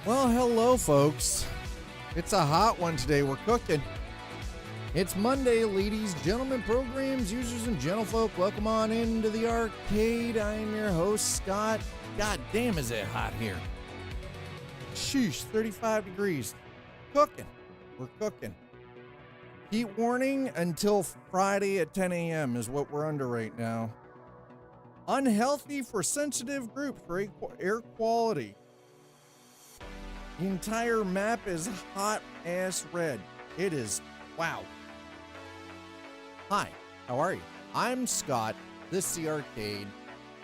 Well, hello, folks. It's a hot one today. We're cooking. It's Monday, ladies, gentlemen, programs, users, and gentlefolk. Welcome on into the arcade. I'm your host, Scott. God damn, is it hot here. Sheesh, 35 degrees. Cooking. We're cooking. Heat warning until Friday at 10 a.m. is what we're under right now. Unhealthy for sensitive groups for air quality. The entire map is hot ass red. It is, wow. Hi, how are you? I'm Scott. This is the arcade.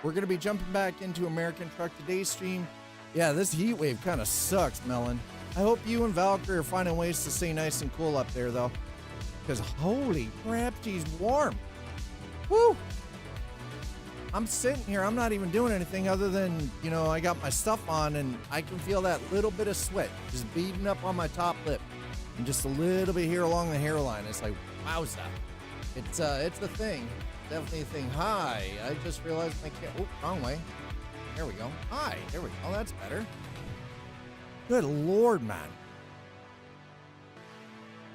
We're going to be jumping back into American Truck Today's stream. Yeah, this heat wave kind of sucks, Melon. I hope you and Valkyrie are finding ways to stay nice and cool up there, though. Because holy crap, she's warm. Woo! I'm sitting here, I'm not even doing anything other than, I got my stuff on and I can feel that little bit of sweat just beading up on my top lip and just a little bit here along the hairline. It's like, wowza. It's a thing. Definitely a thing. Hi, I just realized I can't, wrong way. There we go. Hi, there we go. That's better. Good Lord, man.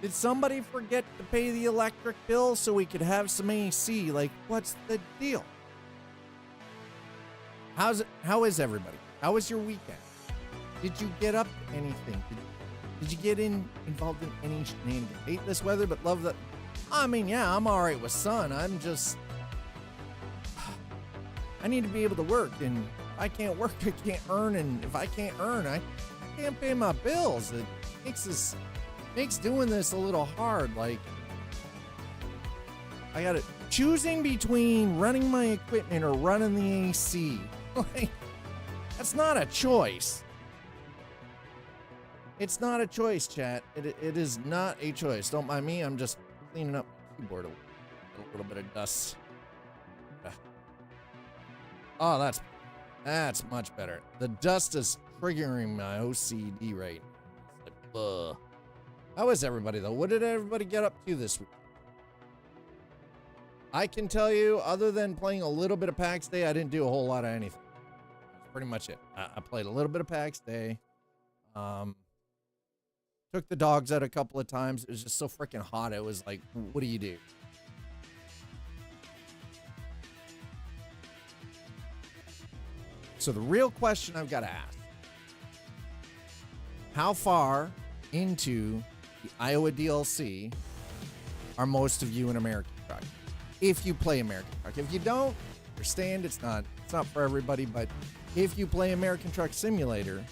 Did somebody forget to pay the electric bill so we could have some AC? Like, what's the deal? How is everybody? How was your weekend? Did you get up to anything? Did you get involved in any shenanigans? Hate this weather, but love that. I mean, yeah, I'm all right with sun. I need to be able to work, and if I can't work, I can't earn, and if I can't earn, I can't pay my bills. It makes doing this a little hard. Like, I got it. Choosing between running my equipment or running the AC. Like, that's not a choice. It's not a choice, chat. It is not a choice. Don't mind me. I'm just cleaning up my keyboard a little bit of dust. Oh, that's much better. The dust is triggering my OCD right now. It's like, how is everybody, though? What did everybody get up to this week? I can tell you, other than playing a little bit of PAX Day, I didn't do a whole lot of anything. That's pretty much it. I played a little bit of PAX Day. Took the dogs out a couple of times. It was just so freaking hot. It was like, what do you do? So the real question I've got to ask, how far into the Iowa DLC are most of you in American Truck? If you play American Truck. If you don't, understand it's not for everybody, but if you play American Truck Simulator,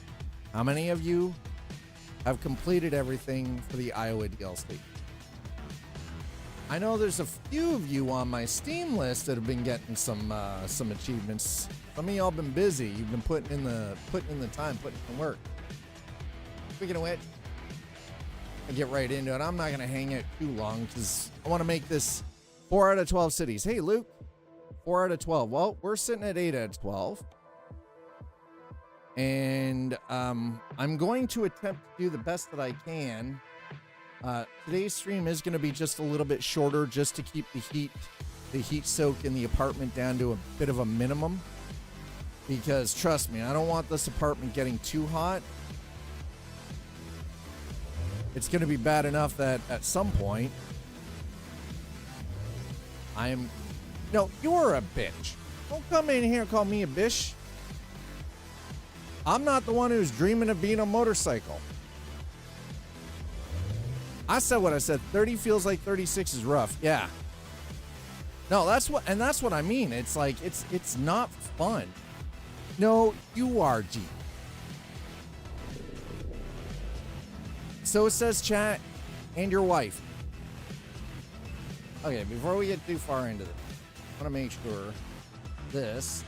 how many of you have completed everything for the Iowa DLC? I know there's a few of you on my Steam list that have been getting some achievements. Some of y'all been busy. You've been putting in the time, putting in the work. Speaking of which, I'll get right into it. I'm not gonna hang it too long because I want to make this 4 out of 12 cities. Hey, Luke, 4 out of 12. Well, we're sitting at 8 out of 12. And I'm going to attempt to do the best that I can. Today's stream is going to be just a little bit shorter just to keep the heat soak in the apartment down to a bit of a minimum. Because trust me, I don't want this apartment getting too hot. It's going to be bad enough that at some point no, you're a bitch. Don't come in here and call me a bitch. I'm not the one who's dreaming of being a motorcycle. I said what I said. 30 feels like 36 is rough. Yeah. No, that's what I mean. It's like, it's not fun. No, you are, G. So it says chat and your wife. Okay, before we get too far into this, I want to make sure this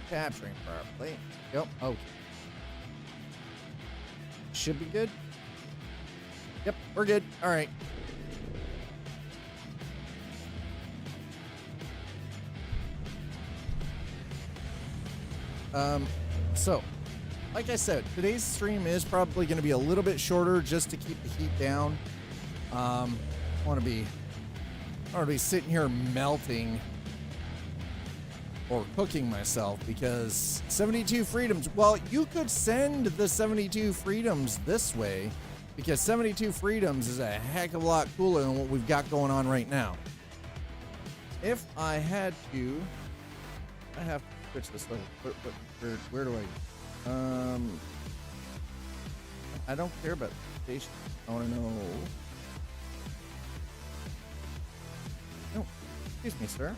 capturing properly. Yep, okay. Should be good. Yep, we're good. All right. So, like I said, today's stream is probably going to be a little bit shorter just to keep the heat down. I want to be sitting here melting or cooking myself, because 72 freedoms, well, you could send the 72 freedoms this way, because 72 freedoms is a heck of a lot cooler than what we've got going on right now. If I had to, I have to switch this level. Where do I? I don't care about the station. I want to know. No, excuse me, sir.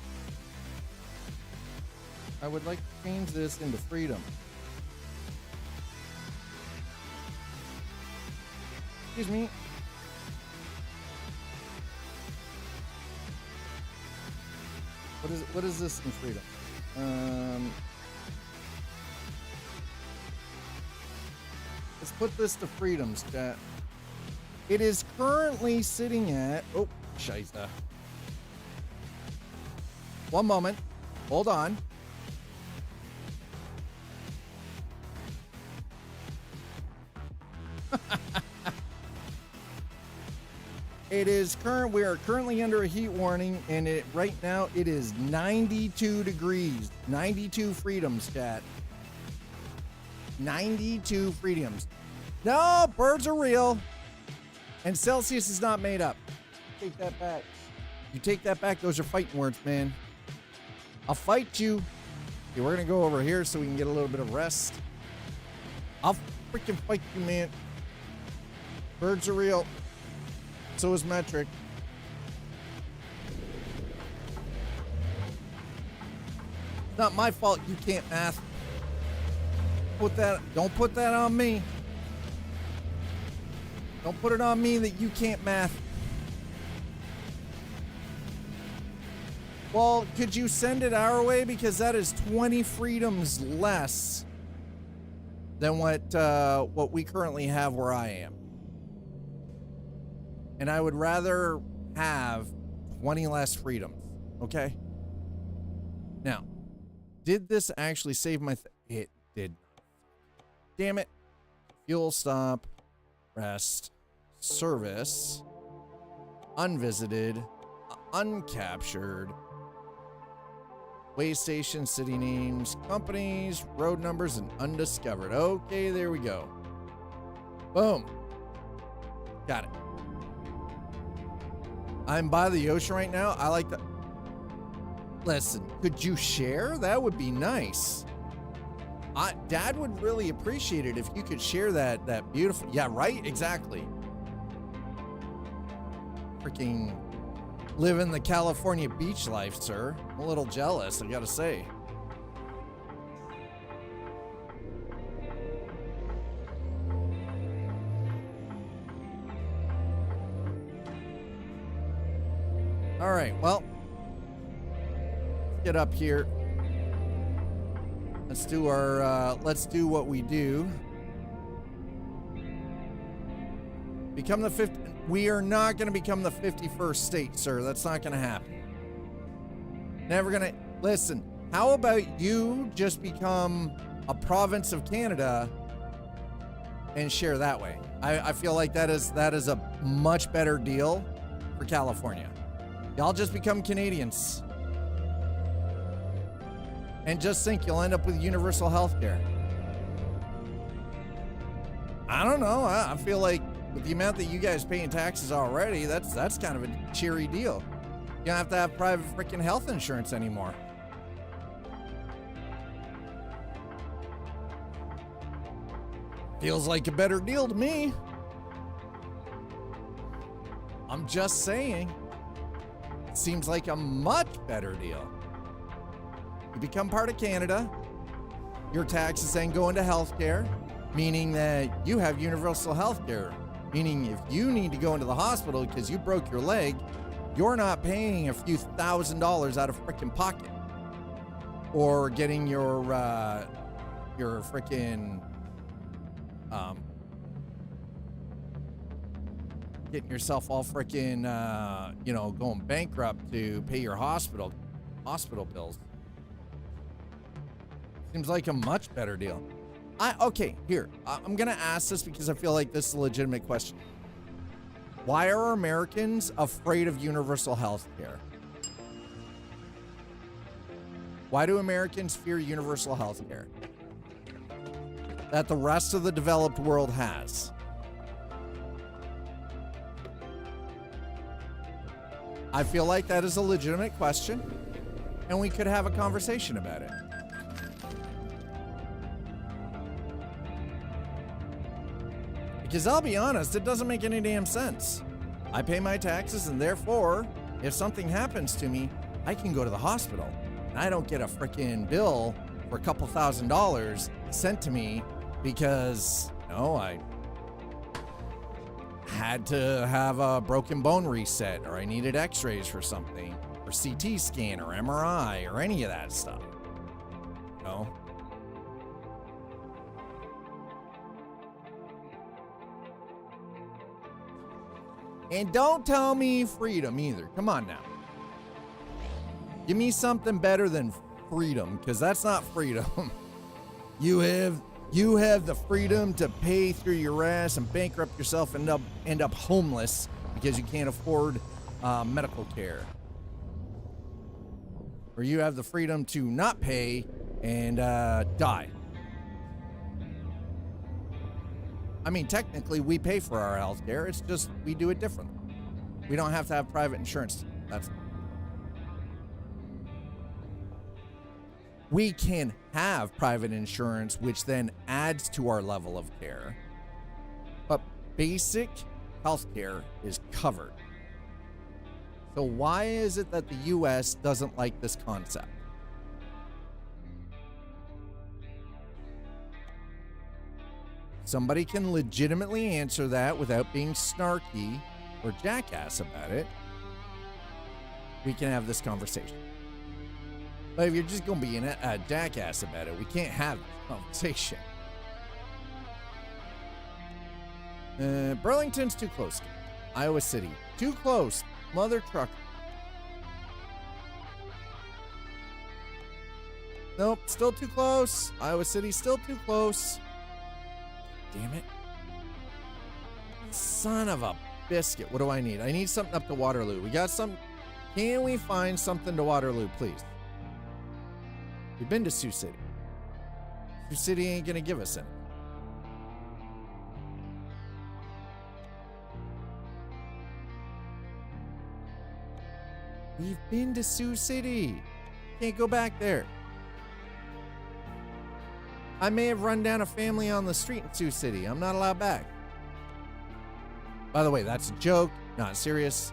I would like to change this into freedom. Excuse me. What is this in freedom? Let's put this to freedoms, chat. It is currently sitting at, oh, scheisse. One moment. Hold on. We are currently under a heat warning, and right now it is 92 degrees. 92 freedoms, chat. 92 freedoms. No, birds are real. And Celsius is not made up. Take that back. You take that back, those are fighting words, man. I'll fight you. Okay, we're gonna go over here so we can get a little bit of rest. I'll freaking fight you, man. Birds are real. So is metric. It's not my fault you can't math. Don't put that on me. Don't put it on me that you can't math. Well, could you send it our way? Because that is 20 freedoms less than what we currently have where I am. And I would rather have 20 less freedoms, okay? Now, did this actually save my... It did. Damn it. Fuel stop, rest, service, unvisited, uncaptured, way station, city names, companies, road numbers, and undiscovered. Okay, there we go. Boom. Got it. I'm by the ocean right now. I like that. Listen, could you share? That would be nice. Dad would really appreciate it if you could share that beautiful. Yeah, right? Exactly. Freaking living the California beach life, sir. I'm a little jealous, I gotta say. All right, well, let's get up here. Let's do what we do. Become the 50. We are not going to become the 51st state, sir. That's not going to happen. Never going to. Listen, how about you just become a province of Canada and share that way? I feel like that is a much better deal for California. Y'all just become Canadians. And just think you'll end up with universal health care. I don't know. I feel like with the amount that you guys pay in taxes already, that's kind of a cheery deal. You don't have to have private freaking health insurance anymore. Feels like a better deal to me. I'm just saying. It seems like a much better deal. You become part of Canada. Your taxes then go into healthcare, meaning that you have universal healthcare. Meaning if you need to go into the hospital because you broke your leg, you're not paying a few $1,000s out of freaking pocket. Or getting your freaking getting yourself all freaking going bankrupt to pay your hospital bills. Seems like a much better deal. Okay, here. I'm going to ask this because I feel like this is a legitimate question. Why are Americans afraid of universal health care? Why do Americans fear universal health care that the rest of the developed world has? I feel like that is a legitimate question, and we could have a conversation about it. Because I'll be honest, it doesn't make any damn sense. I pay my taxes, and therefore, if something happens to me, I can go to the hospital. And I don't get a freaking bill for a couple $1,000s sent to me because, I had to have a broken bone reset, or I needed x-rays for something, or CT scan, or MRI, or any of that stuff. And don't tell me freedom either. Come on now. Give me something better than freedom, because that's not freedom. You have the freedom to pay through your ass and bankrupt yourself and end up homeless because you can't afford medical care. Or you have the freedom to not pay and die. I mean, technically, we pay for our health care. It's just we do it differently. We don't have to have private insurance. We can have private insurance, which then adds to our level of care. But basic health care is covered. So why is it that the U.S. doesn't like this concept? Somebody can legitimately answer that without being snarky or jackass about it. We can have this conversation. But if you're just going to be a jackass about it, we can't have this conversation. Burlington's too close. Iowa City, too close. Mother trucker. Nope, still too close. Iowa City, still too close. Damn it. Son of a biscuit. What do I need? I need something up to Waterloo. We got some. Can we find something to Waterloo, please? We've been to Sioux City. Sioux City ain't going to give us any. We've been to Sioux City. Can't go back there. I may have run down a family on the street in Sioux City. I'm not allowed back. By the way, that's a joke, not serious.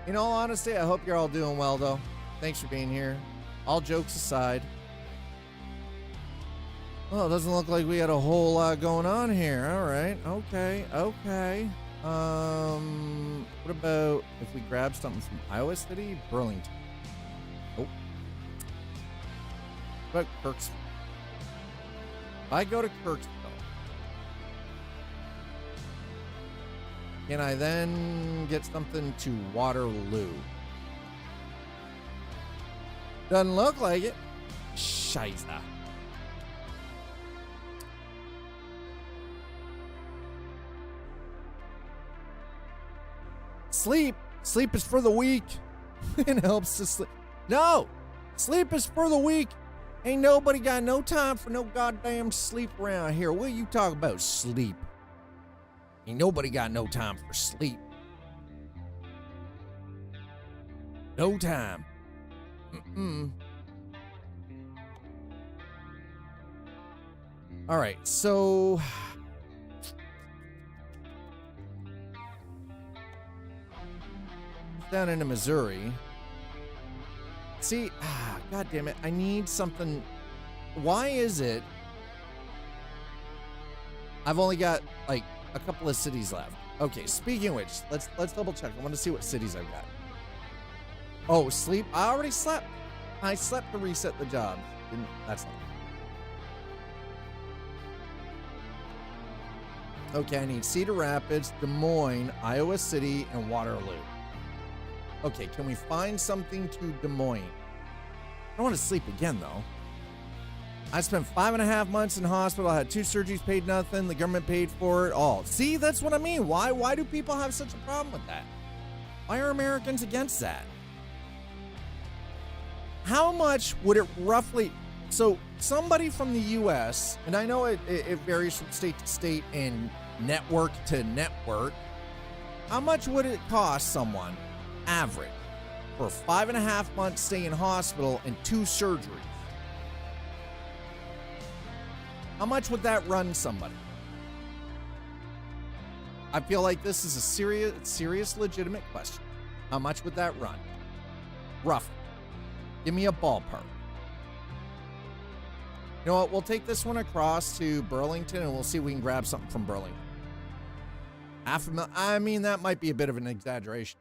In all honesty, I hope you're all doing well, though. Thanks for being here. All jokes aside. Well, it doesn't look like we had a whole lot going on here. All right. Okay. What about if we grab something from Iowa City? Burlington. Oh. What about Kirksville? If I go to Kirksville, can I then get something to Waterloo? Doesn't look like it. Scheisse. Sleep is for the weak. It helps to sleep. No, sleep is for the weak. Ain't nobody got no time for no goddamn sleep around here. What you talk about sleep? Ain't nobody got no time for sleep. No time. All right, so down into Missouri. See, God damn it, I need something. Why is it I've only got like a couple of cities left? Okay, speaking of which, let's double check. I want to see what cities I've got. Oh, sleep. I already slept. I slept to reset the job. That's not. Okay, I need Cedar Rapids, Des Moines, Iowa City, and Waterloo. Okay, can we find something to Des Moines? I don't want to sleep again, though. I spent 5.5 months in hospital. I had 2 surgeries, paid nothing. The government paid for it all. See, that's what I mean. Why do people have such a problem with that? Why are Americans against that? How much would it roughly... So somebody from the U.S., and I know it varies from state to state and network to network, how much would it cost someone, average, for a 5.5 month stay in hospital and 2 surgeries? How much would that run somebody? I feel like this is a serious, legitimate question. How much would that run? Roughly. Give me a ballpark. You know what? We'll take this one across to Burlington and we'll see if we can grab something from Burlington. $500,000. I mean, that might be a bit of an exaggeration.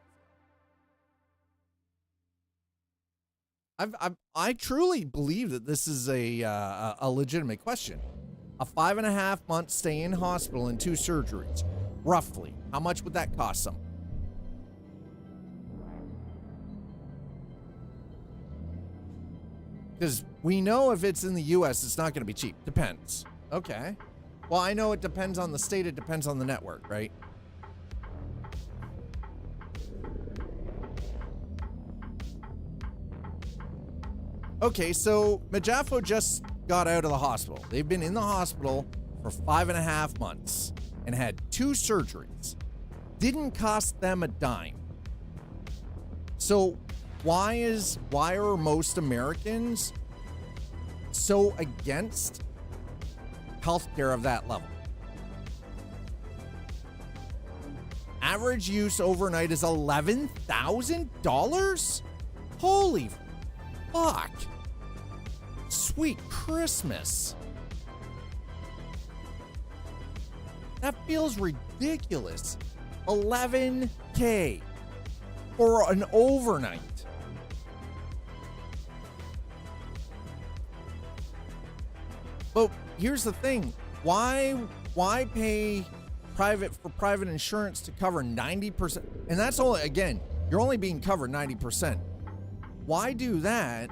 I truly believe that this is a legitimate question. A 5.5 month stay in hospital and 2 surgeries. Roughly, how much would that cost them? Because we know if it's in the U.S., it's not going to be cheap. Depends. Okay. Well, I know it depends on the state. It depends on the network, right? Okay, so Majafo just got out of the hospital. They've been in the hospital for 5.5 months and had 2 surgeries. Didn't cost them a dime. So why are most Americans so against healthcare of that level? Average use overnight is $11,000? Holy fuck. Sweet Christmas. That feels ridiculous. $11K for an overnight. But here's the thing. Why pay private insurance to cover 90%? And that's only, again, you're only being covered 90%. Why do that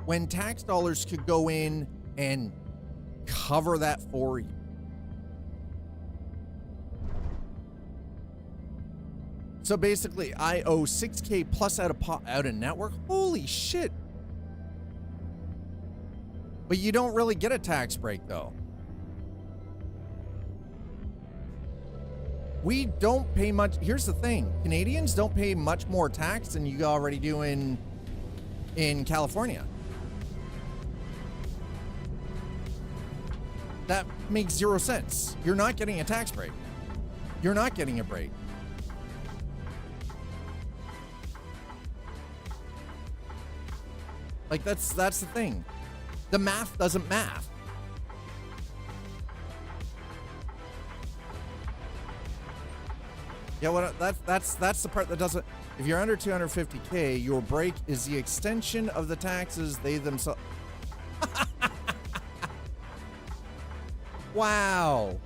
when tax dollars could go in and cover that for you? So basically, I owe $6K plus out of network. Holy shit. But you don't really get a tax break, though. We don't pay much. Here's the thing. Canadians don't pay much more tax than you already do in California. That makes 0 sense. You're not getting a tax break. You're not getting a break. Like, that's the thing. The math doesn't math. Yeah, what that's the part that doesn't. If you're under 250K, your break is the extension of the taxes they themselves. Wow.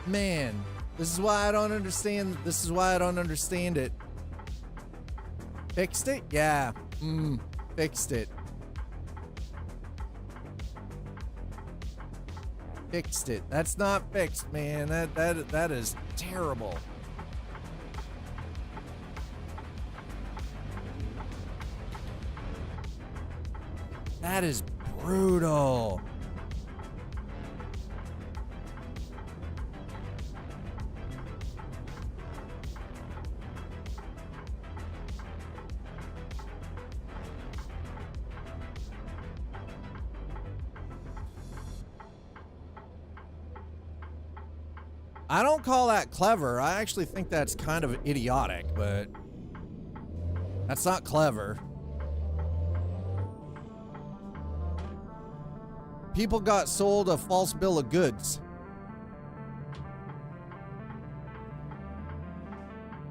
Man, this is why I don't understand. This is why I don't understand it. Fixed it? Yeah. Fixed it. Fixed it. That's not fixed, man. That is terrible. That is brutal. I don't call that clever. I actually think that's kind of idiotic, but that's not clever. People got sold a false bill of goods.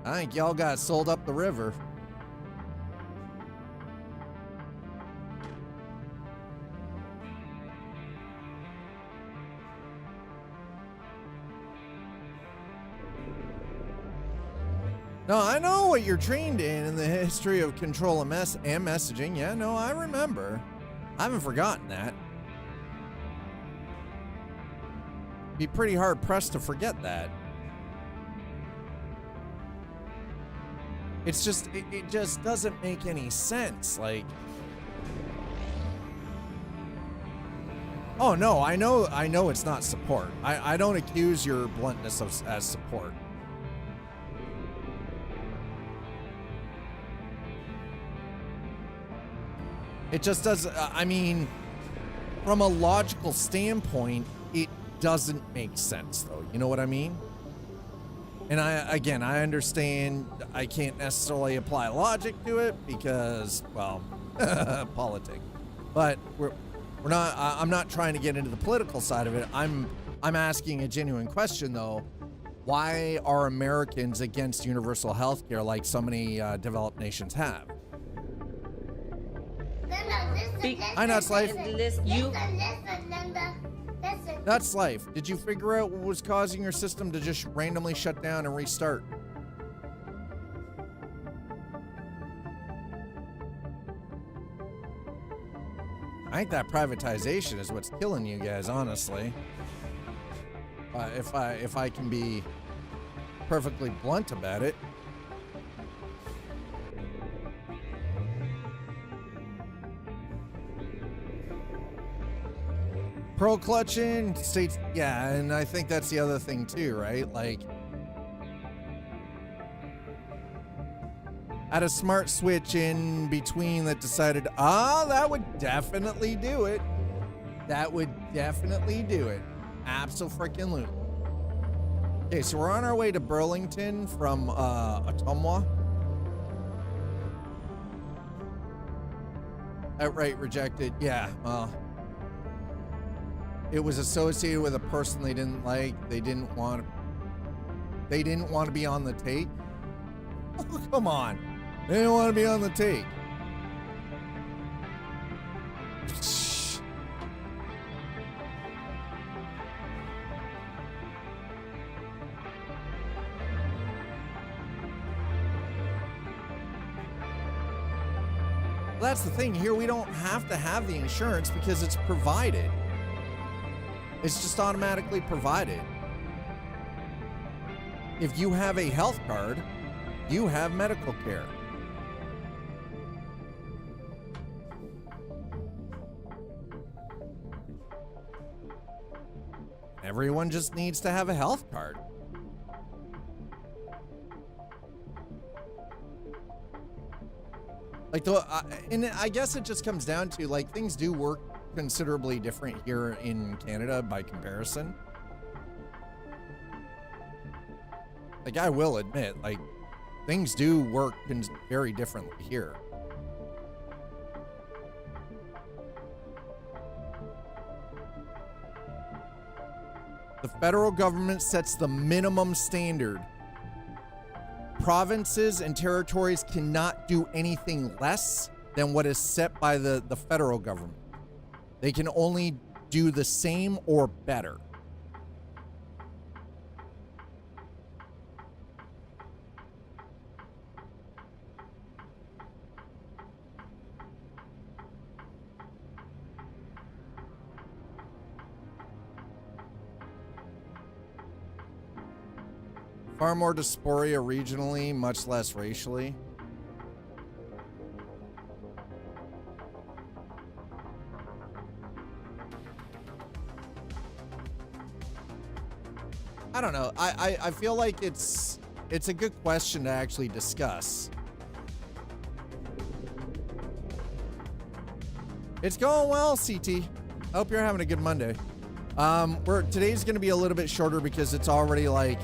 I think y'all got sold up the river. No, I know what you're trained in the history of control and messaging. Yeah, no, I remember. I haven't forgotten that. Be pretty hard pressed to forget that. It's just, it just doesn't make any sense. Like, oh no, I know it's not support. I don't accuse your bluntness as support. It just does. I mean, from a logical standpoint, it doesn't make sense, though. You know what I mean? And I understand I can't necessarily apply logic to it because, well, politics. But we're not. I'm not trying to get into the political side of it. I'm asking a genuine question, though. Why are Americans against universal health care like so many developed nations have? Hi, Nuts Life. Nuts Life. Did you figure out what was causing your system to just randomly shut down and restart? I think that privatization is what's killing you guys, honestly. If I can be perfectly blunt about it. Pearl clutching states, yeah, and I think that's the other thing too, right? Like, had a smart switch in between that decided, that would definitely do it. That would definitely do it. Abso-freaking-lutely. Okay, so we're on our way to Burlington from Ottumwa. Outright rejected. Yeah, well, it was associated with a person they didn't like. They didn't want to be on the take. Oh, come on. They didn't want to be on the take. Well, that's the thing here. We don't have to have the insurance because it's provided. It's just automatically provided. If you have a health card, you have medical care. Everyone just needs to have a health card. Like, and I guess it just comes down to, like, things do work considerably different here in Canada by comparison. Like, I will admit, like, things do work very differently here. The federal government sets the minimum standard. Provinces and territories cannot do anything less than what is set by the federal government. They can only do the same or better. Far more dysphoria regionally, much less racially. I don't know. I feel like it's a good question to actually discuss. It's going well, CT. I hope you're having a good Monday. Today's going to be a little bit shorter because it's already like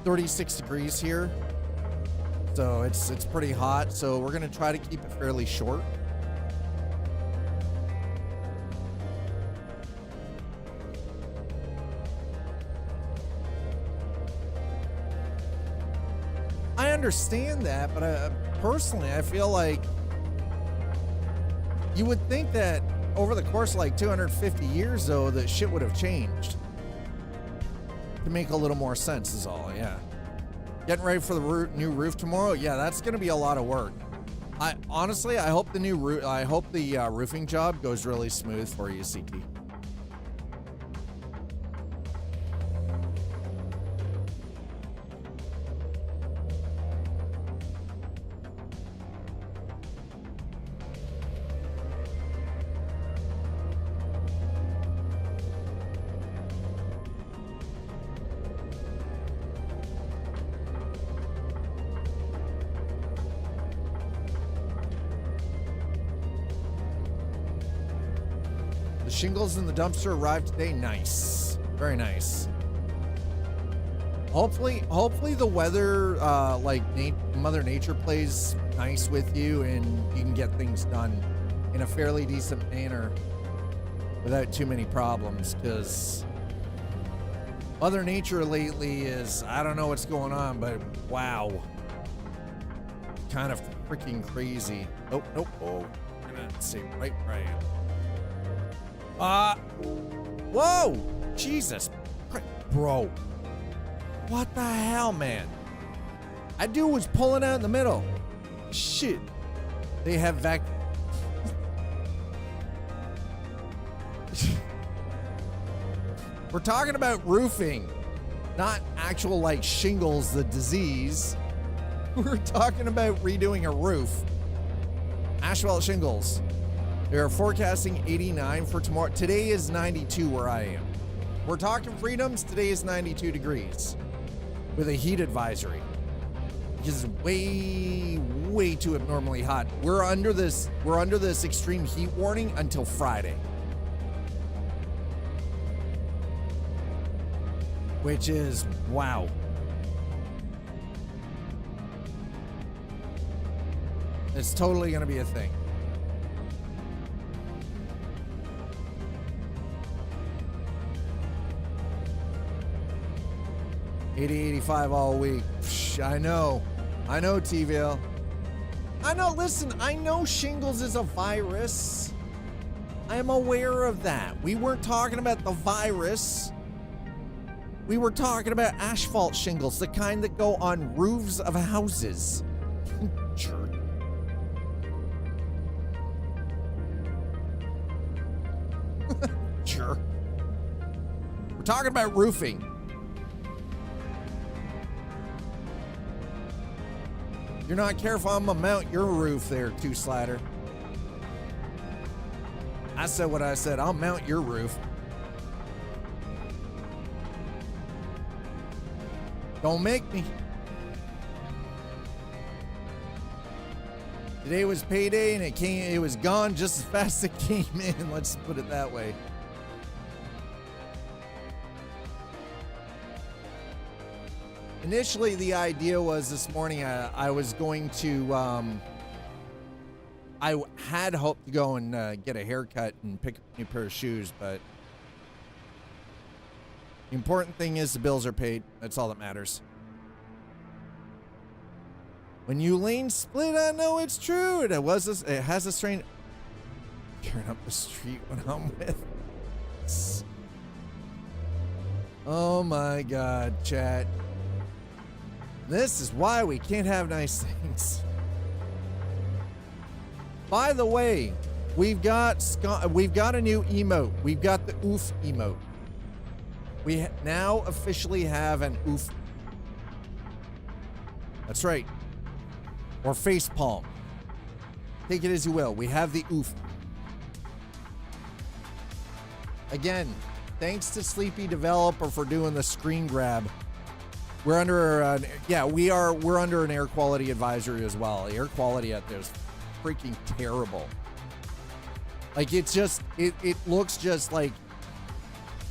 36 degrees here. So it's pretty hot. So we're going to try to keep it fairly short. I understand that, but personally, I feel like you would think that over the course of like 250 years, though, that shit would have changed to make a little more sense is all. Yeah. Getting ready for the new roof tomorrow. Yeah, that's going to be a lot of work. I hope the new roofing job goes really smooth for you, CT. The shingles in the dumpster arrived today. Nice. Very nice. Hopefully the weather, Mother Nature plays nice with you and you can get things done in a fairly decent manner without too many problems, because Mother Nature lately is, I don't know what's going on, but wow. Kind of freaking crazy. Nope. Oh, I'm gonna say right where I am. Whoa! Jesus. Bro. What the hell, man? That dude was pulling out in the middle. Shit. They have We're talking about roofing, not actual like shingles, the disease. We're talking about redoing a roof. Asphalt shingles. They're forecasting 89 for tomorrow. Today is 92 where I am. We're talking freedoms. Today is 92 degrees with a heat advisory. Because it's way too abnormally hot. We're under this extreme heat warning until Friday. Which is, wow. It's totally going to be a thing. $80-85 all week. Psh, I know, T-Ville. I know, listen, I know shingles is a virus. I am aware of that. We weren't talking about the virus. We were talking about asphalt shingles, the kind that go on roofs of houses. Jerk. Jerk. We're talking about roofing. You're not careful, I'm gonna mount your roof there, Two Slider. I said what I said, I'll mount your roof. Don't make me. Today was payday and it was gone just as fast as it came in. Let's put it that way. Initially, the idea was this morning I was going to, I had hoped to go and get a haircut and pick up a new pair of shoes, but the important thing is the bills are paid. That's all that matters. When you lane split, I know it's true. It has a strain. Turn up the street when I'm with. Oh my God, chat. This is why we can't have nice things. By the way, we've got a new emote. We've got the oof emote. We now officially have an oof. That's right. Or face palm. Take it as you will. We have the oof. Again, thanks to Sleepy Developer for doing the screen grab. We're under we're under an air quality advisory as well. Air quality out there is freaking terrible. Like it looks just like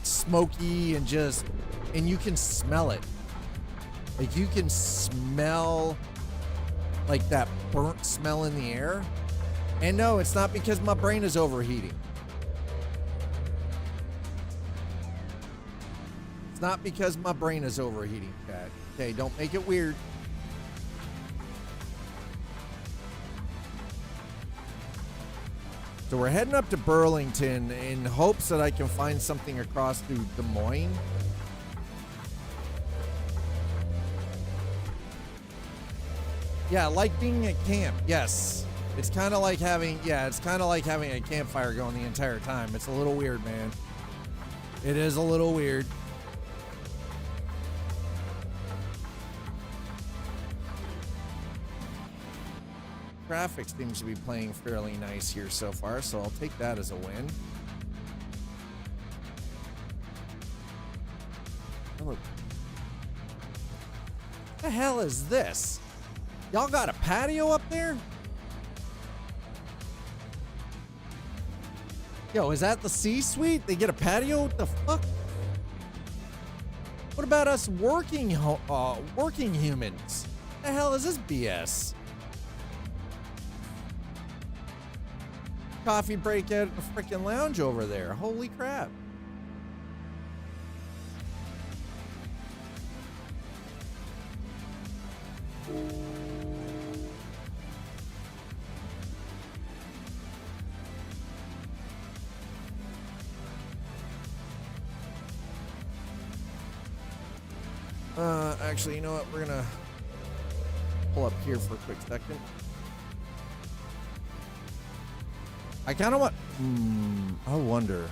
smoky and you can smell it. Like you can smell like that burnt smell in the air. And no, it's not because my brain is overheating. It's not because my brain is overheating, Chad. Okay, don't make it weird. So we're heading up to Burlington in hopes that I can find something across through Des Moines. Yeah, like being at camp. Yes. It's kind of like having a campfire going the entire time. It's a little weird, man. It is a little weird. Traffic seems to be playing fairly nice here so far, so I'll take that as a win. Hello. What the hell is this? Y'all got a patio up there? Yo, is that the C-suite? They get a patio? What the fuck? What about us working humans? The hell is this BS? Coffee break at a freaking lounge over there. Holy crap. Actually, you know what? We're gonna pull up here for a quick second. I kind of want... I wonder.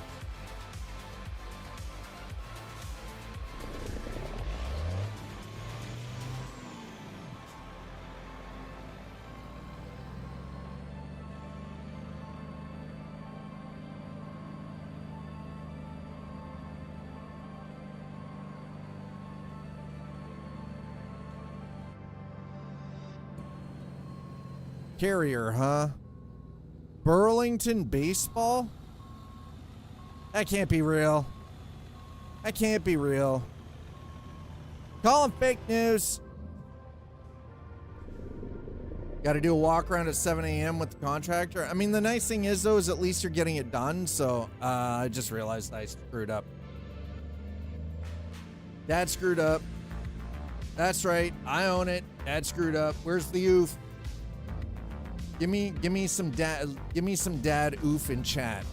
Carrier, huh? Burlington baseball? That can't be real. That can't be real. Call them fake news. Got to do a walk around at 7 a.m. with the contractor. I mean, the nice thing is, though, is at least you're getting it done. So I just realized I screwed up. Dad screwed up. That's right. I own it. Dad screwed up. Where's the oof? Give me some dad oof in chat.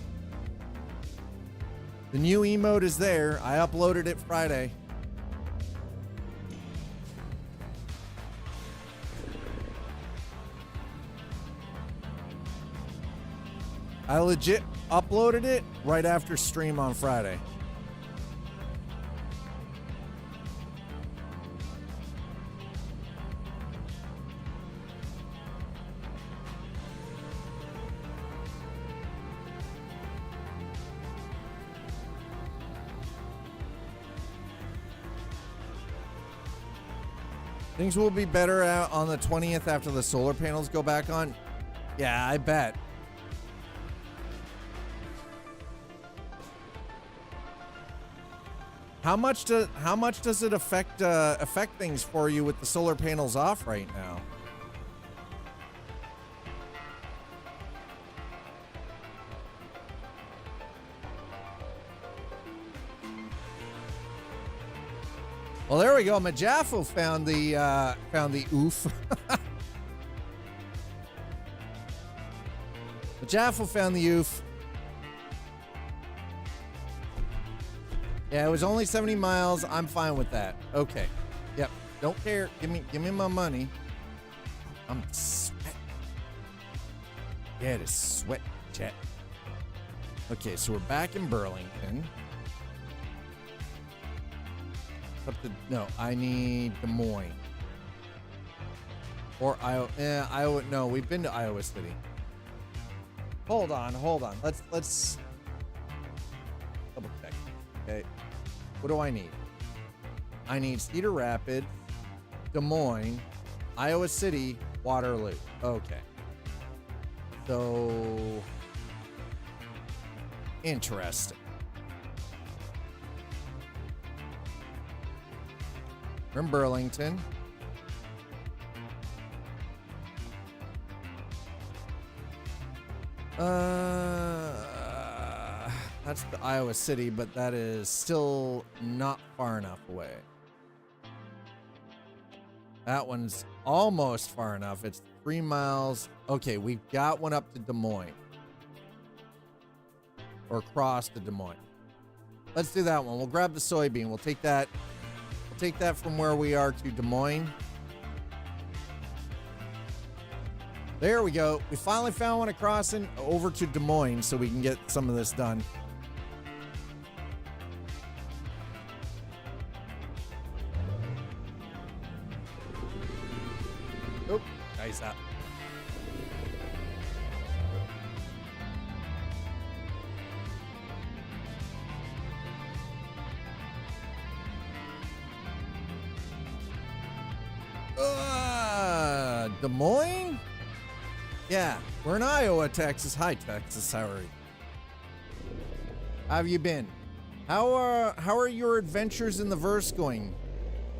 The new emote is there. I uploaded it Friday. I legit uploaded it right after stream on Friday. Things will be better out on the 20th after the solar panels go back on. Yeah, I bet. How much does it affect things for you with the solar panels off right now? Well, there we go. Majaffo found the oof. Majaffo found the oof. Yeah, it was only 70 miles. I'm fine with that. Okay. Yep. Don't care. Give me my money. I'm sweating. Yeah, it is sweat jet. Okay, so we're back in Burlington. No, I need Des Moines. Or Iowa. Iowa. No, we've been to Iowa City. Hold on. Let's double check. Okay. What do I need? I need Cedar Rapids, Des Moines, Iowa City, Waterloo. Okay. So interesting. From Burlington. That's the Iowa City, but that is still not far enough away. That one's almost far enough. It's 3 miles. Okay, we've got one up to Des Moines. Or across to Des Moines. Let's do that one. We'll grab the soybean. We'll take that. Take that from where we are to Des Moines. There we go. We finally found one crossing over to Des Moines so we can get some of this done. Oh, nice up. Des Moines? Yeah, we're in Iowa, Texas. Hi, Texas. How are you? How have you been? How are your adventures in the verse going?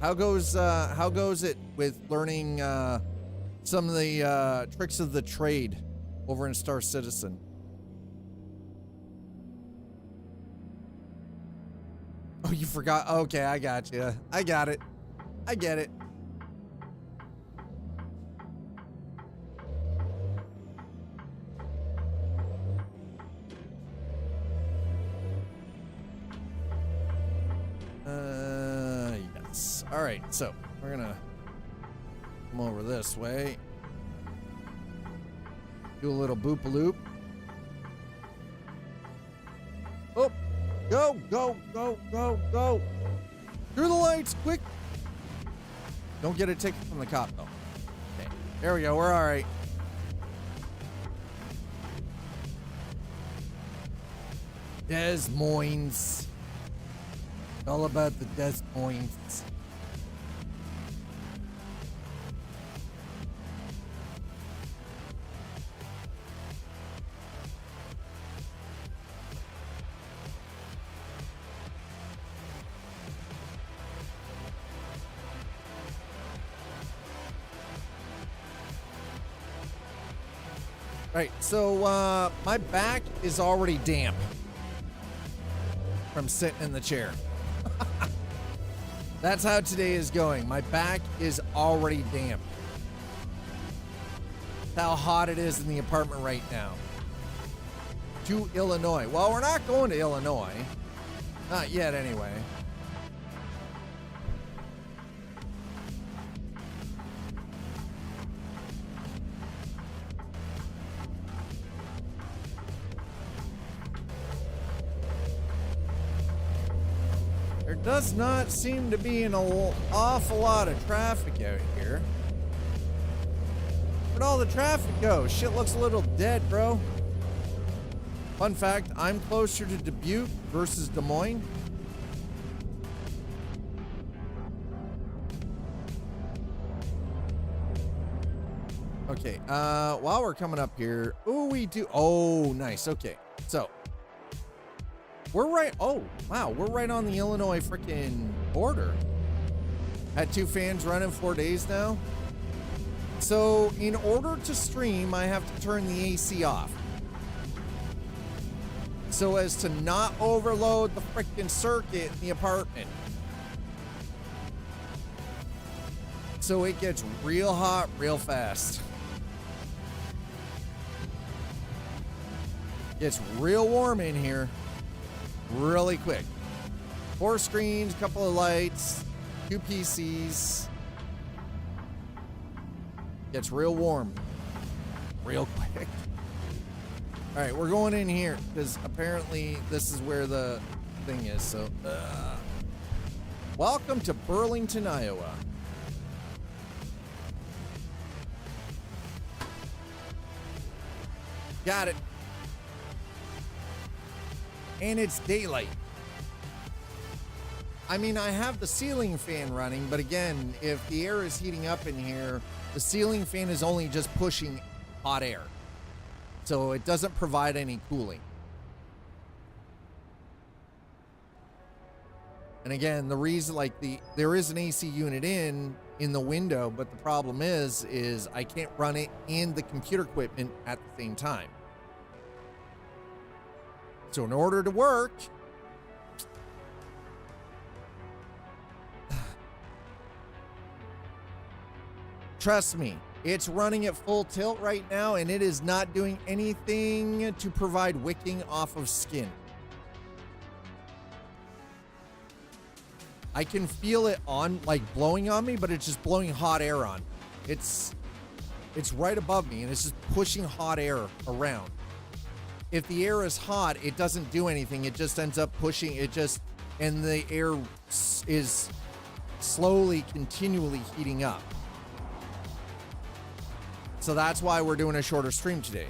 How goes it with learning some of the tricks of the trade over in Star Citizen? Oh, you forgot. Okay, I got you. I got it. I get it. Yes. All right, so we're gonna come over this way. Do a little boop-a-loop. Oh, go, go, go, go, go. Through the lights, quick. Don't get a ticket from the cop, though. Okay, there we go. We're all right. Des Moines. All about the Des Moines. Right, so my back is already damp from sitting in the chair. That's how today is going. My back is already damp. That's how hot it is in the apartment right now. To Illinois. Well, we're not going to Illinois. Not yet, anyway. There does not seem to be an awful lot of traffic out here. Where'd all the traffic go? Shit looks a little dead, bro. Fun fact, I'm closer to Dubuque versus Des Moines. Okay, while we're coming up here, oh, nice, okay. So, we're right, oh, wow, we're right on the Illinois freaking border. Had 2 fans running 4 days now. So, in order to stream, I have to turn the AC off, so as to not overload the freaking circuit in the apartment. So it gets real hot real fast. Gets real warm in here really quick. 4 screens, couple of lights, 2 PCs. Gets real warm real quick. All right, we're going in here because apparently this is where the thing is. So, welcome to Burlington, Iowa. Got it. And it's daylight. I mean, I have the ceiling fan running, but again, if the air is heating up in here, the ceiling fan is only just pushing hot air. So it doesn't provide any cooling. And again, the reason, like, there is an AC unit in the window, but the problem is I can't run it and the computer equipment at the same time. So in order to work, trust me, it's running at full tilt right now, and it is not doing anything to provide wicking off of skin. I can feel it on, like, blowing on me, but it's just blowing hot air on. It's right above me, and it's just pushing hot air around. If the air is hot, it doesn't do anything. It just ends up pushing it and the air is slowly, continually heating up. So that's why we're doing a shorter stream today.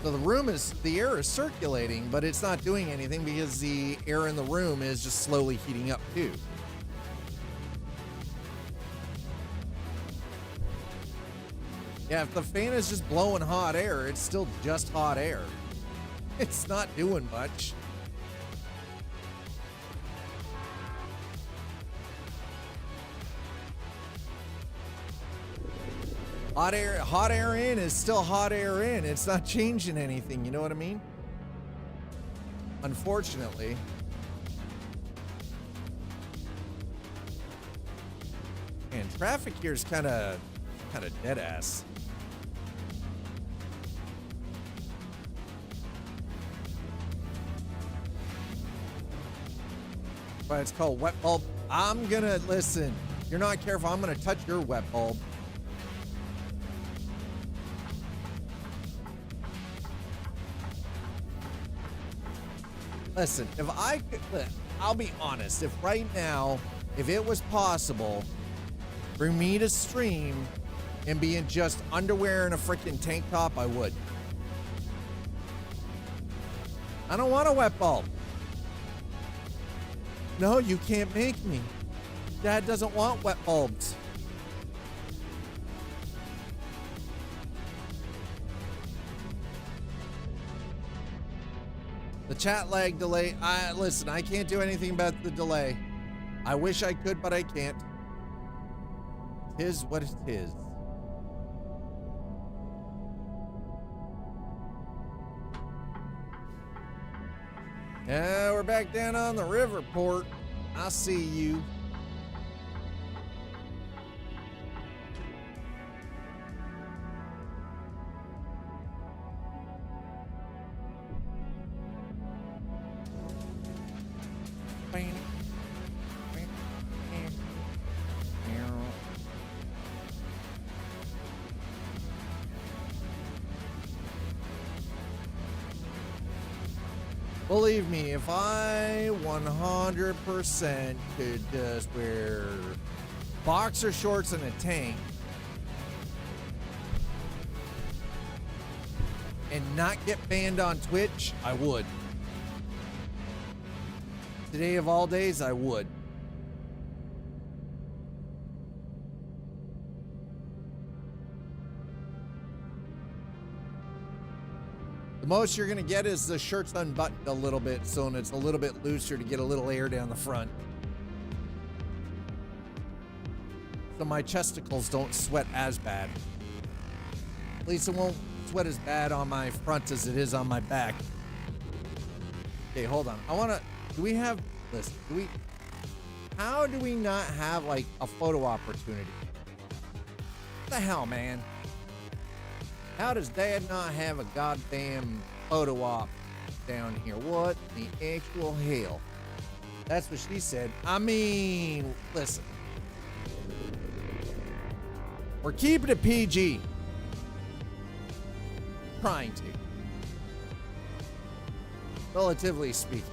So the air is circulating, but it's not doing anything because the air in the room is just slowly heating up too. Yeah, if the fan is just blowing hot air, it's still just hot air. It's not doing much. Hot air in is still hot air in. It's not changing anything, you know what I mean? Unfortunately. And traffic here is kind of dead ass. But it's called wet bulb. I'm gonna listen. You're not careful. I'm gonna touch your wet bulb. Listen, if I could, I'll be honest. If right now, if it was possible for me to stream and be in just underwear and a freaking tank top, I would. I don't want a wet bulb. No, you can't make me. Dad doesn't want wet bulbs. The chat lag delay. Listen, I can't do anything about the delay. I wish I could, but I can't. Tis what it is. Yeah, we're back down on the river port. I see you. Believe me, if I 100% could just wear boxer shorts and a tank and not get banned on Twitch, I would. Today of all days, I would. The most you're gonna get is the shirt's unbuttoned a little bit, so it's a little bit looser to get a little air down the front. So my chesticles don't sweat as bad. At least it won't sweat as bad on my front as it is on my back. Okay, hold on. Listen, how do we not have like a photo opportunity? What the hell, man? How does Dad not have a goddamn photo op down here? What the actual hell? That's what she said. I mean, listen. We're keeping it PG. Trying to. Relatively speaking.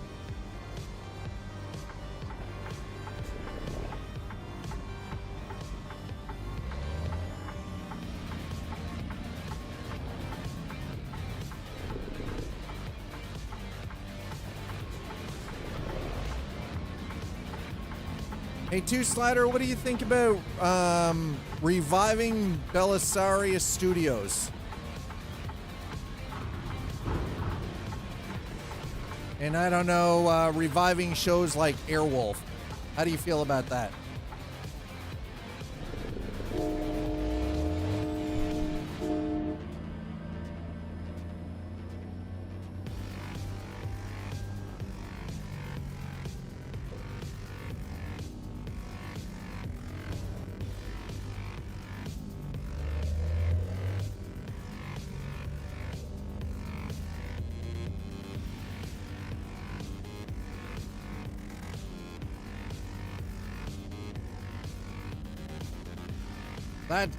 Hey, Two Slider, what do you think about reviving Belisarius Studios? And I don't know, reviving shows like Airwolf. How do you feel about that?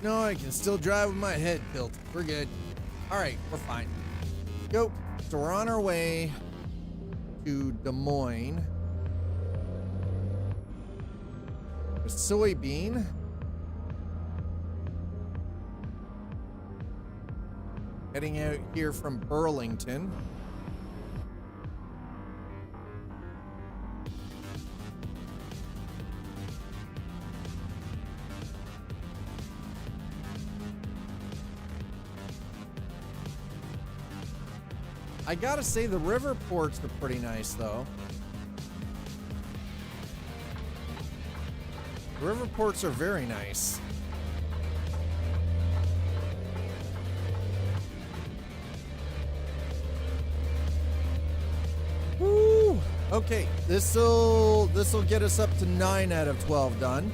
No, I can still drive with my head tilted. We're good. All right, we're fine. Go. So we're on our way to Des Moines. A soybean. Heading out here from Burlington. I gotta say the river ports are pretty nice though. The river ports are very nice. Woo! Okay, this'll get us up to 9 out of 12 done.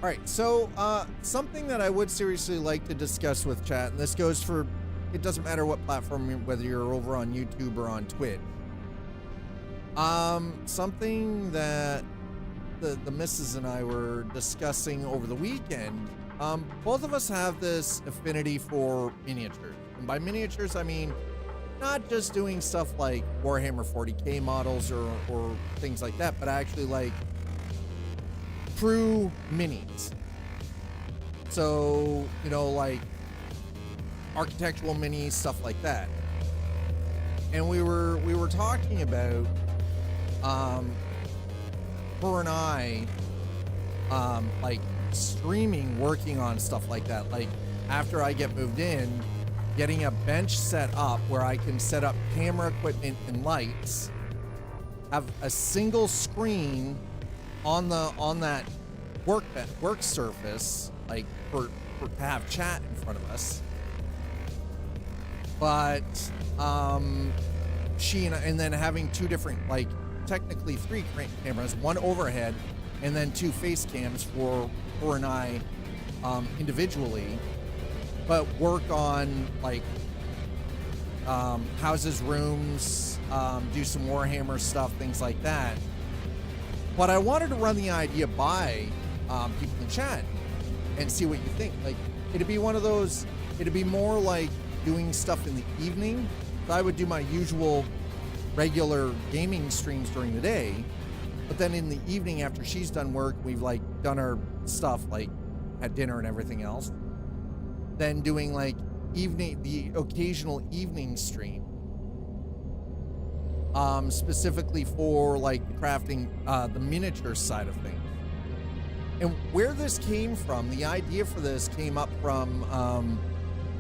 All right, so something that I would seriously like to discuss with chat, and this goes for, it doesn't matter what platform, whether you're over on YouTube or on Twitch. Something that the missus and I were discussing over the weekend, both of us have this affinity for miniatures. And by miniatures, I mean not just doing stuff like Warhammer 40K models or things like that, but actually like true minis. So, you know, like architectural minis, stuff like that. And we were talking about her and I like streaming, working on stuff like that. Like after I get moved in, getting a bench set up where I can set up camera equipment and lights, have a single screen on that work surface, like for to have chat in front of us. But she and then having two different, like technically 3 cameras, one overhead and then 2 face cams for her and I individually, but work on like houses, rooms, do some Warhammer stuff, things like that. But I wanted to run the idea by people in chat and see what you think. Like, it'd be one of those, it'd be more like doing stuff in the evening. So I would do my usual regular gaming streams during the day, but then in the evening after she's done work, we've like done our stuff, like had dinner and everything else, then doing like the occasional evening stream, specifically for like crafting the miniature side of things. And where this came from, the idea for this came up from,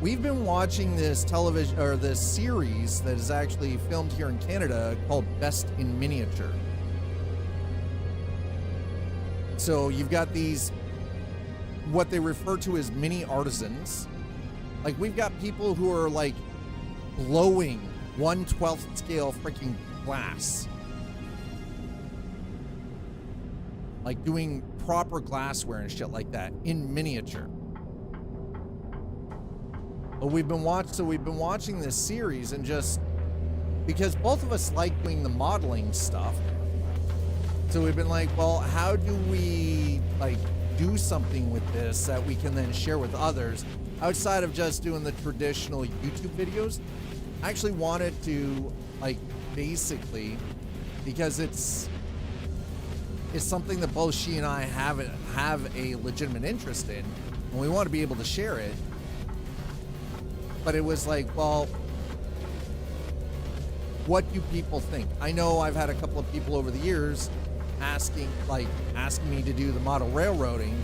we've been watching this television, or this series that is actually filmed here in Canada called Best in Miniature. So you've got these, what they refer to as mini artisans. Like we've got people who are like blowing 1/12th scale freaking glass. Like doing proper glassware and shit like that in miniature. But we've been watching this series, and just because both of us like doing the modeling stuff, so we've been like, well, how do we like do something with this that we can then share with others outside of just doing the traditional YouTube videos? I actually wanted to, like, basically, because it's something that both she and I have a legitimate interest in, and we want to be able to share it. But it was like, well, what do people think? I know I've had a couple of people over the years asking me to do the model railroading,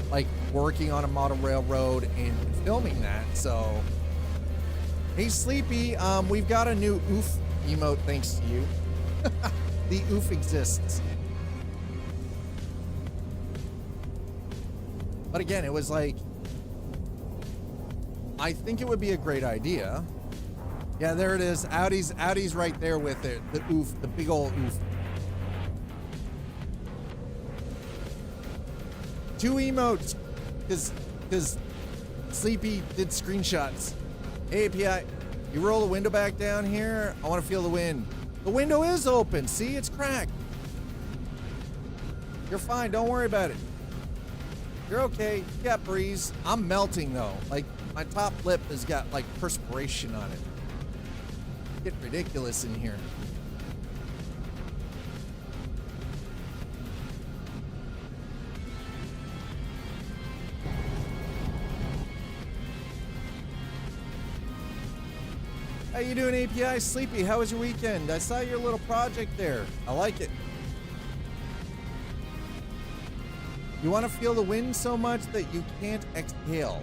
like working on a model railroad and filming that. So, hey Sleepy, we've got a new oof emote thanks to you. The oof exists. But again, it was like, I think it would be a great idea. Yeah, there it is. Audi's right there with it. The oof, the big old oof. 2 emotes, because Sleepy did screenshots. Hey, API, you roll the window back down here? I want to feel the wind. The window is open. See, it's cracked. You're fine. Don't worry about it. You're okay. You got breeze. I'm melting though. Like my top lip has got like perspiration on it. It's getting ridiculous in here. How you doing, API Sleepy? How was your weekend? I saw your little project there. I like it. You want to feel the wind so much that you can't exhale.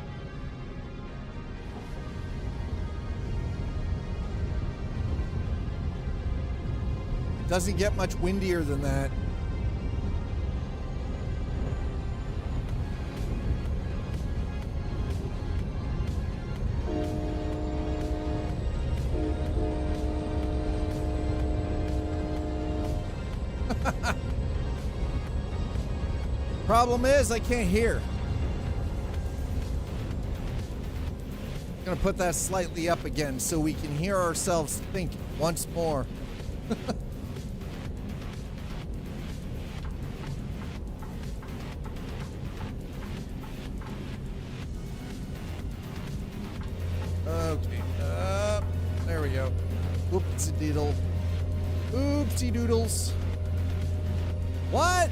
Doesn't get much windier than that. Problem is, I can't hear. Gonna put that slightly up again so we can hear ourselves think once more. Okay, there we go. Oopsie doodle. Oopsie doodles. What?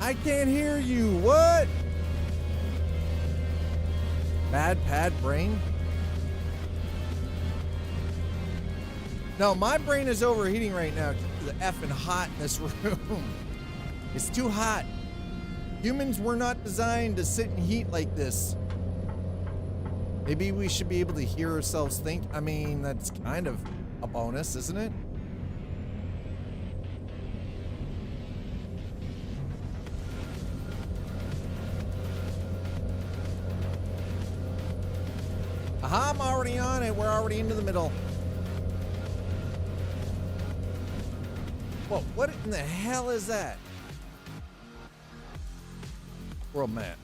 I can't hear you. What? Bad pad brain? No, my brain is overheating right now. It's the effing hot in this room. It's too hot. Humans were not designed to sit in heat like this. Maybe we should be able to hear ourselves think. I mean, that's kind of a bonus, isn't it? Aha, I'm already on it. We're already into the middle. Whoa, what in the hell is that? World map.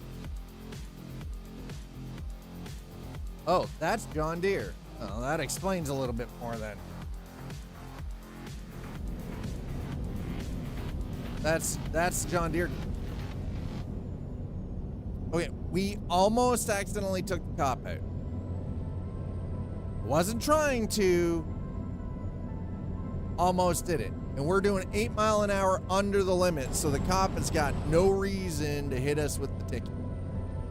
Oh, that's John Deere. Oh, that explains a little bit more then. That's John Deere. Okay, we almost accidentally took the cop out. Wasn't trying to. Almost did it. And we're doing 8 mile an hour under the limit, so the cop has got no reason to hit us with the ticket.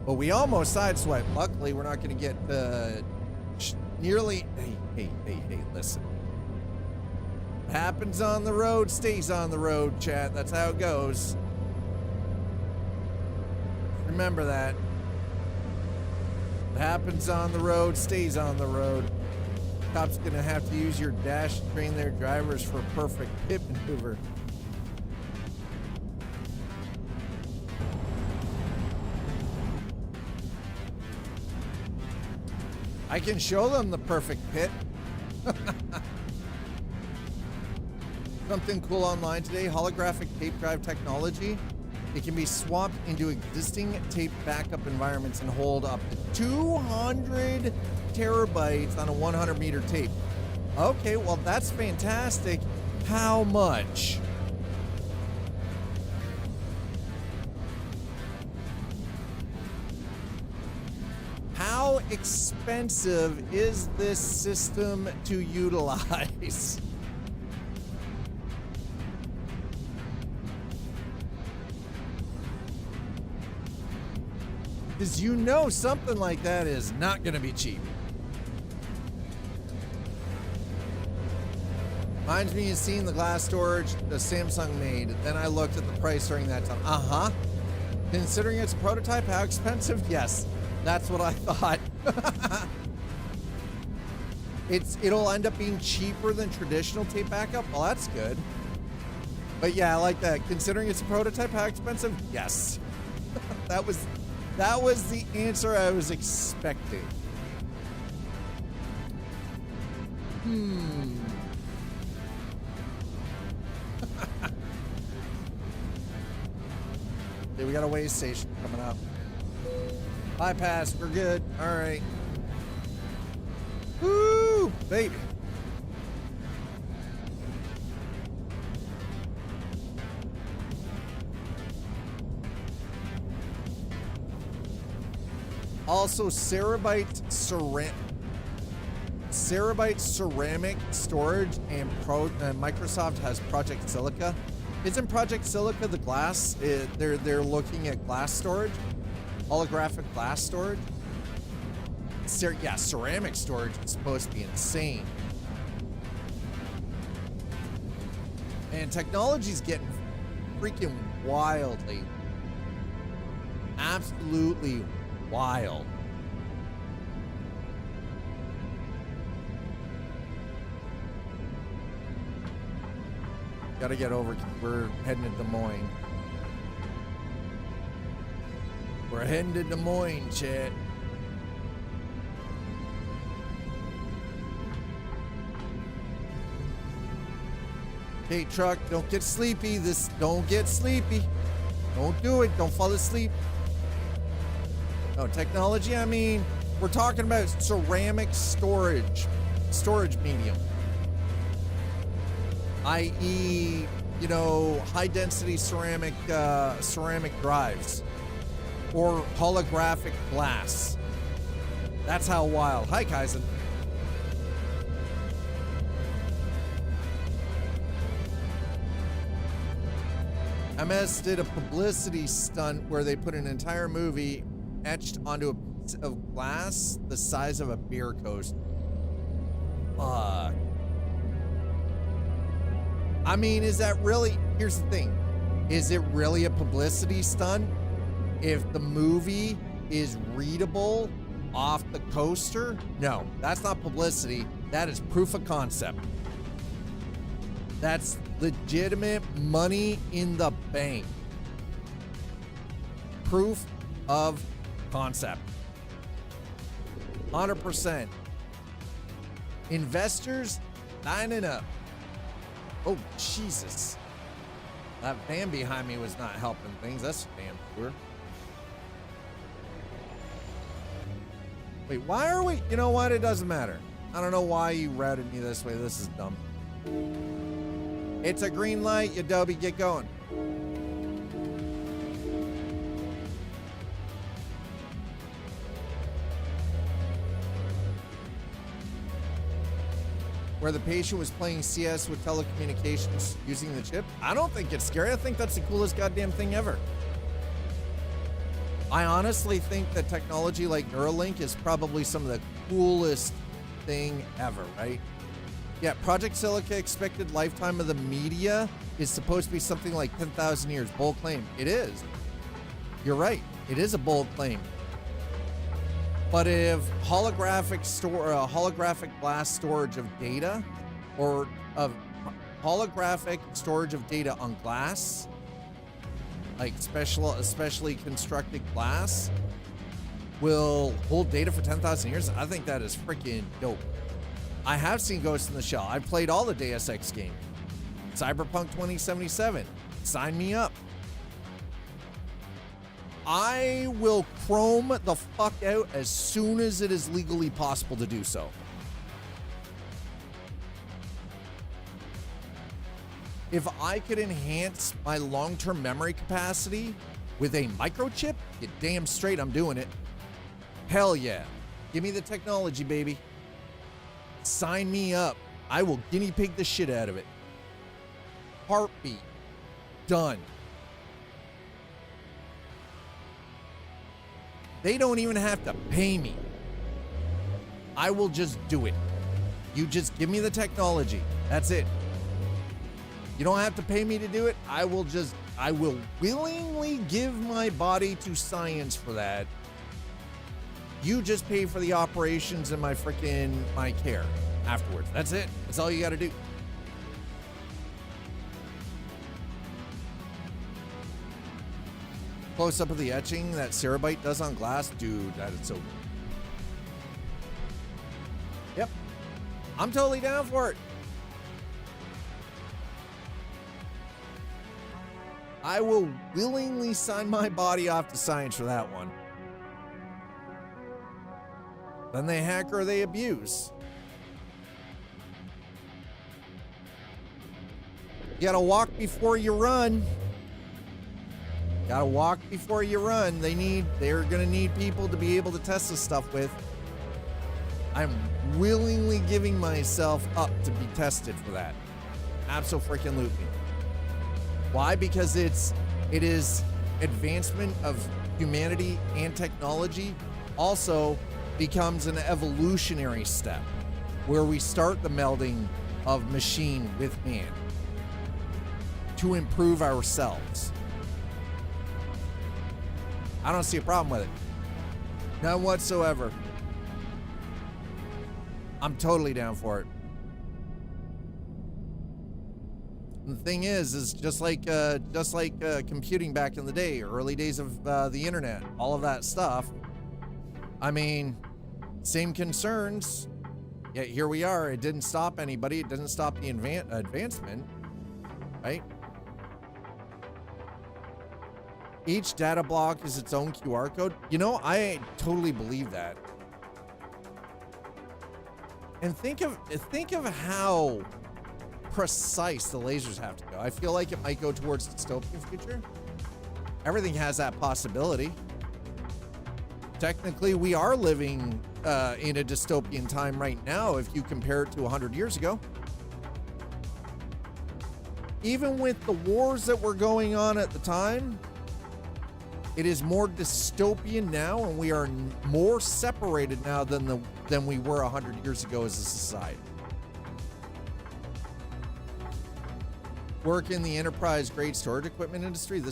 But we almost sideswiped. Luckily, we're not going to get nearly. Hey, listen. What happens on the road stays on the road, chat. That's how it goes. Remember that. What happens on the road stays on the road. Cops gonna have to use your dash to train their drivers for a perfect pit maneuver. I can show them the perfect pit. Something cool online today, holographic tape drive technology. It can be swapped into existing tape backup environments and hold up to 200 terabytes on a 100 meter tape. Okay, well, that's fantastic. How much? How expensive is this system to utilize? Because you know something like that is not going to be cheap. Reminds me of seeing the glass storage the Samsung made. Then I looked at the price during that time. Uh-huh. Considering it's a prototype, how expensive? Yes, that's what I thought. It'll end up being cheaper than traditional tape backup. Well, that's good. But yeah, I like that. Considering it's a prototype, how expensive? Yes. That was the answer I was expecting. Okay, we got a way station coming up. Bypass, we're good. All right. Woo, baby. Also, Cerebite ceramic storage, and Microsoft has Project Silica. Isn't Project Silica the glass? They're looking at glass storage. Holographic glass storage? Yeah, ceramic storage is supposed to be insane. Man, technology's getting freaking wild lately. Absolutely wild. Gotta get over. We're heading to Des Moines. We're heading to Des Moines, chat. Hey, truck, don't get sleepy. Don't get sleepy. Don't do it. Don't fall asleep. No, technology, I mean, we're talking about ceramic storage medium. i.e., you know, high density ceramic drives or holographic glass. That's how wild. Hi, Kaizen. MS did a publicity stunt where they put an entire movie etched onto a piece of glass the size of a beer coaster. Fuck. I mean, is that really... Here's the thing. Is it really a publicity stunt if the movie is readable off the coaster? No, that's not publicity. That is proof of concept. That's legitimate money in the bank. Proof of concept. 100%. Investors lining up. Oh, Jesus. That van behind me was not helping things. That's damn sure. Wait, why are we... You know what? It doesn't matter. I don't know why you routed me this way. This is dumb. It's a green light, you Dobie. Get going. Where the patient was playing CS with telecommunications using the chip. I don't think it's scary. I think that's the coolest goddamn thing ever. I honestly think that technology like Neuralink is probably some of the coolest thing ever, right? Yeah, Project Silica expected lifetime of the media is supposed to be something like 10,000 years. Bold claim. It is. You're right. It is a bold claim. But if holographic glass storage of data, or of holographic storage of data on glass, like especially constructed glass, will hold data for 10,000 years, I think that is freaking dope. I have seen Ghost in the Shell. I've played all the Deus Ex games. Cyberpunk 2077. Sign me up. I will chrome the fuck out as soon as it is legally possible to do so. If I could enhance my long-term memory capacity with a microchip, you damn straight I'm doing it. Hell yeah. Give me the technology, baby. Sign me up. I will guinea pig the shit out of it. Heartbeat. Done. They don't even have to pay me. I will just do it. You just give me the technology. That's it. You don't have to pay me to do it. I will willingly give my body to science for that. You just pay for the operations and my care afterwards. That's it. That's all you got to do. Close up of the etching that Cerebyte does on glass. Dude, that is so good. Yep. I'm totally down for it. I will willingly sign my body off to science for that one. Then they hack or they abuse. You gotta walk before you run. Gotta walk before you run. They're gonna need people to be able to test this stuff with. I'm willingly giving myself up to be tested for that. Abso-freaking-lutely. Why? Because it is advancement of humanity and technology also becomes an evolutionary step where we start the melding of machine with man to improve ourselves. I don't see a problem with it. None whatsoever. I'm totally down for it. And the thing is just like computing back in the day, early days of the internet, all of that stuff. I mean, same concerns. Yet here we are. It didn't stop anybody. It doesn't stop the advancement, right? Each data block is its own QR code. You know, I totally believe that. And think of how precise the lasers have to go. I feel like it might go towards dystopian future. Everything has that possibility. Technically, we are living in a dystopian time right now if you compare it to 100 years ago. Even with the wars that were going on at the time, it is more dystopian now, and we are more separated now than we were 100 years ago as a society. Work in the enterprise-grade storage equipment industry.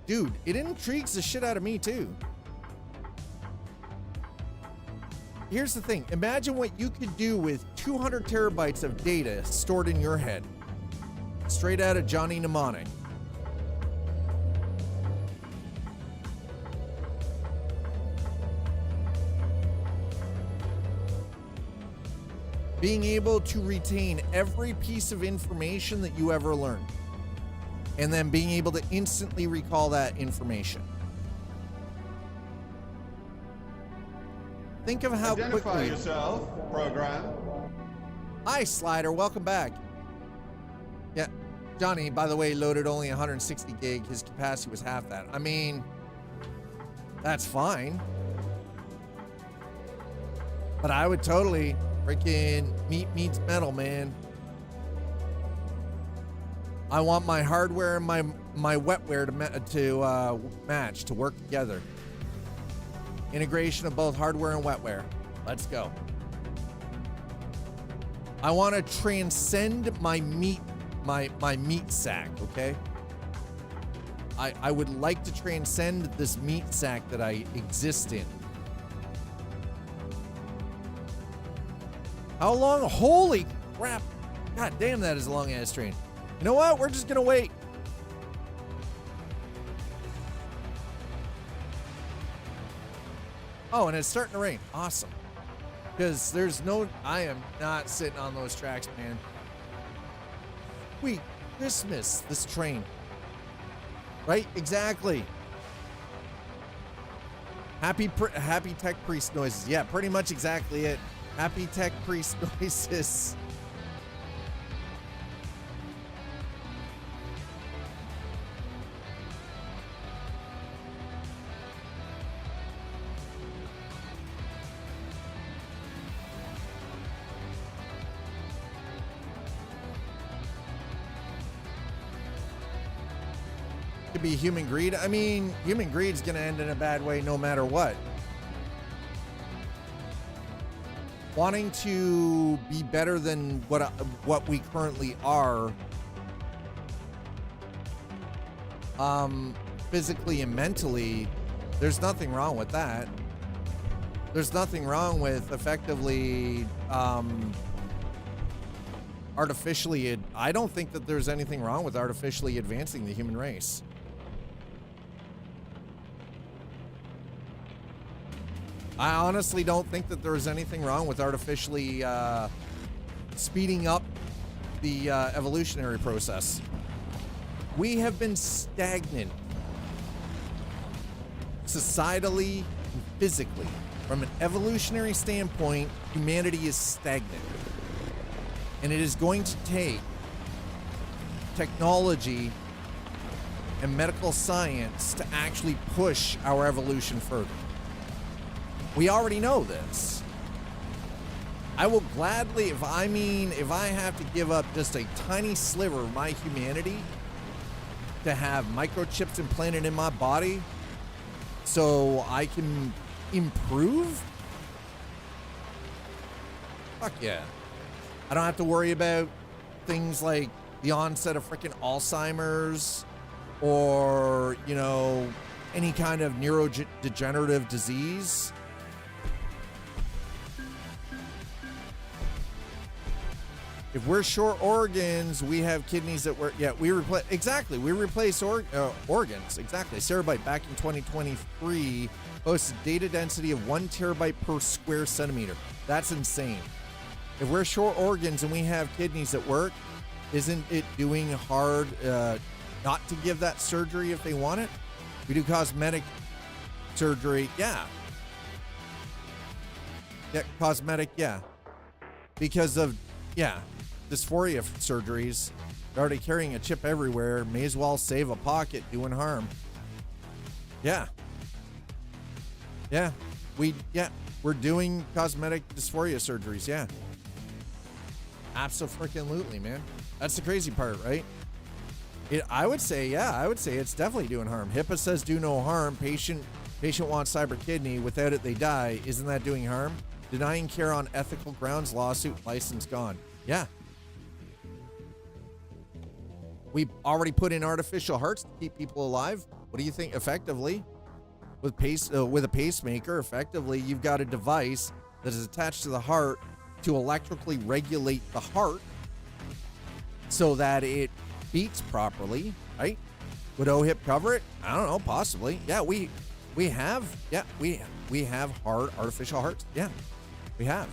Dude, it intrigues the shit out of me too. Here's the thing. Imagine what you could do with 200 terabytes of data stored in your head. Straight out of Johnny Mnemonic. Being able to retain every piece of information that you ever learned, and then being able to instantly recall that information. Think of how Identify quickly... yourself, program. Hi, Slider. Welcome back. Yeah, Johnny, by the way, loaded only 160 gig. His capacity was half that. I mean, that's fine. But I would totally... Freaking meat meets metal, man. I want my hardware and my wetware to match, to work together. Integration of both hardware and wetware. Let's go. I want to transcend my meat sack, okay? I would like to transcend this meat sack that I exist in. How long? Holy crap. God damn, that is a long ass train. You know what? We're just gonna wait. Oh, and it's starting to rain. Awesome. Because I am not sitting on those tracks, man. Sweet Christmas, this train. Right? Exactly. Happy tech priest noises. Yeah, pretty much exactly it. Happy tech priest noises. Could be human greed. I mean, human greed's gonna end in a bad way no matter what. Wanting to be better than what we currently are, physically and mentally, there's nothing wrong with that. There's nothing wrong with effectively artificially. I don't think that there's anything wrong with artificially advancing the human race. I honestly don't think that there's anything wrong with artificially speeding up the evolutionary process. We have been stagnant societally and physically. From an evolutionary standpoint, humanity is stagnant. And it is going to take technology and medical science to actually push our evolution further. We already know this. I will gladly, if I have to give up just a tiny sliver of my humanity to have microchips implanted in my body so I can improve? Fuck yeah. I don't have to worry about things like the onset of freaking Alzheimer's or, you know, any kind of neurodegenerative disease. If we're short organs, we have kidneys that work. Yeah, we replace. Exactly. We replace organs. Exactly. Cerebyte back in 2023 boasts a data density of 1 terabyte per square centimeter. That's insane. If we're short organs and we have kidneys that work, isn't it doing hard not to give that surgery if they want it? We do cosmetic surgery. Yeah. Yeah, cosmetic. Yeah. Because of, yeah. dysphoria surgeries. They're already carrying a chip everywhere. May as well save a pocket doing harm. Yeah. Yeah. We're doing cosmetic dysphoria surgeries. Yeah. Absolutely, man. That's the crazy part, right? I would say it's definitely doing harm. HIPAA says do no harm. Patient wants cyber kidney. Without it, they die. Isn't that doing harm? Denying care on ethical grounds. Lawsuit. License gone. Yeah. We already put in artificial hearts to keep people alive. What do you think? Effectively, with a pacemaker, effectively, you've got a device that is attached to the heart to electrically regulate the heart so that it beats properly, right? Would OHIP cover it? I don't know, possibly. Yeah, we have artificial hearts. Yeah, we have.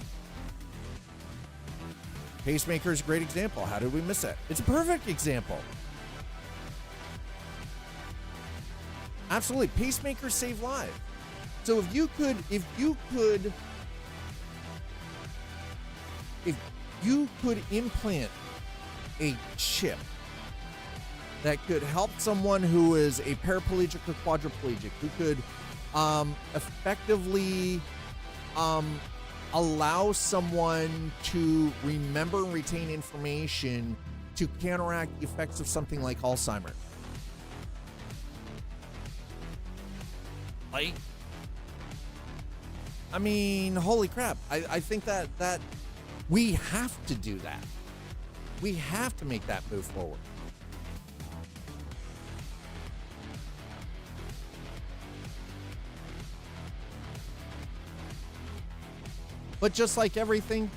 Pacemaker is a great example. How did we miss that? It's a perfect example. Absolutely. Pacemakers save lives. So if you could implant a chip that could help someone who is a paraplegic or quadriplegic, who could effectively allow someone to remember and retain information to counteract the effects of something like Alzheimer's. Like, I mean, holy crap. I think that we have to do that. We have to make that move forward. But just like everything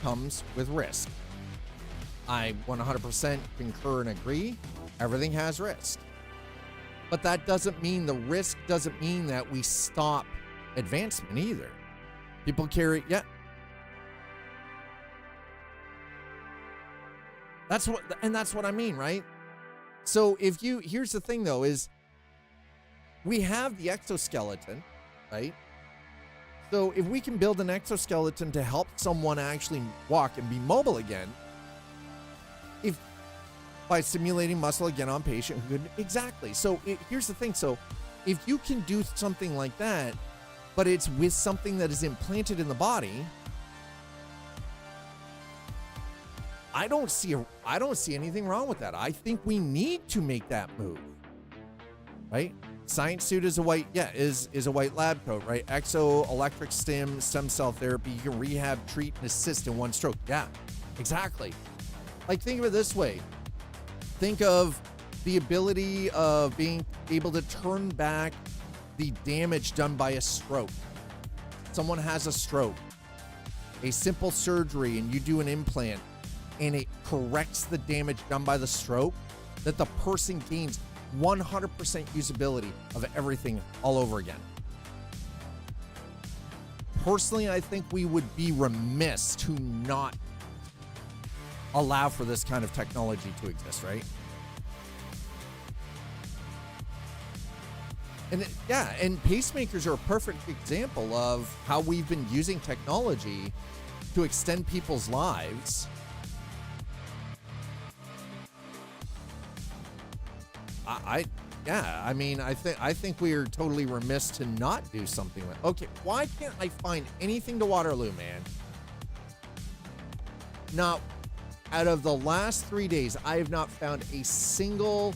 comes with risk. I 100% concur and agree. Everything has risk. But that doesn't mean the risk doesn't mean that we stop advancement either. People carry, yeah. That's what I mean, right? So here's the thing though, is we have the exoskeleton, right? So if we can build an exoskeleton to help someone actually walk and be mobile again, by simulating muscle again on patient who could, exactly. So here's the thing. So if you can do something like that, but it's with something that is implanted in the body, I don't see anything wrong with that. I think we need to make that move, right? Science suit is a white lab coat, right? Exoelectric stem cell therapy. You can rehab, treat, and assist in one stroke. Yeah, exactly. Like, think of it this way. Think of the ability of being able to turn back the damage done by a stroke. Someone has a stroke, a simple surgery, and you do an implant, and it corrects the damage done by the stroke, that the person gains 100% usability of everything all over again. Personally, I think we would be remiss to not allow for this kind of technology to exist, right? And and pacemakers are a perfect example of how we've been using technology to extend people's lives. I think we are totally remiss to not do something like, okay, why can't I find anything to Waterloo, man? Now, out of the last 3 days, I have not found a single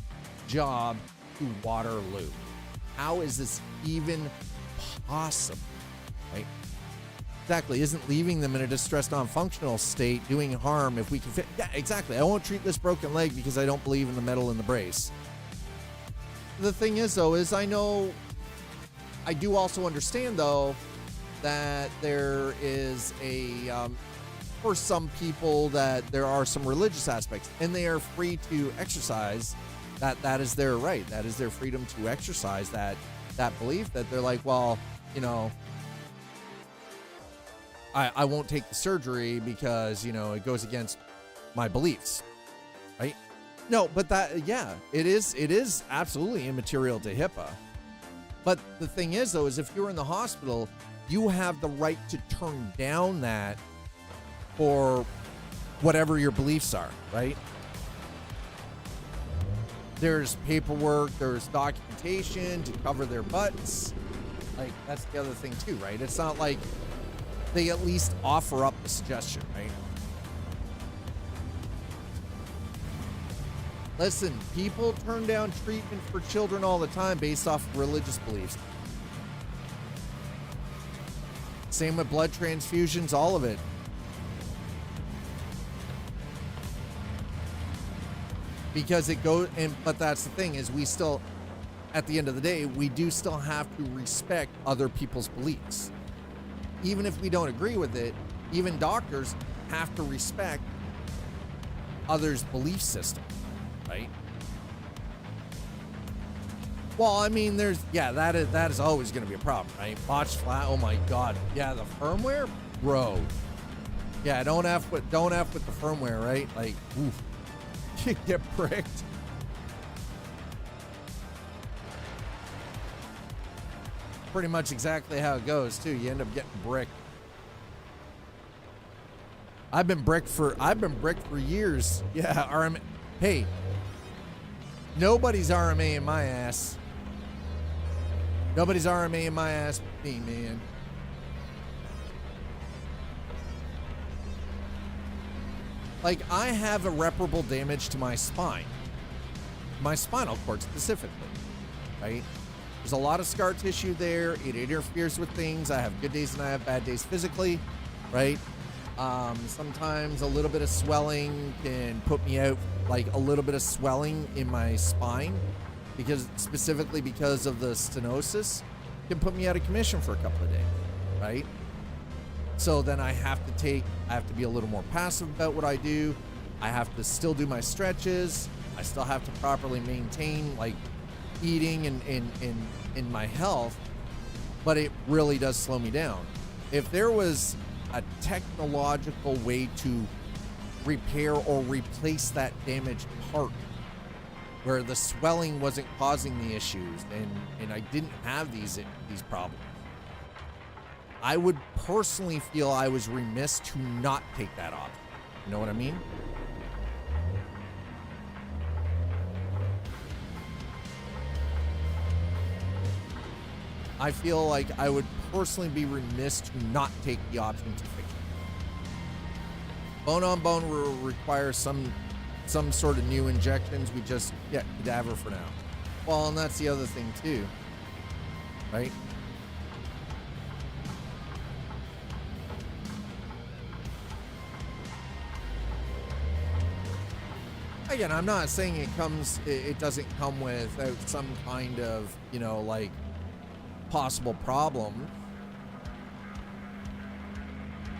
job to Waterloo. how is this even possible, right? Exactly. Isn't leaving them in a distressed, non-functional state doing harm if we can fit? Yeah, exactly. I won't treat this broken leg because I don't believe in the metal in the brace. The thing is, though, is I do also understand, though, that there is for some people that there are some religious aspects, and they are free to exercise that is their right. That is their freedom to exercise that belief, that they're like, well, I won't take the surgery because, it goes against my beliefs, right? No, but it is absolutely immaterial to HIPAA. But the thing is, though, is if you're in the hospital, you have the right to turn down that for whatever your beliefs are, right? There's paperwork, there's documentation to cover their butts. Like, that's the other thing too, right? It's not like they at least offer up the suggestion, right? Listen, people turn down treatment for children all the time based off of religious beliefs. Same with blood transfusions, all of it. Because it goes, but that's the thing, is we still, at the end of the day, we do still have to respect other people's beliefs. Even if we don't agree with it, even doctors have to respect others' belief system, right? Well, I mean, that is always going to be a problem, right? Botched flat, oh my God. Yeah, the firmware, bro. Yeah, don't F with the firmware, right? Like, oof. You get bricked. Pretty much exactly how it goes too. You end up getting bricked. I've been bricked for years. Yeah, RMA. Hey, nobody's RMA in my ass. Nobody's RMA in my ass but me, man. Like, I have irreparable damage to my spine. My spinal cord specifically, right? There's a lot of scar tissue there. It interferes with things. I have good days and I have bad days physically, right? Sometimes a little bit of swelling can put me out, like a little bit of swelling in my spine, specifically because of the stenosis, can put me out of commission for a couple of days, right? So then I have to be a little more passive about what I do. I have to still do my stretches. I still have to properly maintain, like, eating and in my health, but it really does slow me down. If there was a technological way to repair or replace that damaged part where the swelling wasn't causing the issues and I didn't have these problems, I would personally feel I was remiss to not take that option. You know what I mean? I feel like I would personally be remiss to not take the option to fix it. Bone on bone will require some sort of new injections. We just get cadaver for now. Well, and that's the other thing too, right? Again, I'm not saying it doesn't come without some kind of, like, possible problem.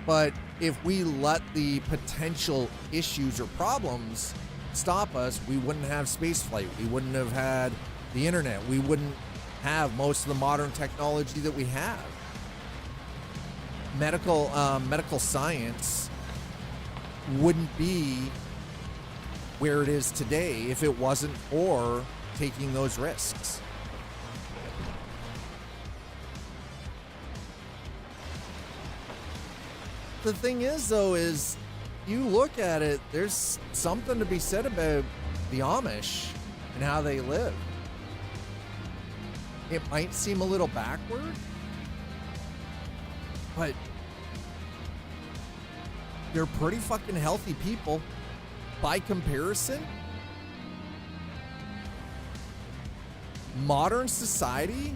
But if we let the potential issues or problems stop us, we wouldn't have spaceflight. We wouldn't have had the internet. We wouldn't have most of the modern technology that we have. Medical science wouldn't be where it is today if it wasn't for taking those risks. The thing is, though, is you look at it, there's something to be said about the Amish and how they live. It might seem a little backward, but they're pretty fucking healthy people. By comparison, modern society,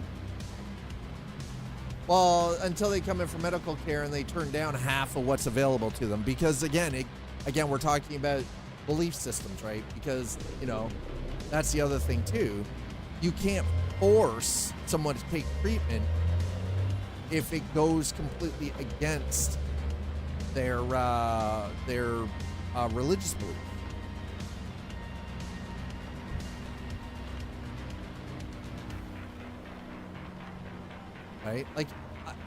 well, until they come in for medical care and they turn down half of what's available to them. Because again, we're talking about belief systems, right? Because, you know, that's the other thing too. You can't force someone to take treatment if it goes completely against their religious belief. Right? Like,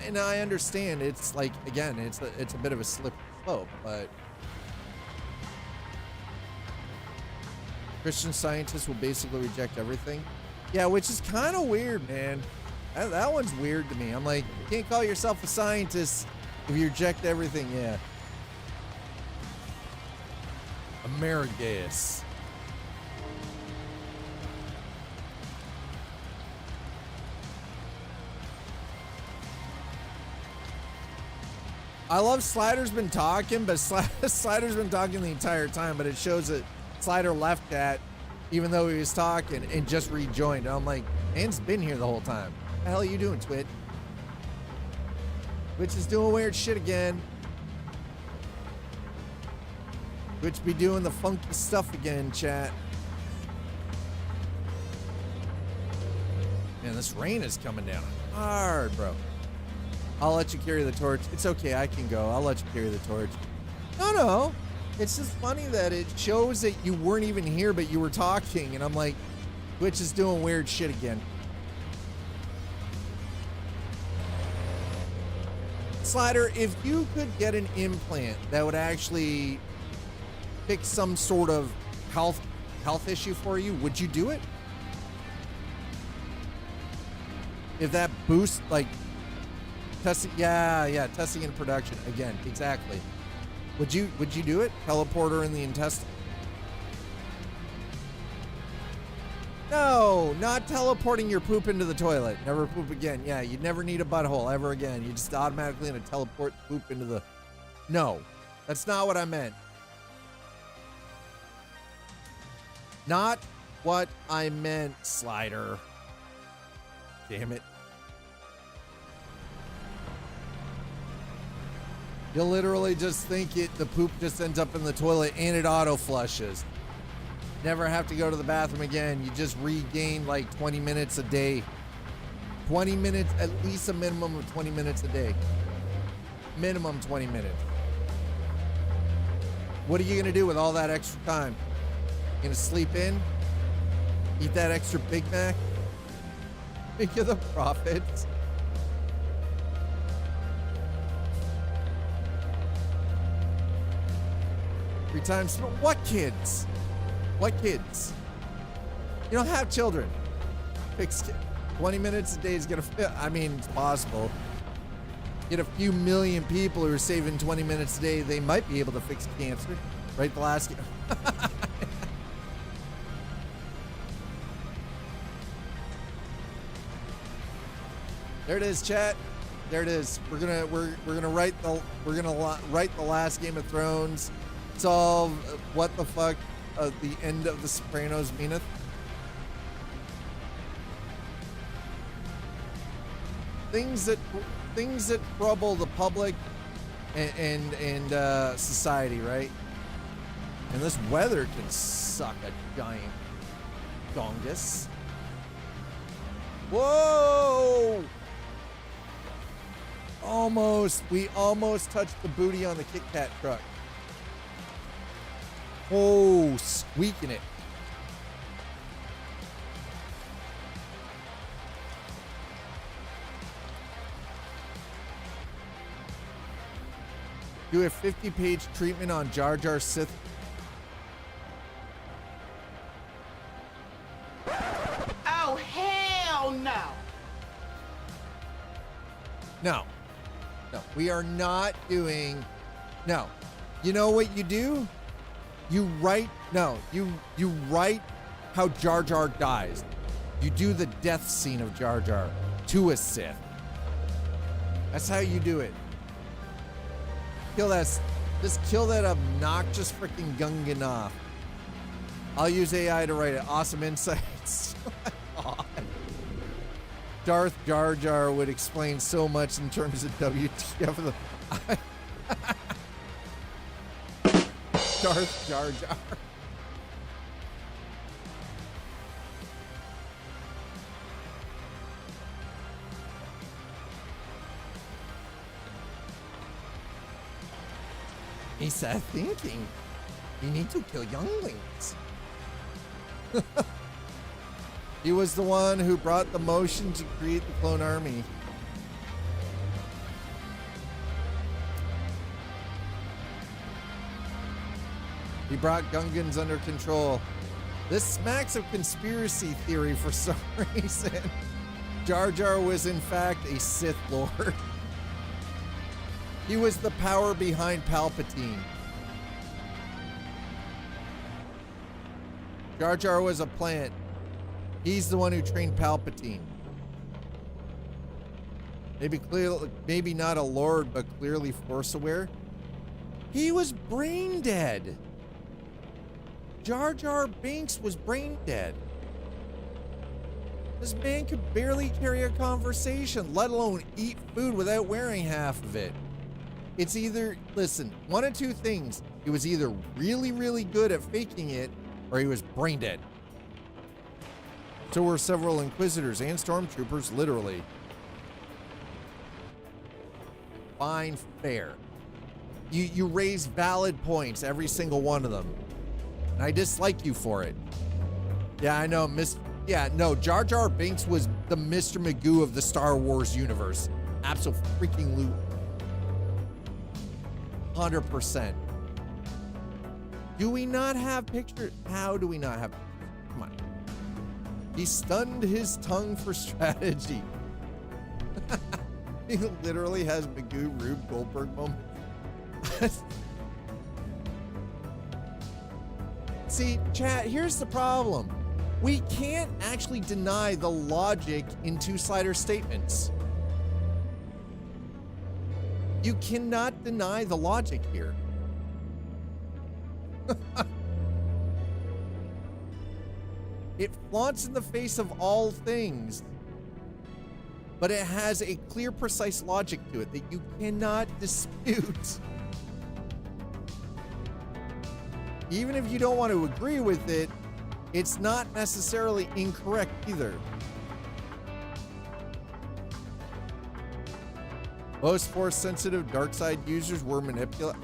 and I understand it's like, again, it's a bit of a slippery slope, but Christian scientists will basically reject everything. Yeah, which is kind of weird, man. That one's weird to me. I'm like, you can't call yourself a scientist if you reject everything. Yeah. Amerigas. I love Slider's been talking, but Slider's been talking the entire time, but it shows that Slider left chat even though he was talking and just rejoined. And I'm like, man's been here the whole time. What the hell are you doing, Twit? Twitch is doing weird shit again. Twitch be doing the funky stuff again, chat. Man, this rain is coming down hard, bro. I'll let you carry the torch. It's okay, I can go. I'll let you carry the torch. No. It's just funny that it shows that you weren't even here, but you were talking, and I'm like, Twitch is doing weird shit again. Slider, if you could get an implant that would actually fix some sort of health issue for you, would you do it? If that boost, like, testing, yeah, testing in production again, exactly. Would you do it? Teleporter in the intestine? No, not teleporting your poop into the toilet. Never poop again. Yeah, you'd never need a butthole ever again. You just automatically gonna teleport poop into the. No, that's not what I meant. Not what I meant, Slider. Damn it. You'll literally just think the poop just ends up in the toilet and it auto flushes. Never have to go to the bathroom again. You just regain like 20 minutes a day. 20 minutes, at least a minimum of 20 minutes a day. Minimum 20 minutes. What are you gonna do with all that extra time? You gonna sleep in? Eat that extra Big Mac? Think of the profits. 3 times. What kids? What kids? You don't have children. Fix 20 minutes a day is gonna fit. I mean, it's possible. Get a few million people who are saving 20 minutes a day, they might be able to fix cancer. Right? The last. There it is, chat. There it is. We're gonna write the last Game of Thrones. Solve what the fuck the end of The Sopranos meaneth. Things that trouble the public and society, right? And this weather can suck a giant dongus. Whoa! We almost touched the booty on the Kit Kat truck. Oh, squeaking it. Do a 50-page treatment on Jar Jar Sith. Oh, hell no. No, we are not doing. No, you know what you do? You write how Jar Jar dies. You do the death scene of Jar Jar to a Sith. That's how you do it. Just kill that obnoxious freaking Gungan off. I'll use AI to write it. Awesome insights. God. Darth Jar Jar would explain so much in terms of WTF. Darth Jar Jar. He said thinking, you need to kill younglings. He was the one who brought the motion to create the clone army. He brought Gungans under control. This smacks of conspiracy theory for some reason. Jar Jar was in fact a Sith Lord. He was the power behind Palpatine. Jar Jar was a plant. He's the one who trained Palpatine. Maybe not a Lord, but clearly Force aware. He was brain dead. Jar Jar Binks was brain dead. This man could barely carry a conversation, let alone eat food without wearing half of it. It's either, listen, one of two things. He was either really, really good at faking it, or he was brain dead. So were several Inquisitors and Stormtroopers, literally. Fine, fair. You raise valid points, every single one of them. And I dislike you for it. Yeah, I know, Jar Jar Binks was the Mr. Magoo of the Star Wars universe. Absolutely. 100%. Do we not have pictures? How do we not have pictures? Come on. He stunned his tongue for strategy. He literally has Magoo Rube Goldberg moments. See, chat, here's the problem. We can't actually deny the logic in two-slider statements. You cannot deny the logic here. It flaunts in the face of all things, but it has a clear, precise logic to it that you cannot dispute. Even if you don't want to agree with it, it's not necessarily incorrect either. Most Force-sensitive dark side users were manipulated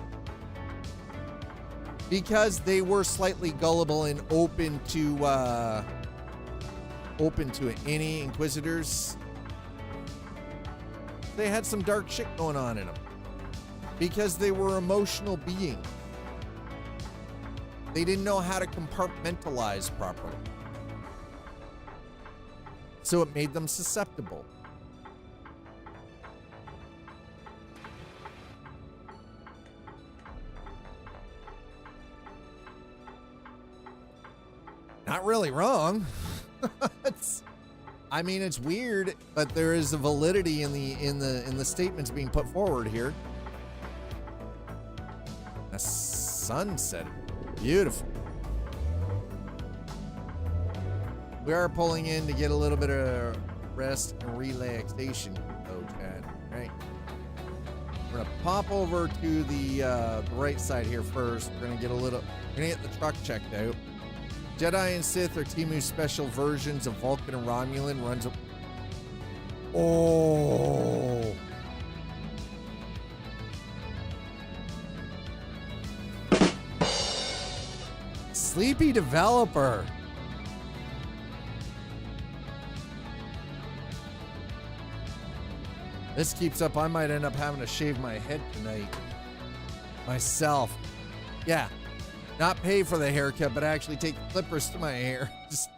because they were slightly gullible and open to it. Any Inquisitors, they had some dark shit going on in them because they were emotional beings. They didn't know how to compartmentalize properly, so it made them susceptible. Not really wrong. I mean, it's weird, but there is a validity in the statements being put forward here. A sunset, beautiful. We are pulling in to get a little bit of rest and relaxation, though, Chad. Right? We're gonna pop over to the right side here first. We're gonna get the truck checked out. Jedi and Sith are Timu's special versions of Vulcan and Romulan. Oh. Sleepy developer. This keeps up, I might end up having to shave my head tonight. Myself. Yeah. Not pay for the haircut, but actually take clippers to my hair. Just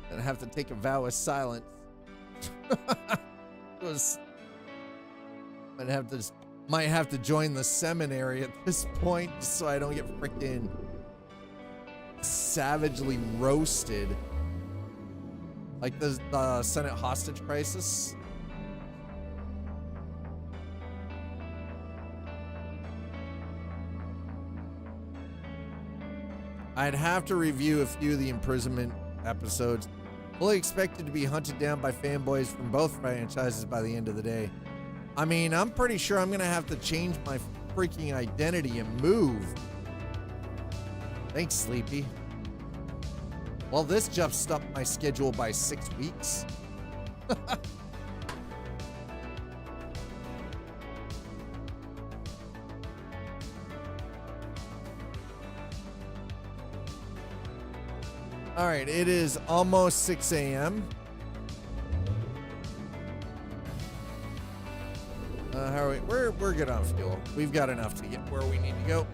gonna have to take a vow of silence. Might have to join the seminary at this point, just so I don't get freaking savagely roasted, like the Senate hostage crisis. I'd have to review a few of the imprisonment episodes. Fully expected to be hunted down by fanboys from both franchises by the end of the day. I mean, I'm pretty sure I'm gonna have to change my freaking identity and move. Thanks, Sleepy. Well, this just up my schedule by 6 weeks. All right, it is almost 6 a.m. How are we? We're good on fuel. We've got enough to get where we need to go.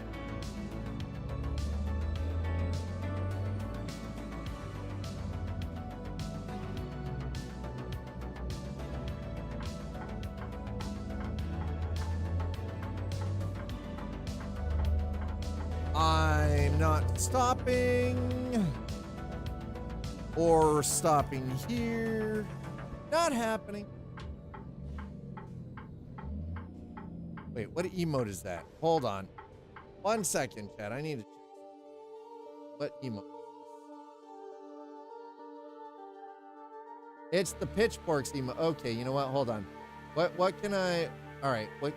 I'm not stopping. Or stopping here. Not happening. Wait, what emote is that? Hold on. 1 second, chat. I need to check. What emote? It's the pitchforks emote. Okay, you know what? Hold on. What can I... All right, what...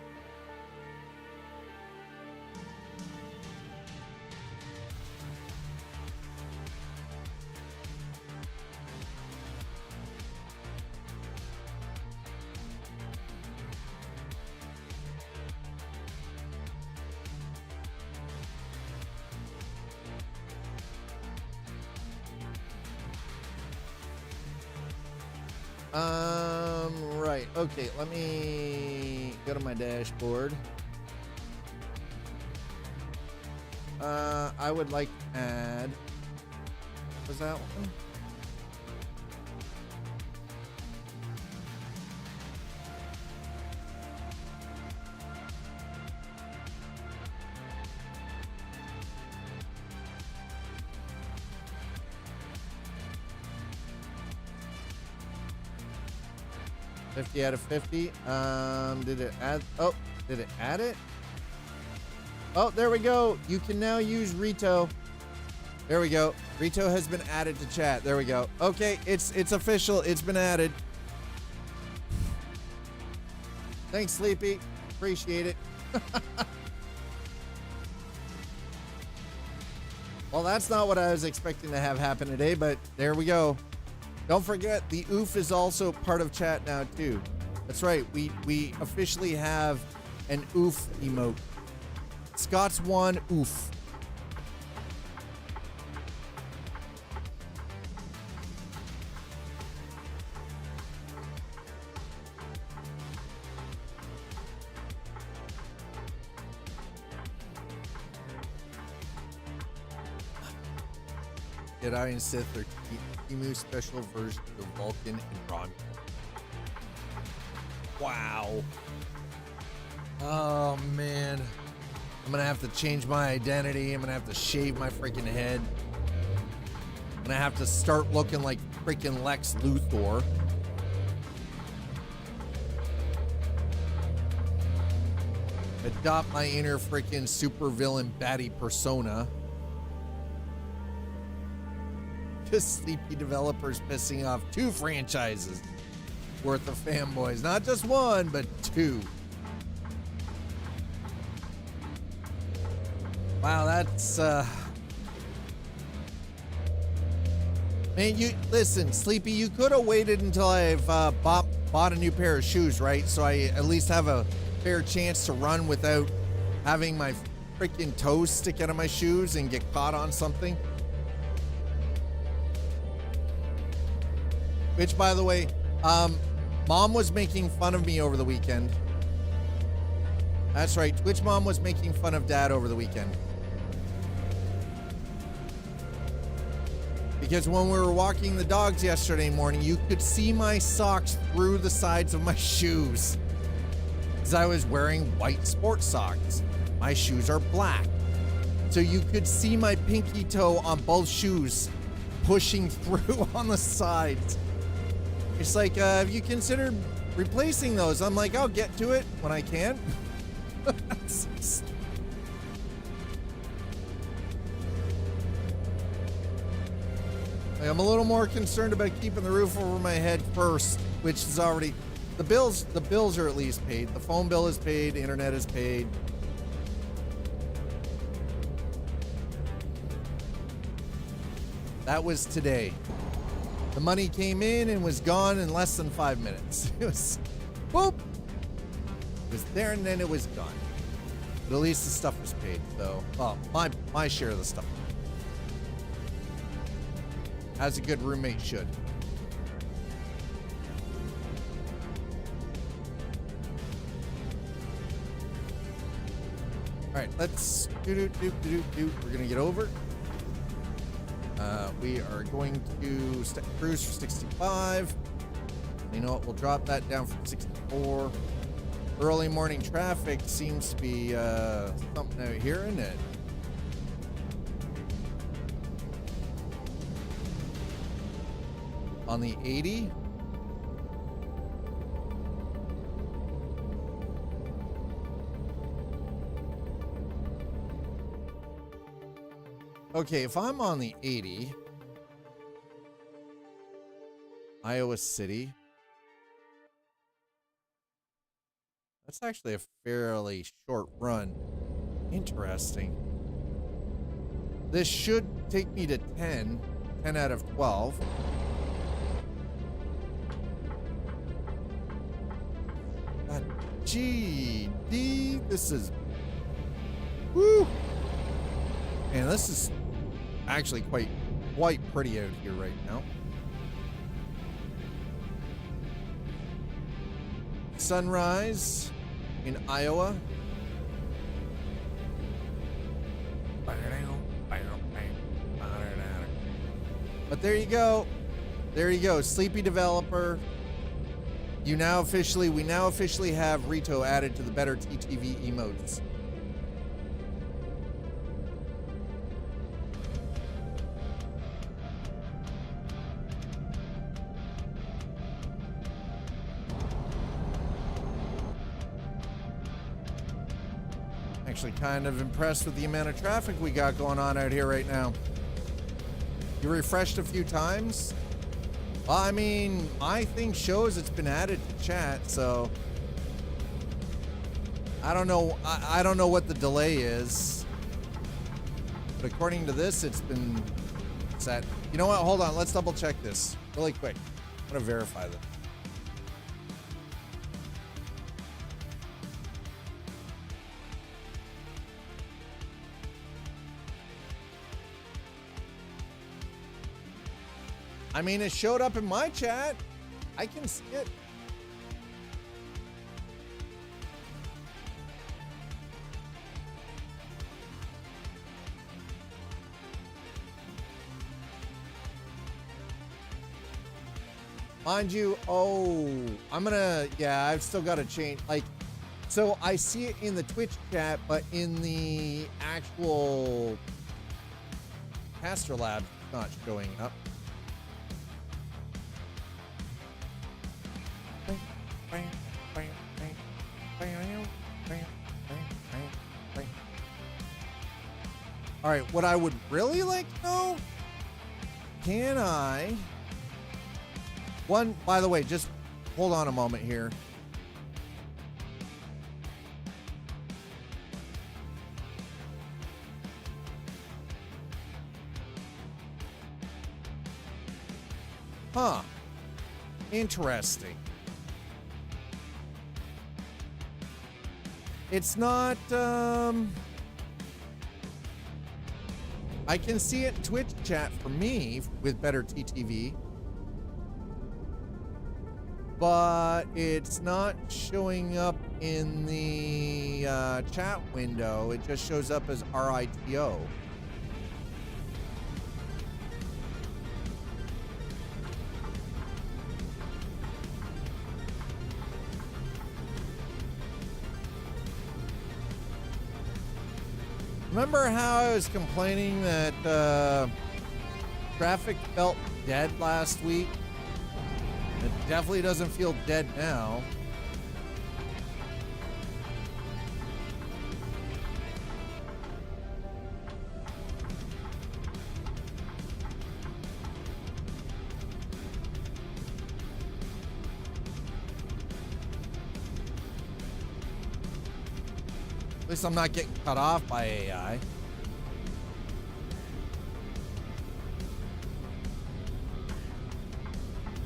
Right. Okay, let me go to my dashboard. I would like to add... What was that one? $50 out of 50. Did it add? Oh, did it add it? Oh, there we go. You can now use Rito. There we go. Rito has been added to chat. There we go. Okay, it's official. It's been added. Thanks, Sleepy. Appreciate it. Well, that's not what I was expecting to have happen today, but there we go. Don't forget, the oof is also part of chat now, too. That's right. We officially have an oof emote. Scott's one oof. Jedi and Sith are Emu special versions of Vulcan and Romulus. Wow. Oh, man. I'm going to have to change my identity. I'm going to have to shave my freaking head. I'm going to have to start looking like freaking Lex Luthor. Adopt my inner freaking supervillain baddie persona. Just sleepy developers pissing off 2 franchises worth of fanboys. Not just 1, but 2. Wow, that's man, you listen, Sleepy, you could have waited until I've bought a new pair of shoes, right? So I at least have a fair chance to run without having my freaking toes stick out of my shoes and get caught on something. Which, by the way, Mom was making fun of me over the weekend. That's right. Twitch Mom was making fun of Dad over the weekend. Because when we were walking the dogs yesterday morning, you could see my socks through the sides of my shoes. Because I was wearing white sports socks. My shoes are black. So you could see my pinky toe on both shoes pushing through on the sides. It's like, have you considered replacing those? I'm like, I'll get to it when I can. I'm a little more concerned about keeping the roof over my head first, which is already the bills are at least paid. The phone bill is paid, the internet is paid. That was today. The money came in and was gone in less than 5 minutes. It was boop. It was there and then it was gone. But at least the stuff was paid. So, well, my share of the stuff. As a good roommate should. All right, let's do. We're gonna get over. We are going to cruise for 65. You know what? We'll drop that down from 64. Early morning traffic seems to be something out here, isn't it? On the 80. Okay, if I'm on the 80, Iowa City, that's actually a fairly short run. Interesting. This should take me to 10 out of 12. God, GD, this is, woo! And this is actually quite pretty out here right now. Sunrise in Iowa. But there you go. There you go. Sleepy developer. We now officially have Rito added to the better TTV emotes. Actually kind of impressed with the amount of traffic we got going on out here right now. You refreshed a few times? Well, I mean, my thing shows it's been added to chat, so I don't know. I don't know what the delay is, but according to this, it's been set. You know what? Hold on. Let's double check this really quick. I'm gonna verify this. I mean, it showed up in my chat. I can see it. Mind you, I've still got to change. Like, so I see it in the Twitch chat, but in the actual Caster Lab, it's not showing up. All right, what I would really like to know, can I, by the way, just hold on a moment here. Huh, interesting. It's not, I can see it in Twitch chat for me with better TTV, but it's not showing up in the chat window. It just shows up as RITO. Remember how I was complaining that traffic felt dead last week? It definitely doesn't feel dead now. least I'm not getting cut off by AI.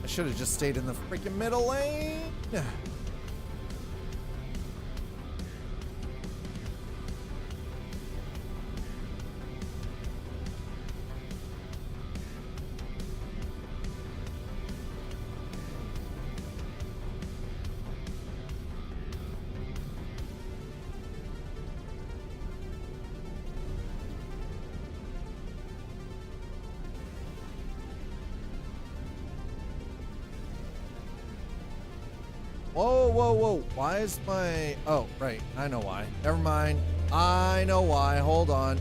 I should have just stayed in the freaking middle lane. Whoa, whoa, whoa. Why is my... Oh, right. I know why. Never mind. I know why. Hold on.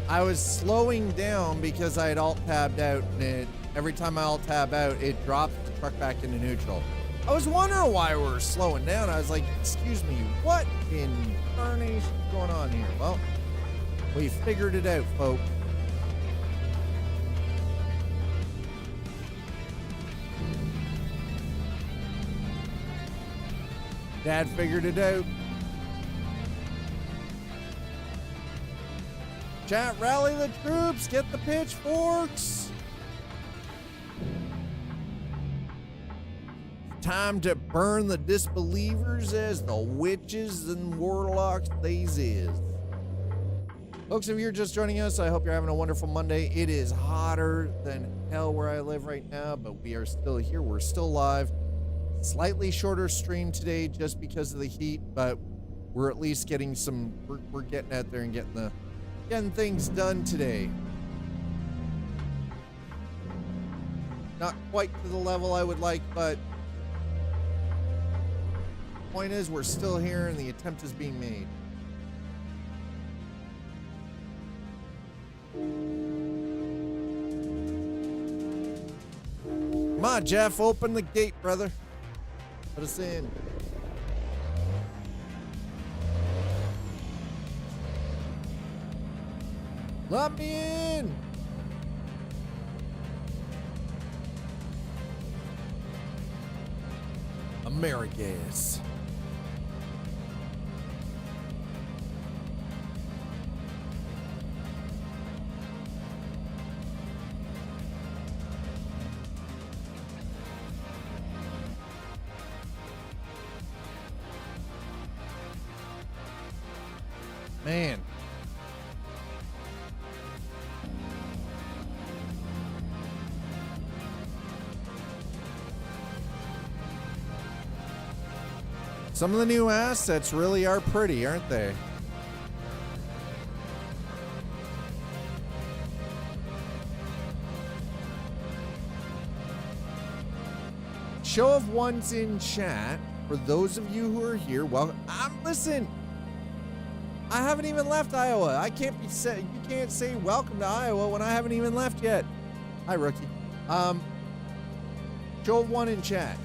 I was slowing down because I had alt-tabbed out, and every time I alt-tab out, it drops the truck back into neutral. I was wondering why we were slowing down. I was like, excuse me, what in tarnation is going on here? Well, we figured it out, folks. Dad figured it out. Chat, rally the troops, get the pitchforks. Time to burn the disbelievers as the witches and warlocks these is. Folks, if you're just joining us, I hope you're having a wonderful Monday. It is hotter than hell where I live right now, but we are still here. We're still live. Slightly shorter stream today just because of the heat, but we're at least getting some, we're getting out there and getting things done today. Not quite to the level I would like, but point is we're still here and the attempt is being made. Come on, Jeff, open the gate, brother. Let us in. Let me in. Americas. Man. Some of the new assets really are pretty, aren't they? Show of ones in chat for those of you who are here. Well, listen. I haven't even left Iowa. You can't say welcome to Iowa when I haven't even left yet. Hi, rookie. Show of one in chat.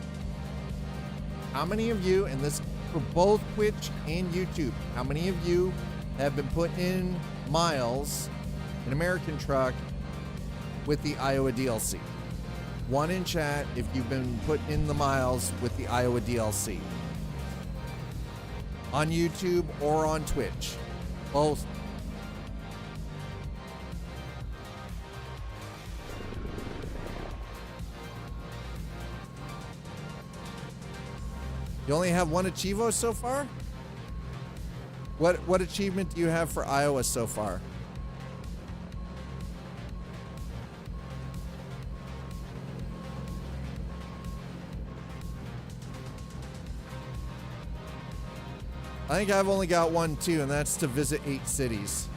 How many of you, and this for both Twitch and YouTube, how many of you have been putting in miles in American Truck with the Iowa DLC? One in chat if you've been putting in the miles with the Iowa DLC. On YouTube or on Twitch. Both. You only have one Achievo so far? What achievement do you have for Iowa so far? I think I've only got one too, and that's to visit 8 cities.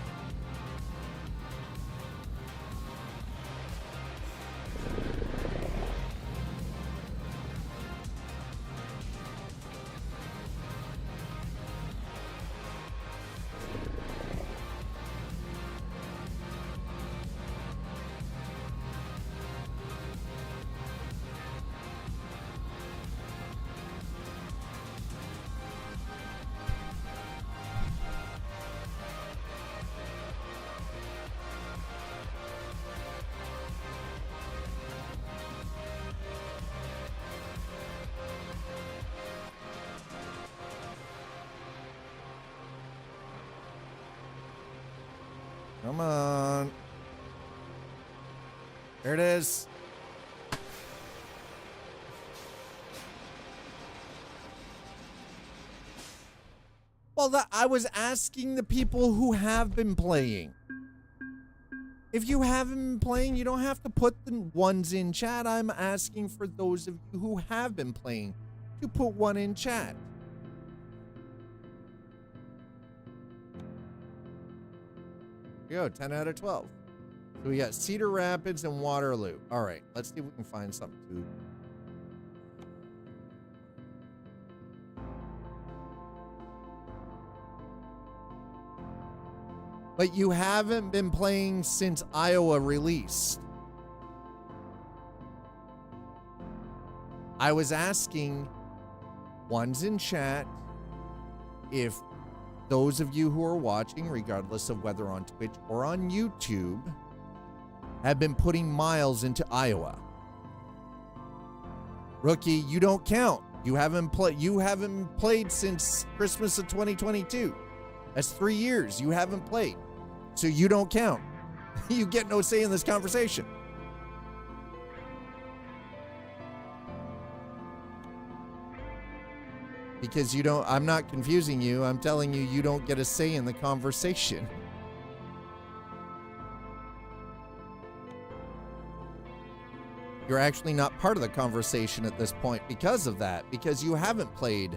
Come on. There it is. Well, I was asking the people who have been playing. If you haven't been playing, you don't have to put the ones in chat. I'm asking for those of you who have been playing to put one in chat. Here we go, 10 out of 12. So we got Cedar Rapids and Waterloo. All right, let's see if we can find something to. But you haven't been playing since Iowa released. I was asking ones in chat if those of you who are watching, regardless of whether on Twitch or on YouTube, have been putting miles into Iowa. Rookie, you don't count. You haven't played since Christmas of 2022. That's 3 years you haven't played. So you don't count. You get no say in this conversation. Because you don't, I'm not confusing you. I'm telling you, you don't get a say in the conversation. You're actually not part of the conversation at this point because of that, because you haven't played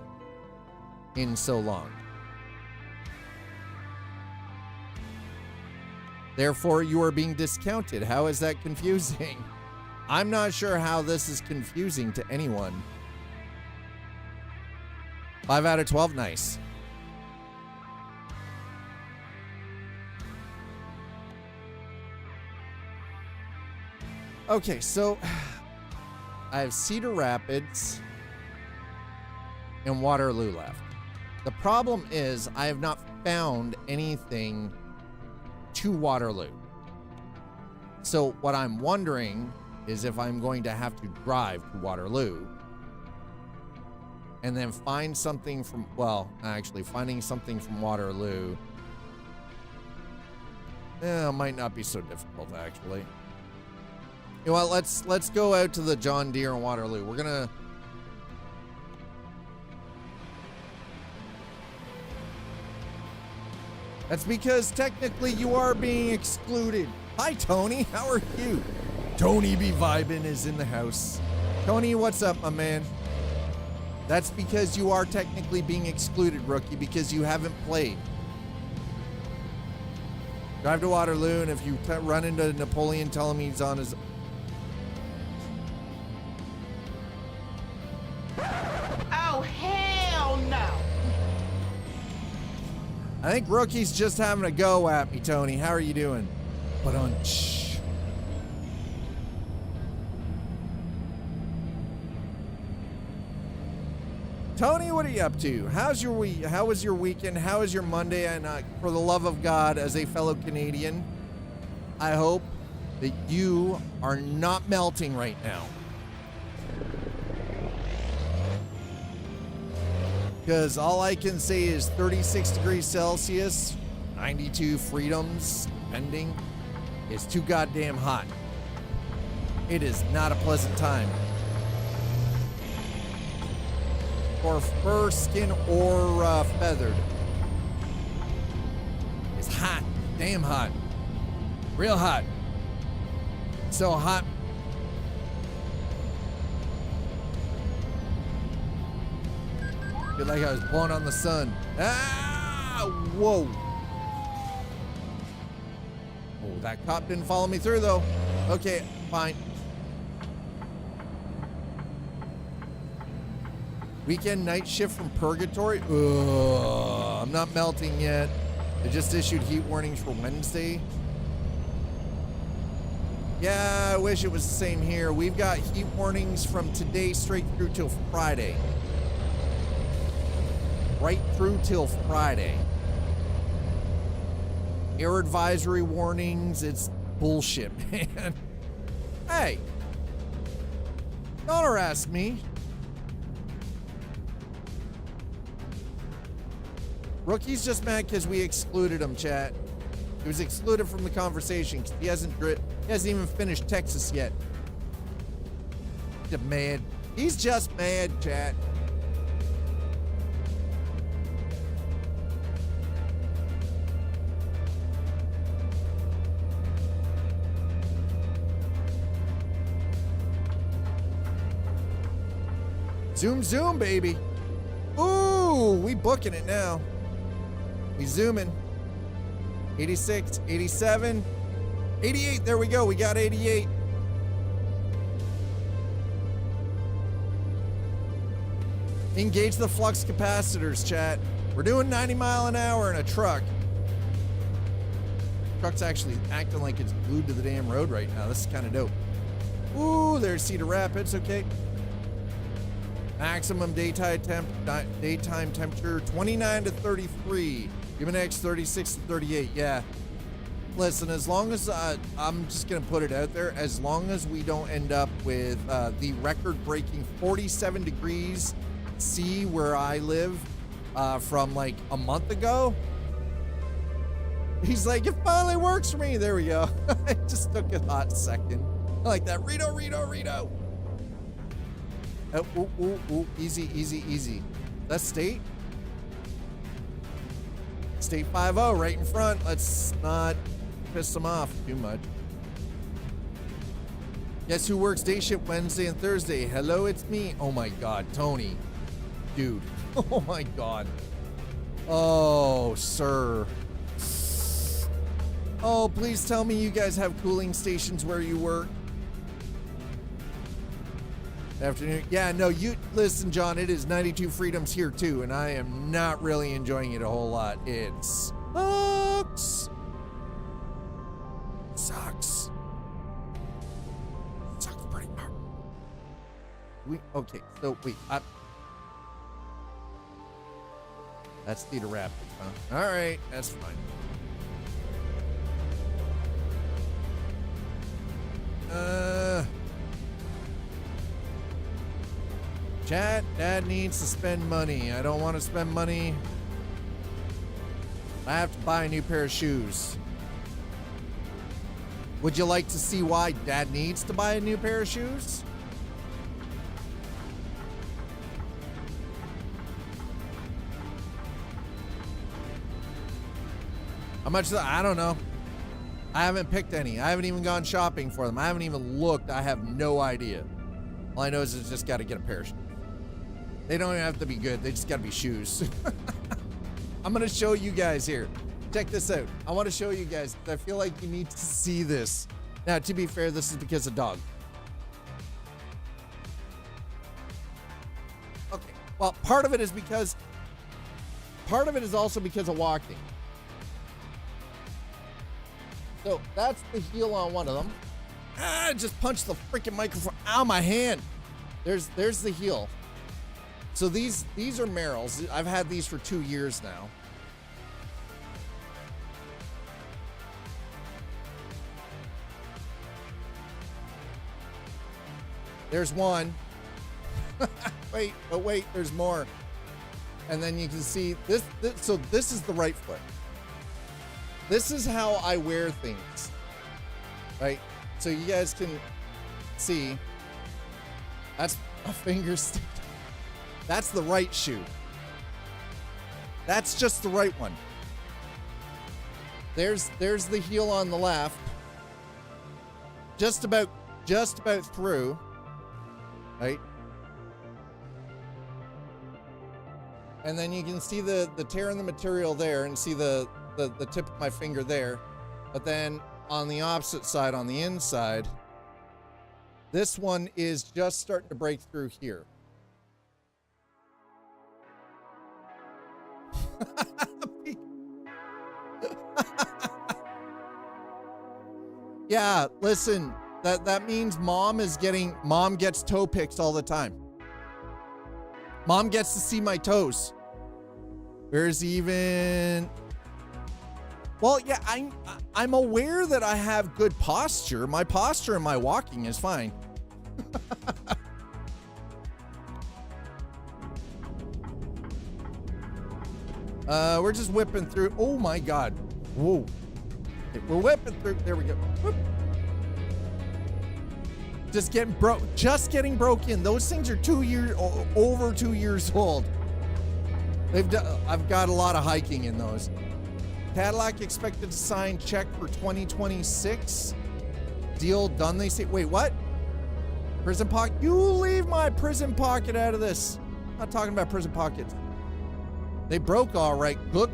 in so long. Therefore, you are being discounted. How is that confusing? I'm not sure how this is confusing to anyone. 5 out of 12, nice. Okay, so I have Cedar Rapids and Waterloo left. The problem is I have not found anything to Waterloo. So what I'm wondering is if I'm going to have to drive to Waterloo and then find something from, well, actually finding something from Waterloo might not be so difficult, actually. You know what, let's go out to the John Deere in Waterloo. We're gonna That's because technically you are being excluded. Hi, Tony. How are you? Tony B. Vibin is in the house. Tony, what's up, my man? That's because you are technically being excluded, rookie, because you haven't played. Drive to Waterloo, and if you run into Napoleon, tell him he's on his... Oh, hell no! I think rookie's just having a go at me, Tony. How are you doing? But on Tony, what are you up to? How's your week? How was your weekend? How was your Monday? And for the love of God, as a fellow Canadian, I hope that you are not melting right now. Because all I can say is 36 degrees Celsius, 92 freedoms pending. It's too goddamn hot. It is not a pleasant time. For fur, skin, or feathered. It's hot. Damn hot. Real hot. So hot. Feel like I was blowing on the sun. Ah! Whoa. Oh, that cop didn't follow me through, though. Okay, fine. Weekend night shift from Purgatory. Ugh, I'm not melting yet. They just issued heat warnings for Wednesday. Yeah, I wish it was the same here. We've got heat warnings from today straight through till Friday. Right through till Friday. Air advisory warnings. It's bullshit, man. Hey, don't harass me. Rookie's just mad because we excluded him, chat. He was excluded from the conversation because he hasn't even finished Texas yet. He's mad. He's just mad, chat. Zoom, zoom, baby. Ooh, we booking it now. We zooming. 86, 87, 88. There we go. We got 88. Engage the flux capacitors, chat. We're doing 90 mile an hour in a truck. Truck's actually acting like it's glued to the damn road right now. This is kind of dope. Ooh, there's Cedar Rapids. Okay. Maximum daytime temperature 29 to 33. Human 36 to 38. Yeah. Listen, as long as I'm just gonna put it out there, as long as we don't end up with the record-breaking 47 degrees C where I live from like a month ago. He's like, it finally works for me. There we go. It just took a hot second. I like that. Rito. Oh, ooh. Easy. That's state. State 5-0 right in front. Let's not piss them off too much. Guess who works day shift Wednesday and Thursday? Hello, it's me. Oh my God, Tony. Dude. Oh my God. Oh, sir. Oh, please tell me you guys have cooling stations where you work. Afternoon. Yeah, no, you listen, John, it is 92 freedoms here too, and I am not really enjoying it a whole lot. It sucks. Sucks pretty hard. Okay, so wait, that's Cedar Rapids, huh? All right, that's fine. Chat, Dad needs to spend money. I don't want to spend money. I have to buy a new pair of shoes. Would you like to see why Dad needs to buy a new pair of shoes? How much? I don't know. I haven't picked any. I haven't even gone shopping for them. I haven't even looked. I have no idea. All I know is it's just got to get a pair of shoes. They don't even have to be good. They just got to be shoes. I'm going to show you guys here. Check this out. I want to show you guys. I feel like you need to see this. Now, to be fair, this is because of dog. Okay. Well, part of it is also because of walking. So that's the heel on one of them. I just punched the freaking microphone. Ow, my hand. There's the heel. So these are Merrill's. I've had these for 2 years now. There's one. wait, there's more. And then you can see this. So this is the right foot. This is how I wear things, right? So you guys can see. That's a finger stick. That's the right shoe. That's just the right one. There's the heel on the left. Just about through. Right? And then you can see the tear in the material there and see the tip of my finger there. But then on the opposite side, on the inside, this one is just starting to break through here. Yeah, listen, that means mom gets toe picks all the time. Mom gets to see my toes. There's even, well, yeah, I'm aware that I have good posture. My posture and my walking is fine. We're just whipping through. Oh my God. Whoa. Okay, we're whipping through. There we go. Whoop. Just getting broke in. Those things are over 2 years old. I've got a lot of hiking in those. Cadillac expected to sign check for 2026. Deal done, they say. Wait, what? Prison pocket? You leave my prison pocket out of this. I'm not talking about prison pockets. They broke all right. Look.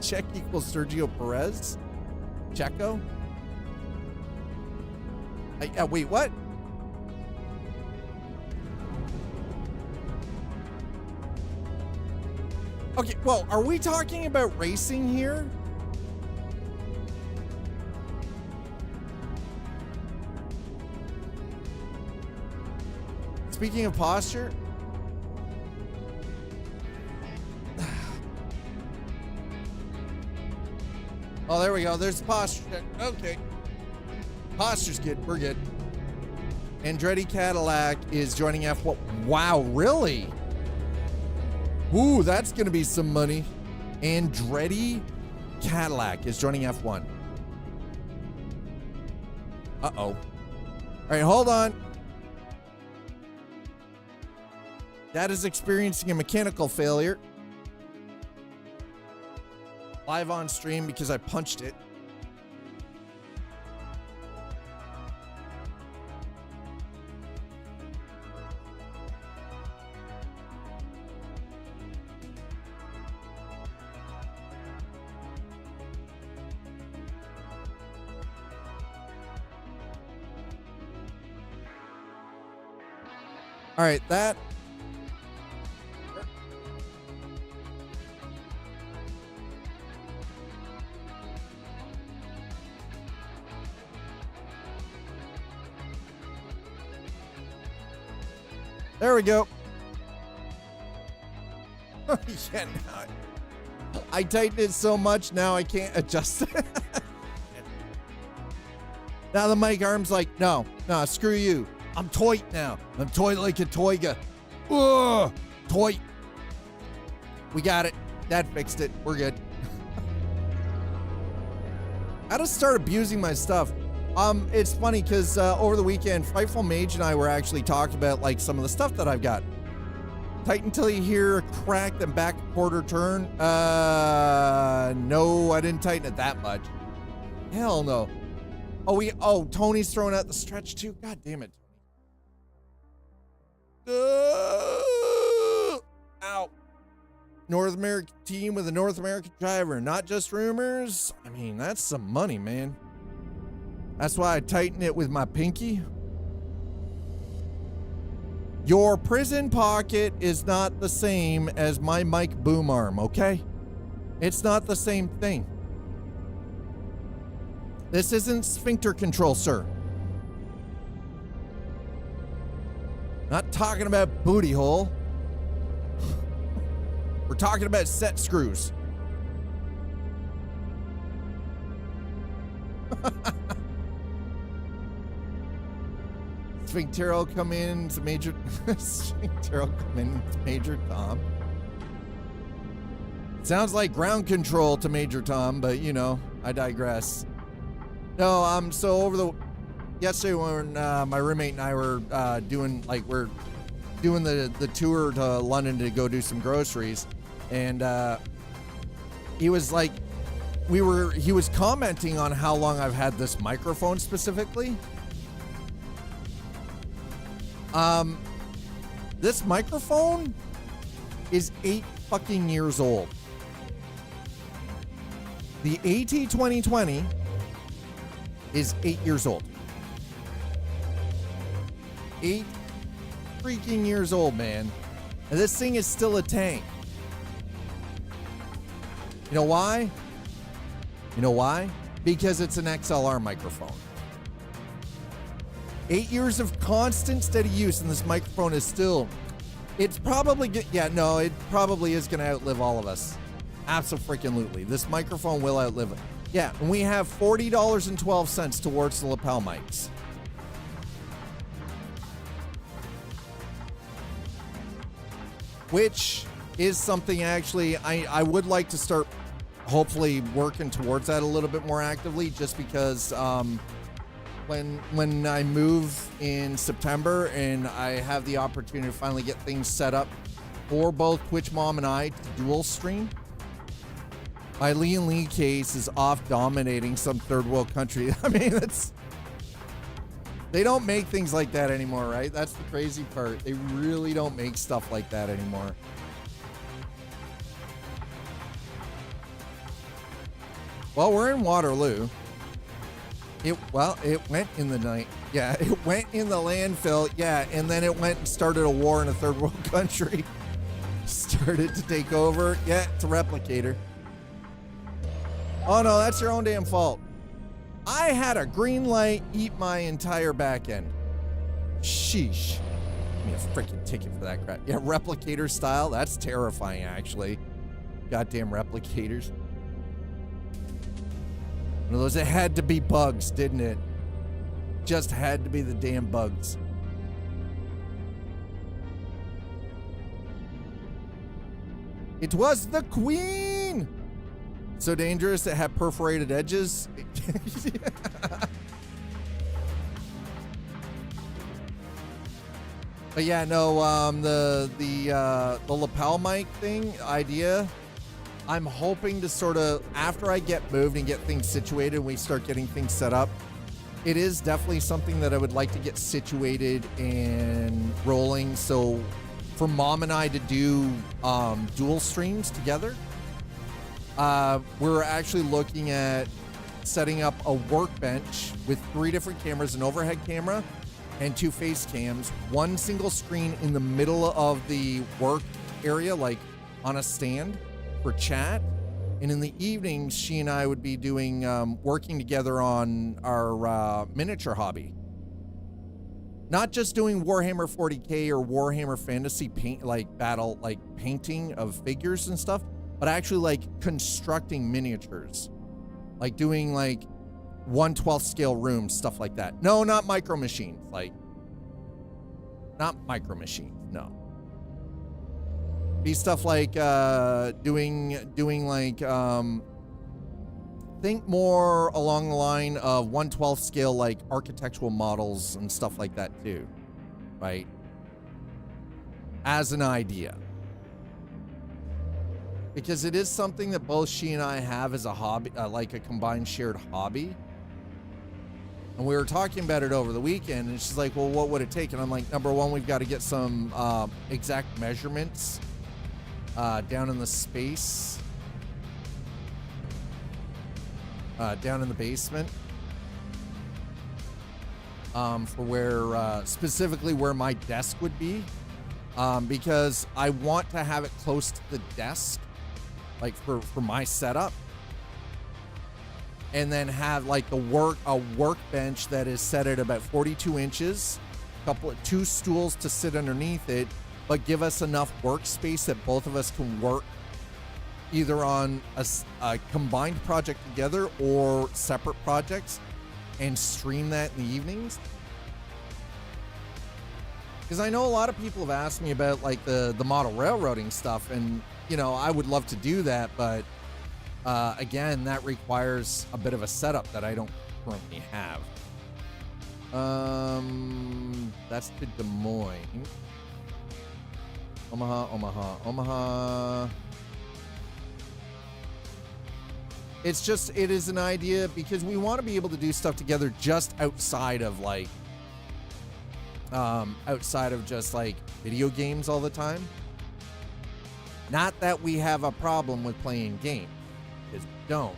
Check equals Sergio Perez. Checo. Wait, what? Okay, well, are we talking about racing here? Speaking of posture. Oh, there we go. There's the posture. Okay. Posture's good. We're good. Andretti Cadillac is joining F1. Wow, really? Ooh, that's going to be some money. Andretti Cadillac is joining F1. Uh-oh. All right, hold on. Dad is experiencing a mechanical failure. Live on stream because I punched it. All right, that. There we go. Yeah, no, I tightened it so much now I can't adjust it. Now the mic arm's like, no, screw you. I'm toy now. I'm toy like a toyga. Ugh, toy. We got it. That fixed it. We're good. I gotta start abusing my stuff. It's funny because over the weekend, Frightful Mage and I were actually talking about like some of the stuff that I've got. Tighten till you hear a crack, then back a quarter turn. No, I didn't tighten it that much. Hell no. Oh, Tony's throwing out the stretch too. God damn it. Ow. North American team with a North American driver, not just rumors. I mean, that's some money, man. That's why I tighten it with my pinky. Your prison pocket is not the same as my mic boom arm, okay? It's not the same thing. This isn't sphincter control, sir. Not talking about booty hole. We're talking about set screws. Sphinctero come in to Major Sphinctero come in to Major Tom. Sounds like ground control to Major Tom, but you know, I digress. No, so yesterday when my roommate and I were doing the tour to London to go do some groceries, and he was like, he was commenting on how long I've had this microphone specifically. This microphone is 8 fucking years old. The AT2020 is 8 years old. 8 freaking years old, man. And this thing is still a tank. You know why? Because it's an XLR microphone. 8 years of constant, steady use, and this microphone is still... It's probably... it probably is going to outlive all of us. Abso-freaking-lutely. This microphone will outlive it. Yeah, and we have $40.12 towards the lapel mics. Which is something actually I would like to start hopefully working towards that a little bit more actively, just because when I move in September and I have the opportunity to finally get things set up for both Twitch Mom and I to dual stream, my Lee and Lee case is off dominating some third world country. I mean, they don't make things like that anymore, right? That's the crazy part. They really don't make stuff like that anymore. Well, we're in Waterloo. It went in the night. Yeah, it went in the landfill. Yeah, and then it went and started a war in a third world country. Started to take over. Yeah, it's a replicator. Oh no, that's your own damn fault. I had a green light eat my entire back end. Sheesh. Give me a freaking ticket for that crap. Yeah, replicator style. That's terrifying, actually. Goddamn replicators. One of those, it had to be bugs, didn't it? Just had to be the damn bugs. It was the queen! So dangerous it had perforated edges. But yeah, no, the lapel mic thing idea, I'm hoping to sort of, after I get moved and get things situated, we start getting things set up. It is definitely something that I would like to get situated and rolling. So for Mom and I to do dual streams together, we're actually looking at setting up a workbench with 3 different cameras, an overhead camera and 2 face cams, 1 single screen in the middle of the work area, like on a stand for chat. And in the evenings, she and I would be doing, working together on our miniature hobby. Not just doing Warhammer 40K or Warhammer Fantasy paint, like battle, like painting of figures and stuff, but actually like constructing miniatures, like doing like 1/12 scale rooms, stuff like that. No, not micro machines, like not micro machines, no. Be stuff like doing like think more along the line of 1/12 scale, like architectural models and stuff like that too, right? As an idea. Because it is something that both she and I have as a hobby, like a combined shared hobby. And we were talking about it over the weekend, and she's like, well, what would it take? And I'm like, number one, we've got to get some exact measurements down in the space, down in the basement, for where, specifically where my desk would be, because I want to have it close to the desk, like for my setup, and then have like a workbench that is set at about 42 inches, two stools to sit underneath it, but give us enough workspace that both of us can work either on a combined project together or separate projects and stream that in the evenings. Because I know a lot of people have asked me about like the model railroading stuff, and you know, I would love to do that, but again, that requires a bit of a setup that I don't currently have. That's to Des Moines. Omaha. It's just, it is an idea because we want to be able to do stuff together just outside of like, outside of just like video games all the time. Not that we have a problem with playing games, because we don't.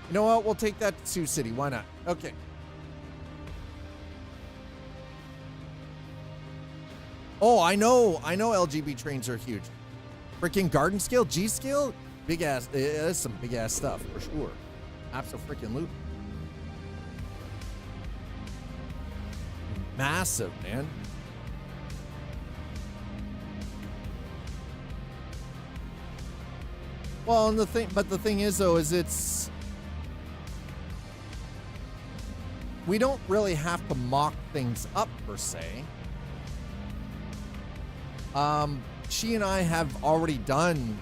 You know what? We'll take that to Sioux City. Why not? Okay. Oh, I know LGB trains are huge. Freaking garden scale, G scale, big ass. That's some big ass stuff for sure. Abso-freaking-lutely. Massive, man. Well, and the thing is though, is we don't really have to mock things up per se. She and I have already done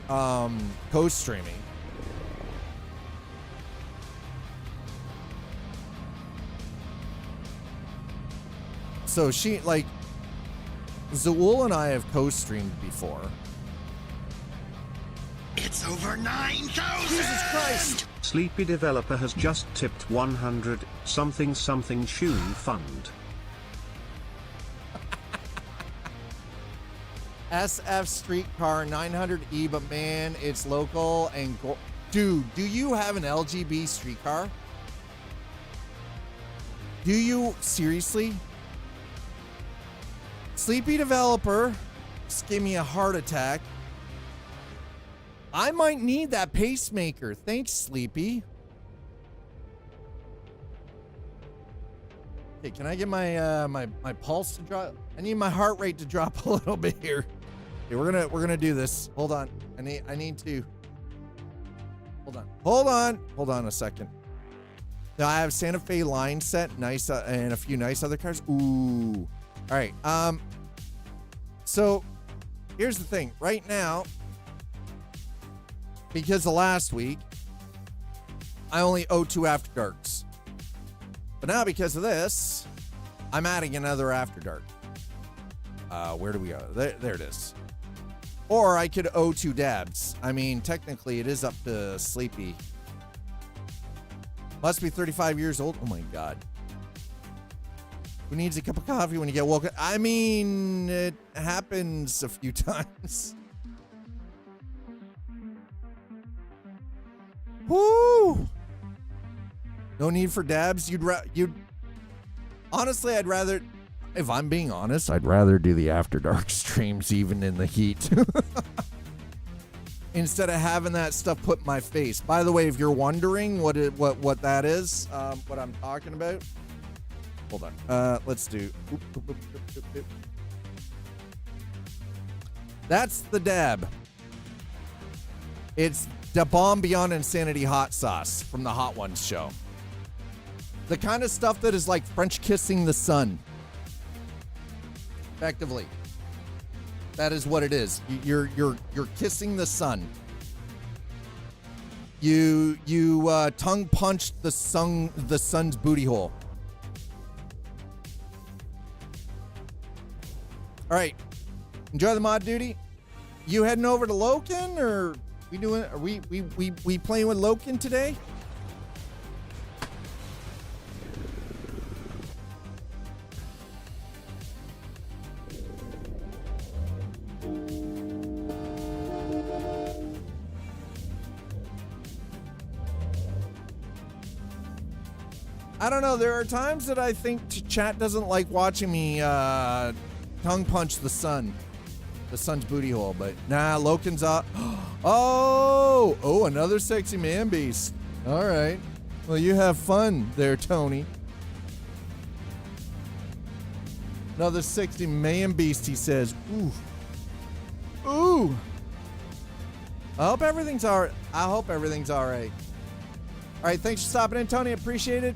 co-streaming. So she, like, Zool and I have co-streamed before. It's over 9,000! Jesus Christ! Sleepy Developer has just tipped 100 something something tune fund. SF Streetcar 900E, but man, it's local and dude, do you have an LGB streetcar? Do you seriously? Sleepy Developer just gave me a heart attack. I might need that pacemaker. Thanks, Sleepy. Okay, can I get my my pulse to drop? I need my heart rate to drop a little bit here. Okay, we're gonna do this. Hold on. I need to. Hold on a second. Now I have Santa Fe line set, nice, and a few nice other cars. Ooh. All right. So here's the thing. Right now, because of last week, I only owe 2 After Darks. But now because of this, I'm adding another After Dark. Where do we go? There it is. Or I could owe 2 dabs. I mean, technically it is up to Sleepy. Must be 35 years old. Oh my God. Who needs a cup of coffee when you get woken? I mean, it happens a few times. Woo! No need for dabs. You'd honestly, I'd rather, if I'm being honest, I'd rather do the After Dark streams even in the heat. Instead of having that stuff put in my face. By the way, if you're wondering what that is, what I'm talking about, hold on. Let's do. That's the dab. It's the Bomb Beyond Insanity hot sauce from the Hot Ones show. The kind of stuff that is like French kissing the sun. Effectively. That is what it is. You're kissing the sun. You tongue punched the sun's booty hole. All right. Enjoy the mod duty. You heading over to Loken, or are we playing with Loken today? I don't know. There are times that I think chat doesn't like watching me tongue punch the sun's booty hole, but nah, Loken's up. Oh, another sexy man beast. All right. Well, you have fun there, Tony. Another sexy man beast, he says. Ooh. I hope everything's all right. All right, thanks for stopping in, Tony. Appreciate it.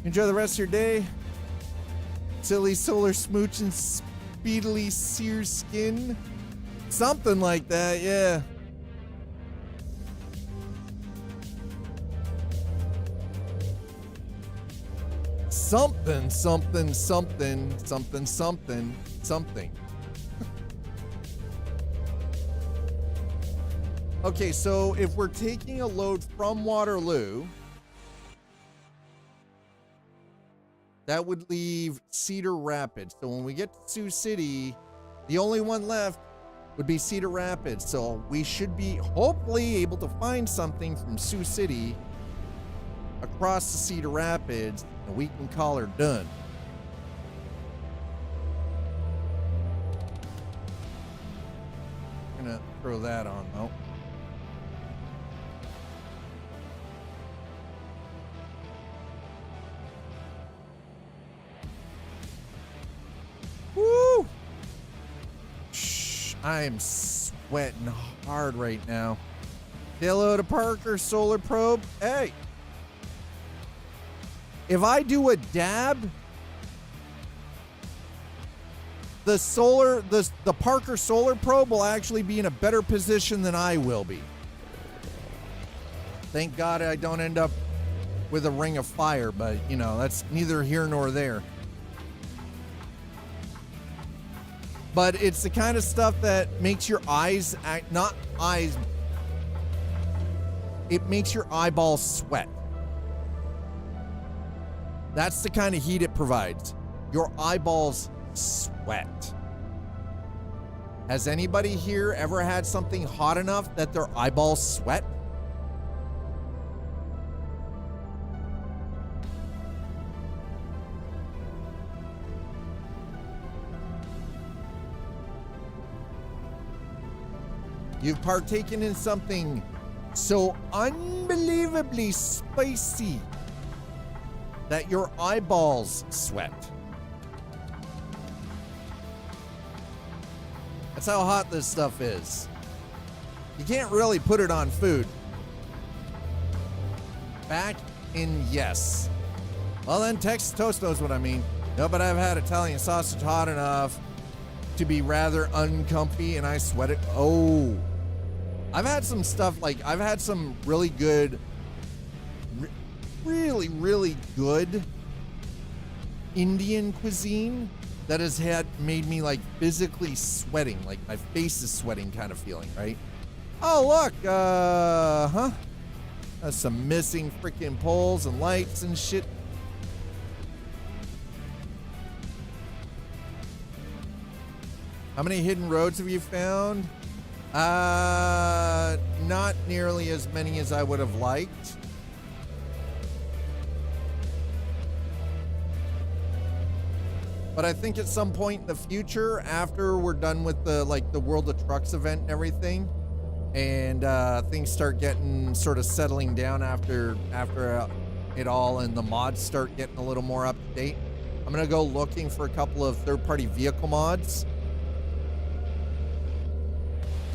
Enjoy the rest of your day. Silly solar smooch and speedily sear skin. Something like that, yeah. Something. Okay, so if we're taking a load from Waterloo, that would leave Cedar Rapids. So when we get to Sioux City, the only one left would be Cedar Rapids. So we should be hopefully able to find something from Sioux City across to Cedar Rapids, and we can call her done. I'm gonna throw that on though. Woo! I am sweating hard right now. Say hello to Parker Solar Probe. Hey, if I do a dab, the Parker Solar Probe will actually be in a better position than I will be. Thank God I don't end up with a ring of fire, but you know, that's neither here nor there. But it's the kind of stuff that makes your eyes act, not eyes, it makes your eyeballs sweat. That's the kind of heat it provides. Your eyeballs sweat. Has anybody here ever had something hot enough that their eyeballs sweat? You've partaken in something so unbelievably spicy that your eyeballs sweat. That's how hot this stuff is. You can't really put it on food. Back in yes. Well then, Texas Toast knows what I mean. No, but I've had Italian sausage hot enough to be rather uncomfy, and I sweat it. Oh. I've had some stuff, like, I've had some really good, really good Indian cuisine that has made me, like, physically sweating, like my face is sweating kind of feeling, right? Oh, look, That's some missing freaking poles and lights and shit. How many hidden roads have you found? Not nearly as many as I would have liked. But I think at some point in the future, after we're done with the World of Trucks event and everything, and things start getting sort of settling down after it all, and the mods start getting a little more up to date, I'm gonna go looking for a couple of third-party vehicle mods.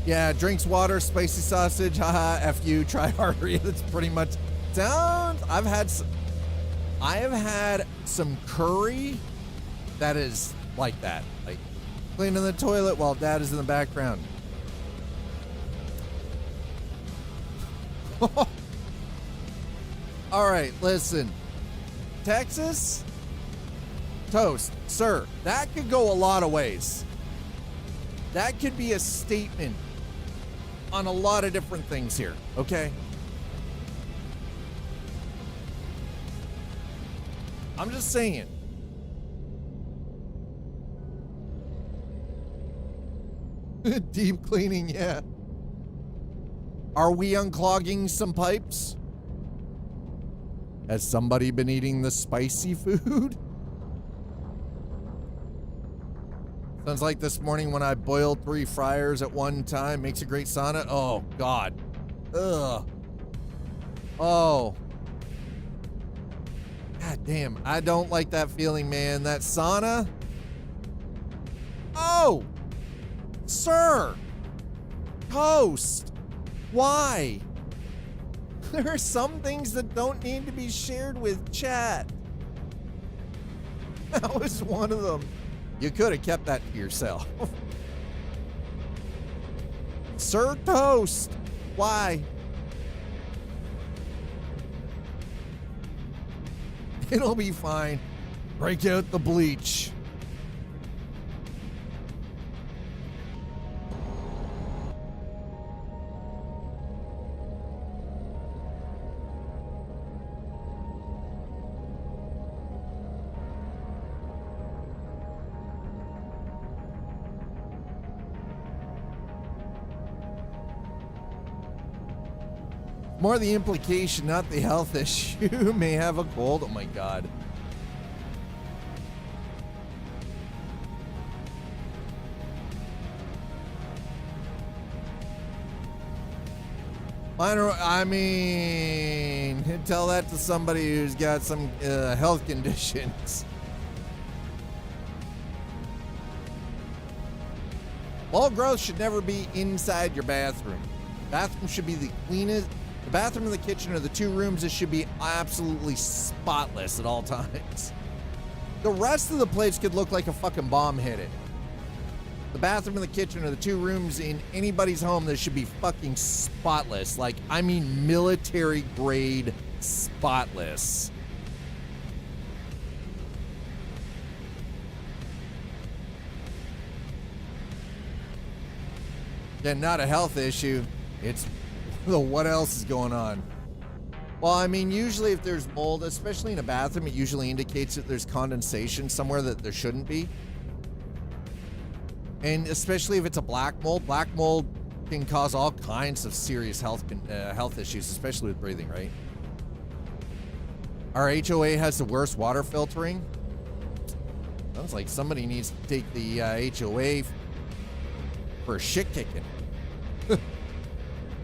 Yeah, drinks water, spicy sausage, haha, F you, try harder. That's pretty much sounds. I have had some curry that is like that, like cleaning the toilet while dad is in the background. All right, listen, Texas Toast, sir, that could go a lot of ways. That could be a statement on a lot of different things here, okay? I'm just saying. Deep cleaning, yeah. Are we unclogging some pipes? Has somebody been eating the spicy food? Sounds like this morning when I boiled 3 fryers at one time. Makes a great sauna. Oh, God. Ugh. Oh. God damn. I don't like that feeling, man. That sauna. Oh. Sir. Toast. Why? There are some things that don't need to be shared with chat. That was one of them. You could have kept that to yourself. Sir Toast. Why? It'll be fine. Break out the bleach. More the implication, not the health issue. May have a cold. Oh my God. I mean, tell that to somebody who's got some health conditions. All growth should never be inside your bathroom. Bathroom should be the cleanest. The bathroom and the kitchen are the 2 rooms that should be absolutely spotless at all times. The rest of the place could look like a fucking bomb hit it. The bathroom and the kitchen are the two rooms in anybody's home that should be fucking spotless. Like, I mean military grade spotless. Yeah, not a health issue. It's what else is going on? Well, I mean, usually if there's mold, especially in a bathroom, it usually indicates that there's condensation somewhere that there shouldn't be. And especially if it's a black mold can cause all kinds of serious health issues, especially with breathing, right? Our HOA has the worst water filtering. Sounds like somebody needs to take the HOA for a shit kicking.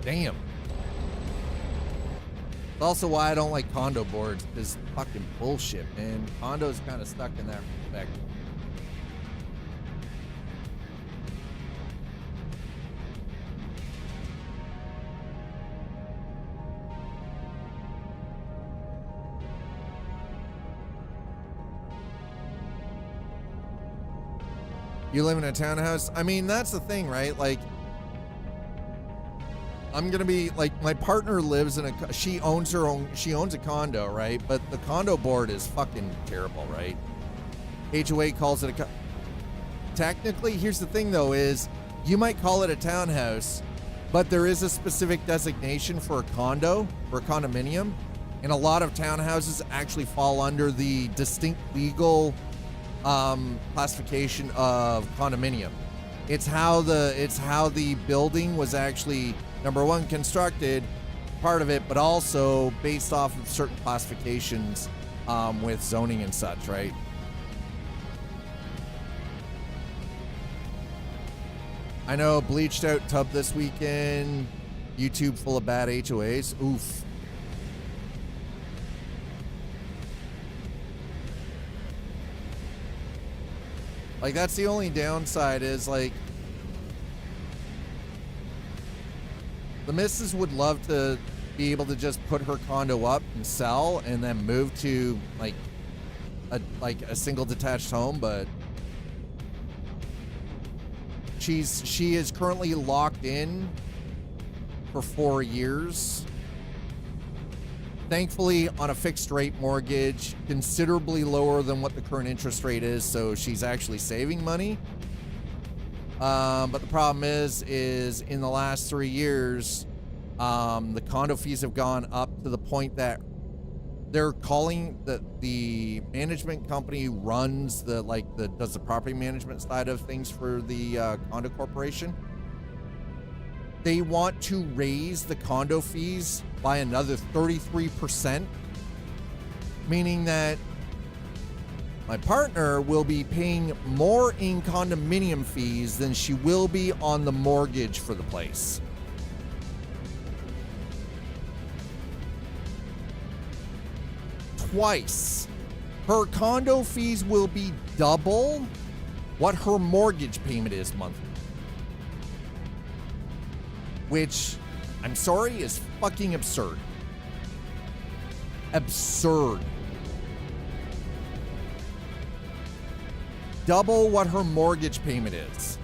Damn. It's also why I don't like condo boards, because fucking bullshit, man. Condo's kind of stuck in that respect. You live in a townhouse? I mean, that's the thing, right? Like, I'm gonna be like, my partner lives in a, she owns a condo, right? But the condo board is fucking terrible, right? HOA calls it a, technically, here's the thing though, is you might call it a townhouse, but there is a specific designation for a condo, for a condominium. And a lot of townhouses actually fall under the distinct legal classification of condominium. It's how the building was actually, number one, constructed, part of it, but also based off of certain classifications with zoning and such, right? I know, bleached out tub this weekend, YouTube full of bad HOAs. Oof. Like, that's the only downside is, like, the missus would love to be able to just put her condo up and sell and then move to, like a single detached home, but she is currently locked in for 4 years. Thankfully, on a fixed rate mortgage, considerably lower than what the current interest rate is, so she's actually saving money. But the problem is in the last 3 years, the condo fees have gone up to the point that they're calling the management company who runs does the property management side of things for the condo corporation. They want to raise the condo fees by another 33%, meaning that my partner will be paying more in condominium fees than she will be on the mortgage for the place. Twice. Her condo fees will be double what her mortgage payment is monthly. Which, I'm sorry, is fucking absurd. Absurd. Double what her mortgage payment is.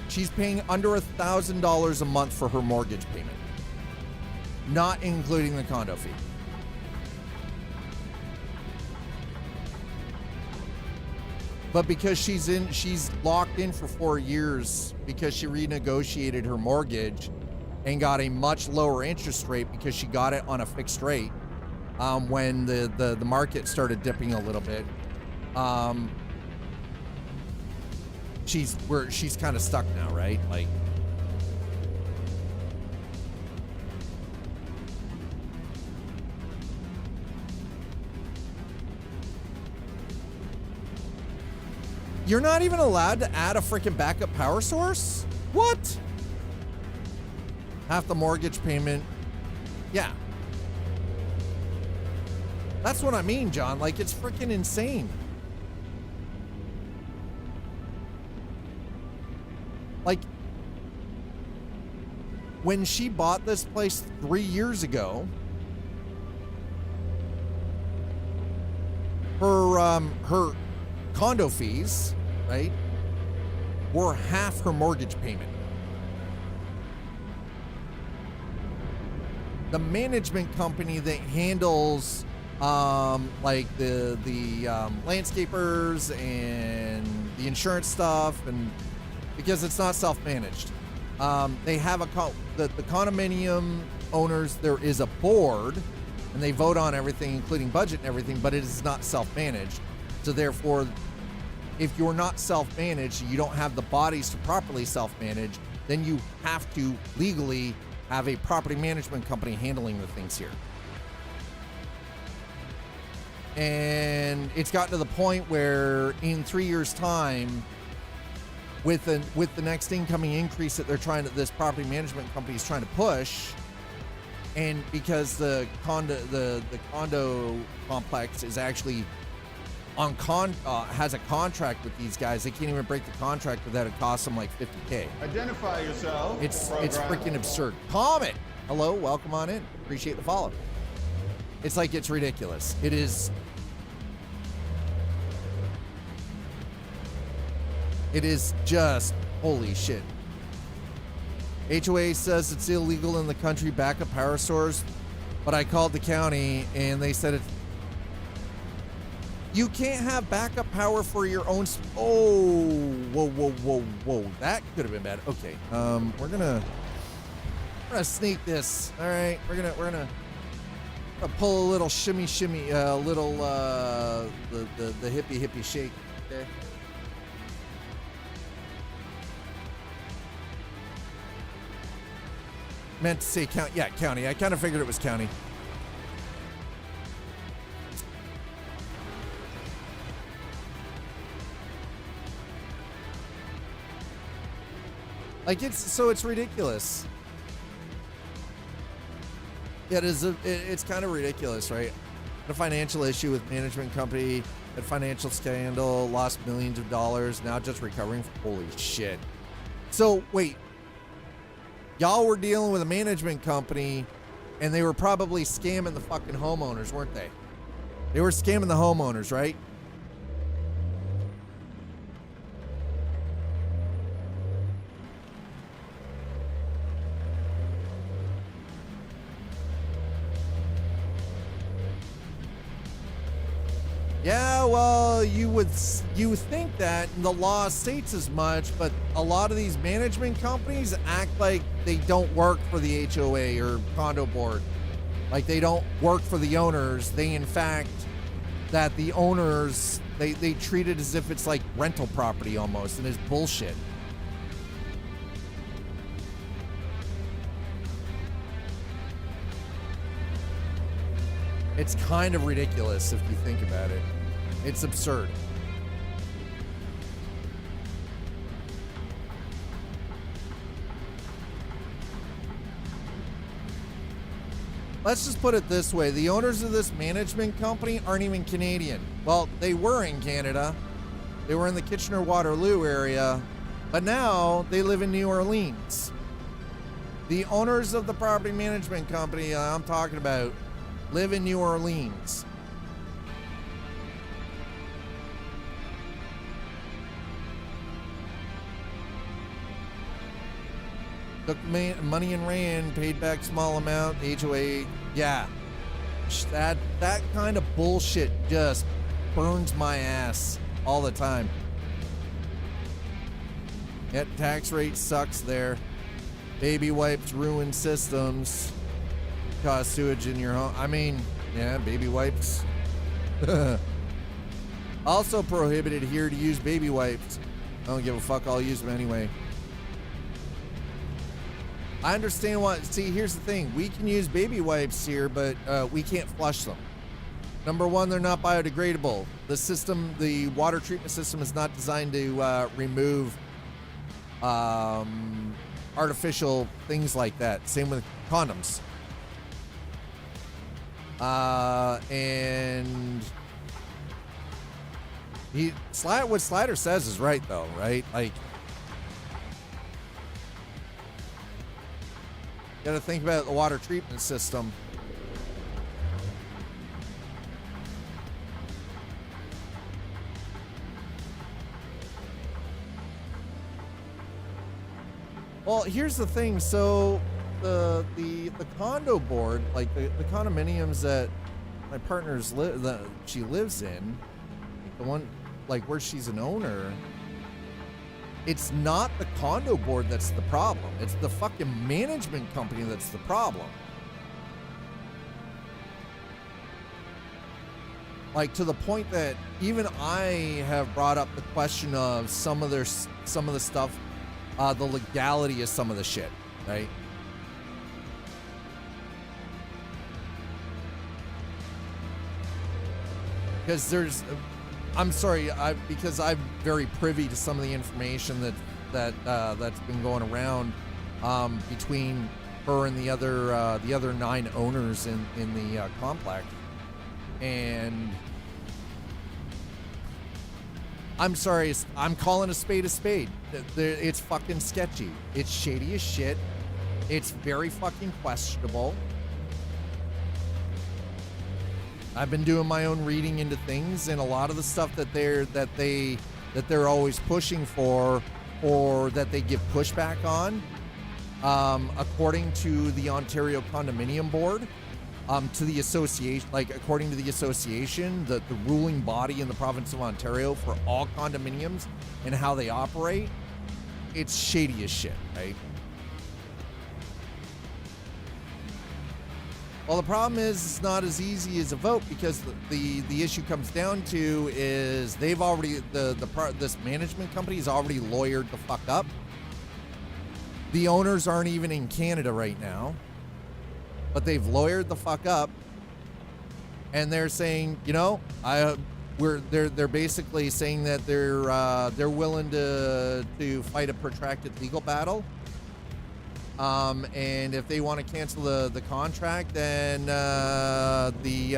She's paying under $1,000 a month for her mortgage payment, not including the condo fee. But because she's locked in for 4 years because she renegotiated her mortgage and got a much lower interest rate because she got it on a fixed rate when the market started dipping a little bit. She's kind of stuck now, right? Like, you're not even allowed to add a freaking backup power source? What? Half the mortgage payment. Yeah. That's what I mean, John. Like, it's freaking insane. Like, when she bought this place 3 years ago, her condo fees right, were half her mortgage payment. The management company that handles like the landscapers and the insurance stuff, and because it's not self-managed, they have the condominium owners, there is a board and they vote on everything, including budget and everything, but it is not self-managed. So therefore, if you're not self-managed, you don't have the bodies to properly self-manage, then you have to legally have a property management company handling the things here. And it's gotten to the point where in 3 years' time, with the next incoming increase that this property management company is trying to push, and because the condo complex is actually has a contract with these guys, they can't even break the contract without it costs them like $50K. Identify yourself. It's freaking absurd. Comet, hello, welcome on in. Appreciate the follow. It's like, it's ridiculous. It is. It is just holy shit. HOA says it's illegal in the country, backup power source, but I called the county and they said you can't have backup power for your own. Whoa. That could have been bad. Okay. We're gonna sneak this. All right. We're gonna pull a little shimmy, little the hippie shake. Okay. Meant to say county. Yeah, county. I kind of figured it was county. Like, it's ridiculous. Yeah, it's kind of ridiculous, right? A financial issue with management company, a financial scandal, lost millions of dollars, now just recovering. Holy shit. So wait, y'all were dealing with a management company and they were probably scamming the fucking homeowners, weren't they? They were scamming the homeowners, right? Yeah, well, you think that, and the law states as much, but a lot of these management companies act like they don't work for the HOA or condo board. Like they don't work for the owners. They, in fact, that the owners, they treat it as if it's like rental property almost, and it's bullshit. It's kind of ridiculous if you think about it. It's absurd. Let's just put it this way. The owners of this management company aren't even Canadian. Well, they were in Canada. They were in the Kitchener-Waterloo area, but now they live in New Orleans. The owners of the property management company I'm talking about live in New Orleans. Took money in rand, paid back small amount, HOA. Yeah, that kind of bullshit just burns my ass all the time. Yet tax rate sucks there. Baby wipes ruin systems. Cause sewage in your home. I mean, yeah, baby wipes. Also prohibited here to use baby wipes. I don't give a fuck. I'll use them anyway. I understand see, here's the thing. We can use baby wipes here, but we can't flush them. Number one, they're not biodegradable. The system, the water treatment system is not designed to remove artificial things like that. Same with condoms. And what Slider says is right, though, right? Like, you gotta think about the water treatment system. Well, here's the thing. So the condo board, like the condominiums that my partner's that she lives in, the one like where she's an owner, it's not the condo board that's the problem. It's the fucking management company that's the problem. Like, to the point that even I have brought up the question of some of the stuff, the legality of some of the shit, right? Because I'm sorry, because I'm very privy to some of the information that's been going around between her and the other 9 owners in the complex. And I'm sorry, I'm calling a spade a spade. It's fucking sketchy. It's shady as shit. It's very fucking questionable. I've been doing my own reading into things, and a lot of the stuff that they're always pushing for, or that they give pushback on, according to the Ontario Condominium Board. To the association, like according to the association, the ruling body in the province of Ontario for all condominiums and how they operate, it's shady as shit, right? Well, the problem is it's not as easy as a vote, because the issue comes down to is they've already this management company has already lawyered the fuck up. The owners aren't even in Canada right now, but they've lawyered the fuck up, and they're saying, you know, they're basically saying that they're willing to fight a protracted legal battle. And if they want to cancel the contract, then the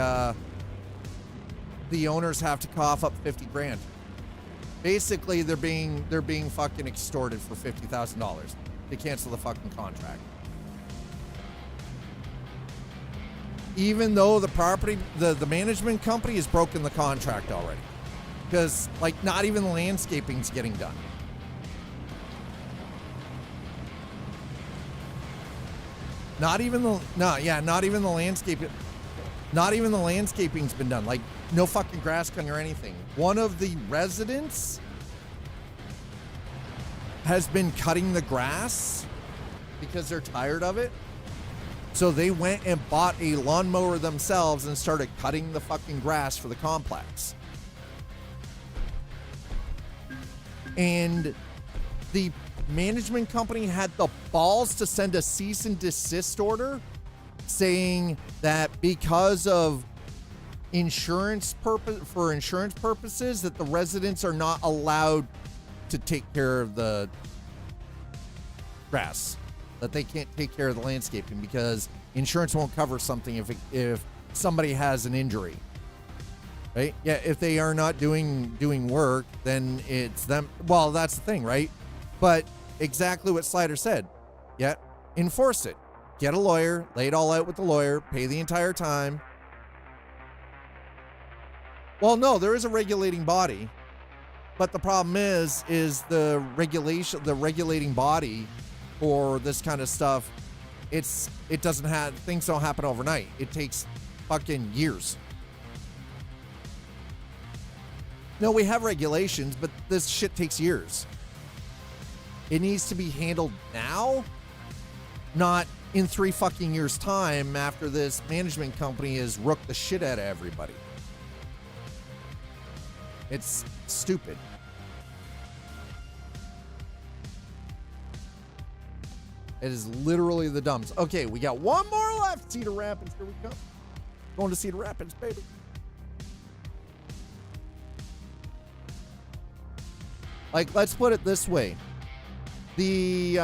owners have to cough up $50,000. Basically, they're being fucking extorted for $50,000 to cancel the fucking contract. Even though the management company has broken the contract already, because like not even the landscaping's getting done. Not even the landscaping's been done. Like, no fucking grass cutting or anything. One of the residents has been cutting the grass because they're tired of it. So they went and bought a lawnmower themselves and started cutting the fucking grass for the complex. And the management company had the balls to send a cease and desist order saying that because of insurance purposes, that the residents are not allowed to take care of the grass. That they can't take care of the landscaping because insurance won't cover something if somebody has an injury, right? Yeah, if they are not doing work, then it's them. Well, that's the thing, right? But exactly what Slider said. Yeah, enforce it. Get a lawyer, lay it all out with the lawyer, pay the entire time. Well, no, there is a regulating body, but the problem is the regulating body for this kind of stuff, things don't happen overnight. It takes fucking years. No, we have regulations, but this shit takes years. It needs to be handled now, not in 3 fucking years' time after this management company has rooked the shit out of everybody. It's stupid. It is literally the dumbs. Okay, we got one more left. Cedar Rapids, here we come. Going to Cedar Rapids, baby. Like, let's put it this way. The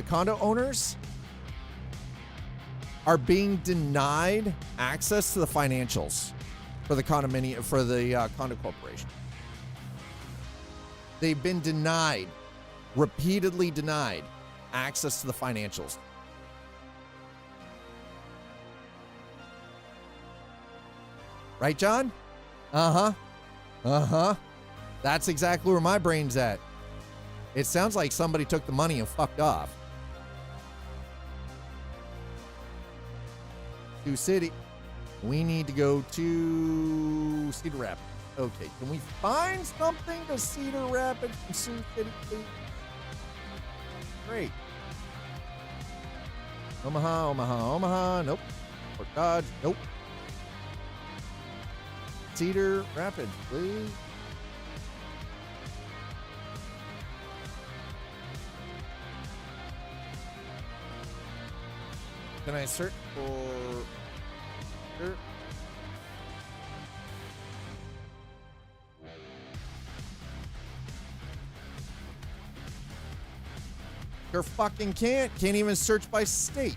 condo owners are being denied access to the financials for the condominium, for the condo corporation. They've been denied, repeatedly denied, access to the financials. Right, John? Uh-huh. That's exactly where my brain's at. It sounds like somebody took the money and fucked off. Sioux City. We need to go to Cedar Rapids. Okay, can we find something to Cedar Rapids from Sioux City, please? Great. Omaha. Nope. Fort Dodge. Nope. Cedar Rapids, please. Can I search for... Sure. Sure fucking can't. Can't even search by state.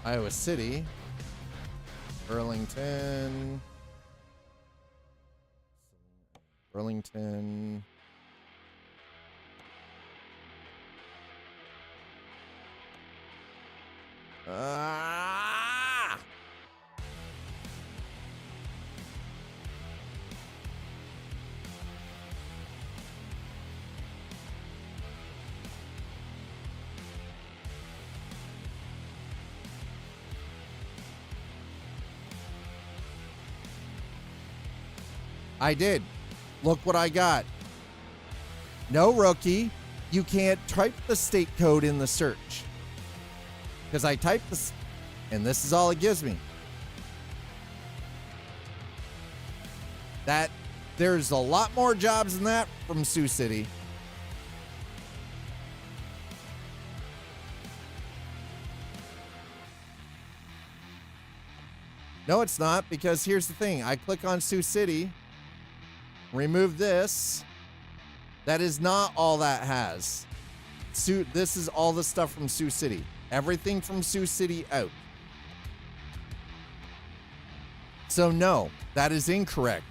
Iowa City, Burlington, Ah! I did. Look what I got. No, rookie. You can't type the state code in the search. Because I typed this, and this is all it gives me. That, there's a lot more jobs than that from Sioux City. No, it's not, because here's the thing. I click on Sioux City, remove this. That is not all that has. This is all the stuff from Sioux City. Everything from Sioux City out. So no, that is incorrect.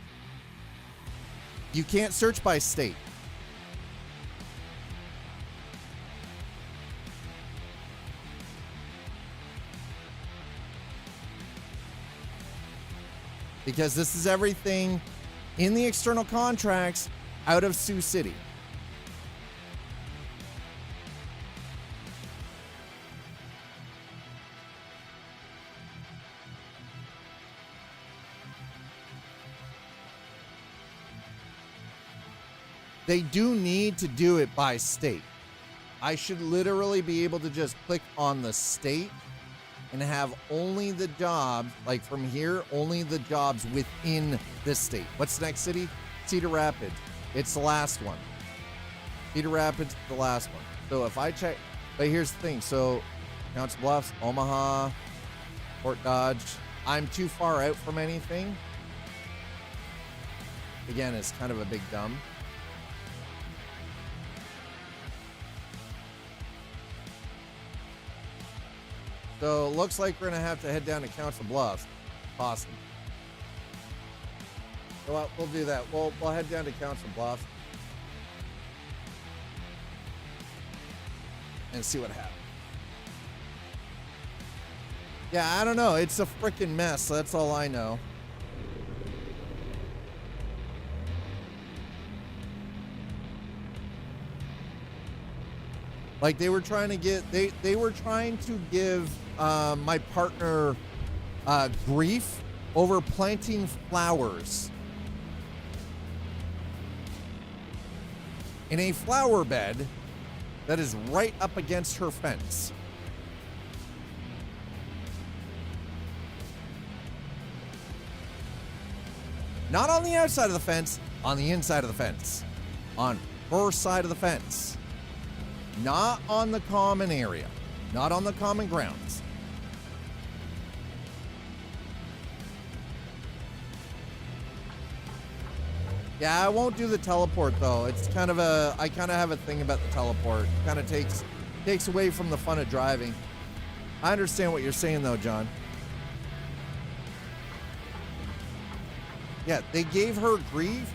You can't search by state. Because this is everything in the external contracts out of Sioux City. They do need to do it by state. I should literally be able to just click on the state and have only the jobs, like from here, only the jobs within this state. What's the next city? Cedar Rapids. It's the last one. Cedar Rapids is the last one. So if I check, but here's the thing. So Council Bluffs, Omaha, Fort Dodge. I'm too far out from anything. Again, it's kind of a big dumb. So it looks like we're going to have to head down to Council Bluffs. Awesome. So we'll do that. We'll head down to Council Bluffs and see what happens. Yeah, I don't know. It's a freaking mess. That's all I know. Like they were trying to get, they were trying to give my partner grief over planting flowers in a flower bed that is right up against her fence. Not on the outside of the fence, on the inside of the fence. On her side of the fence. Not on the common area. Not on the common grounds. Yeah, I won't do the teleport though. It's kind of I kind of have a thing about the teleport. It kind of takes away from the fun of driving. I understand what you're saying though, John. Yeah, they gave her grief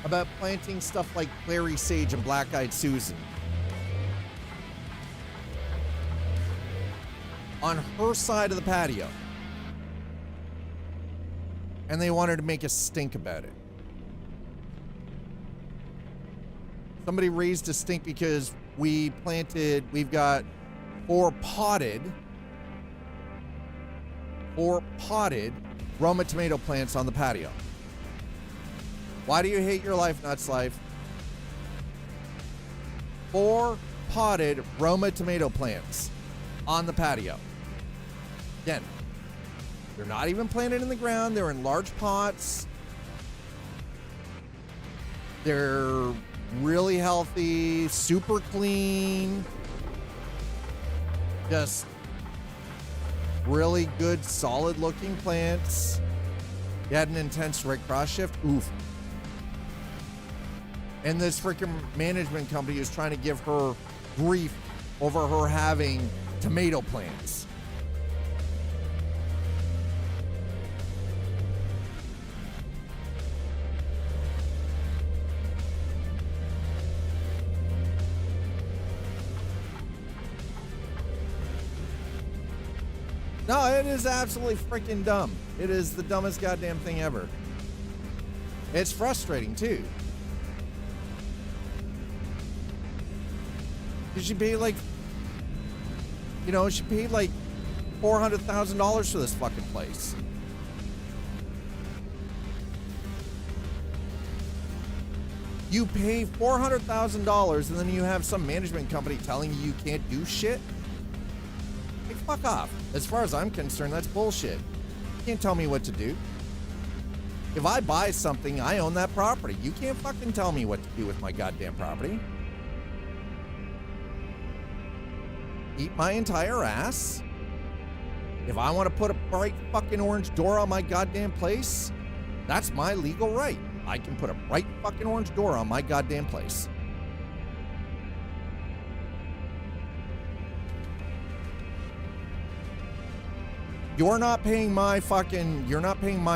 about planting stuff like Clary Sage and Black-Eyed Susan. on her side of the patio. And they wanted to make a stink about it. Somebody raised a stink because we've got four potted Roma tomato plants on the patio. Why do you hate your life, Nuts Life? 4 potted Roma tomato plants on the patio. Again, they're not even planted in the ground. They're in large pots. They're really healthy, super clean. Just really good, solid looking plants. You had an intense right cross shift. Oof. And this freaking management company is trying to give her grief over her having tomato plants. No, it is absolutely freaking dumb. It is the dumbest goddamn thing ever. It's frustrating too. She paid like, she paid like $400,000 for this fucking place. You pay $400,000 and then you have some management company telling you can't do shit? Like, fuck off. As far as I'm concerned, that's bullshit. You can't tell me what to do. If I buy something, I own that property. You can't fucking tell me what to do with my goddamn property. Eat my entire ass. If I want to put a bright fucking orange door on my goddamn place, that's my legal right. I can put a bright fucking orange door on my goddamn place. You're not paying my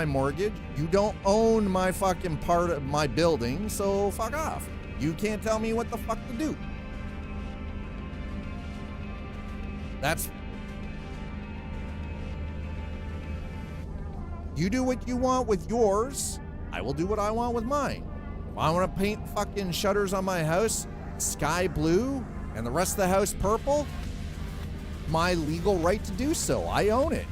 mortgage. You don't own my fucking part of my building, so fuck off. You can't tell me what the fuck to do. You do what you want with yours. I will do what I want with mine. If I want to paint fucking shutters on my house sky blue and the rest of the house purple, my legal right to do so. I own it.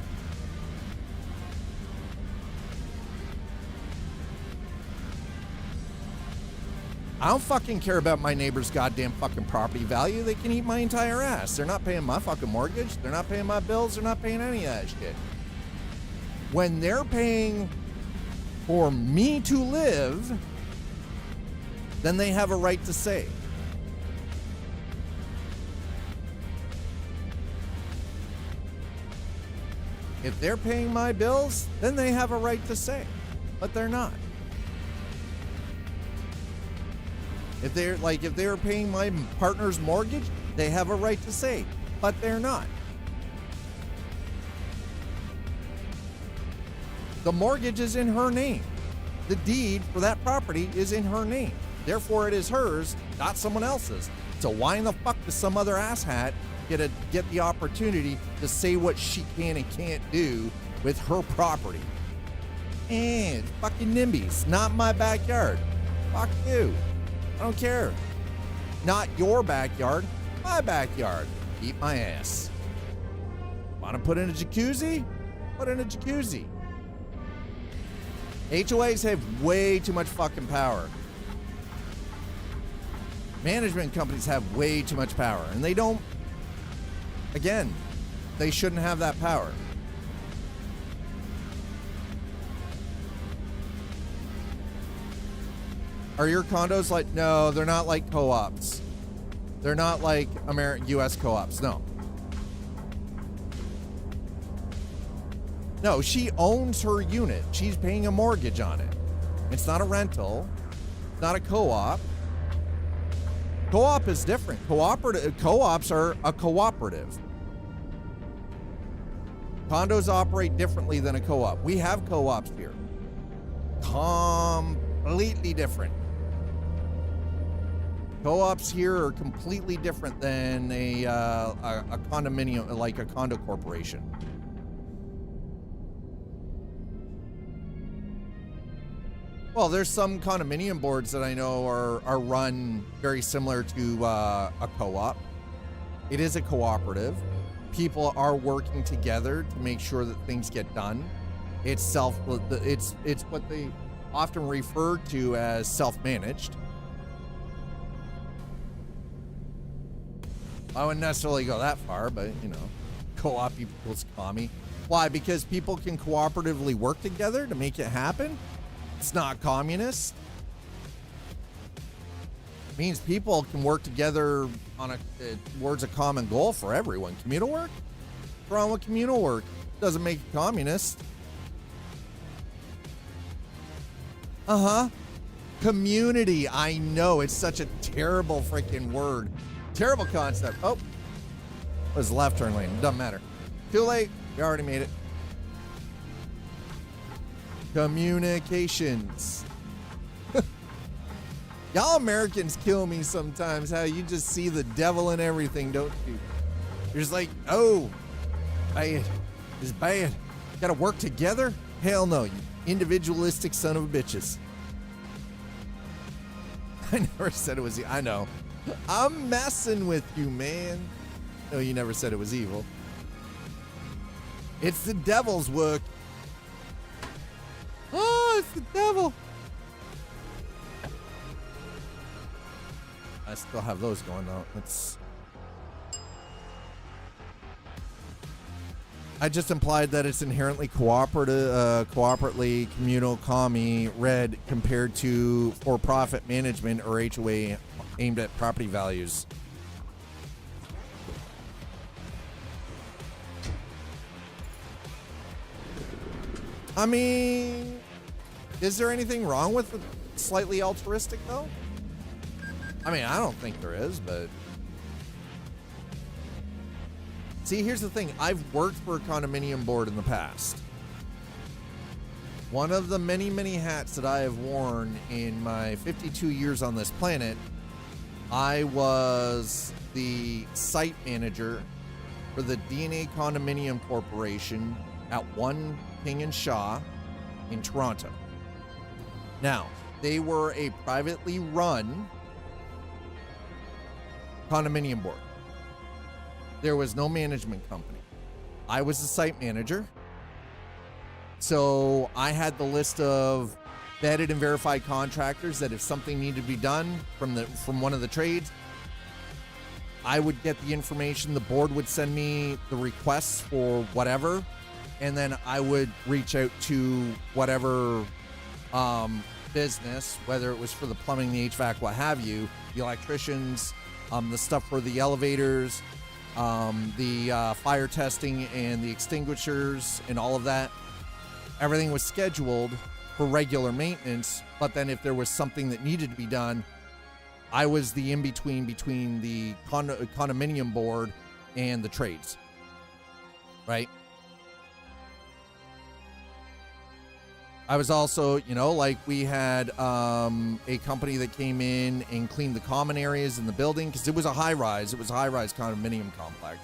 I don't fucking care about my neighbor's goddamn fucking property value. They can eat my entire ass. They're not paying my fucking mortgage. They're not paying my bills. They're not paying any of that shit. When they're paying for me to live, then they have a right to say. If they're paying my bills, then they have a right to say. But they're not. If they're paying my partner's mortgage, they have a right to say, but they're not. The mortgage is in her name. The deed for that property is in her name. Therefore, it is hers, not someone else's. So why in the fuck does some other asshat get the opportunity to say what she can and can't do with her property? And fucking NIMBYs, not my backyard. Fuck you. I don't care. Not your backyard, my backyard. Eat my ass. Want to put in a jacuzzi? Put in a jacuzzi. HOAs have way too much fucking power. Management companies have way too much power, and they don't. Again, they shouldn't have that power. Are your condos like, no, they're not like co-ops. They're not like US co-ops, no. No, she owns her unit. She's paying a mortgage on it. It's not a rental. It's not a co-op. Co-op is different. Co-ops are a cooperative. Condos operate differently than a co-op. We have co-ops here. Completely different. Co-ops here are completely different than a condominium, like a condo corporation. Well, there's some condominium boards that I know are run very similar to a co-op. It is a cooperative. People are working together to make sure that things get done. It's what they often refer to as self-managed. I wouldn't necessarily go that far, but you know, co-op equals commie. Why? Because people can cooperatively work together to make it happen. It's not communist. It means people can work together on towards a common goal for everyone. Communal work? What's wrong with communal work? Doesn't make it communist. Community. I know, it's such a terrible freaking word. Terrible concept. Oh, it was left turn lane. Doesn't matter. Too late. You already made it. Communications. Y'all Americans kill me sometimes. How you just see the devil in everything, don't you? You're just like, oh, bad. It's bad. Gotta work together? Hell no, you individualistic son of bitches. I never said it was evil. I know. I'm messing with you, man. No, you never said it was evil. It's the devil's work. Oh, it's the devil. I still have those going though. I just implied that it's inherently cooperatively communal commie red compared to for-profit management or HOA aimed at property values. I mean, is there anything wrong with slightly altruistic though? I mean, I don't think there is, but see, here's the thing. I've worked for a condominium board in the past. One of the many, many hats that I have worn in my 52 years on this planet, I was the site manager for the DNA Condominium Corporation at 1 King and Shaw in Toronto. Now, they were a privately run condominium board. There was no management company. I was the site manager. So I had the list of vetted and verified contractors that if something needed to be done from one of the trades, I would get the information. The board would send me the requests for whatever, and then I would reach out to whatever business, whether it was for the plumbing, the HVAC, what have you, the electricians, the stuff for the elevators, the fire testing and the extinguishers and all of that. Everything was scheduled for regular maintenance, but then if there was something that needed to be done, I was the in-between between the condominium board and the trades, right? I was also, you know, like we had a company that came in and cleaned the common areas in the building because it was a high-rise. It was a high-rise condominium complex.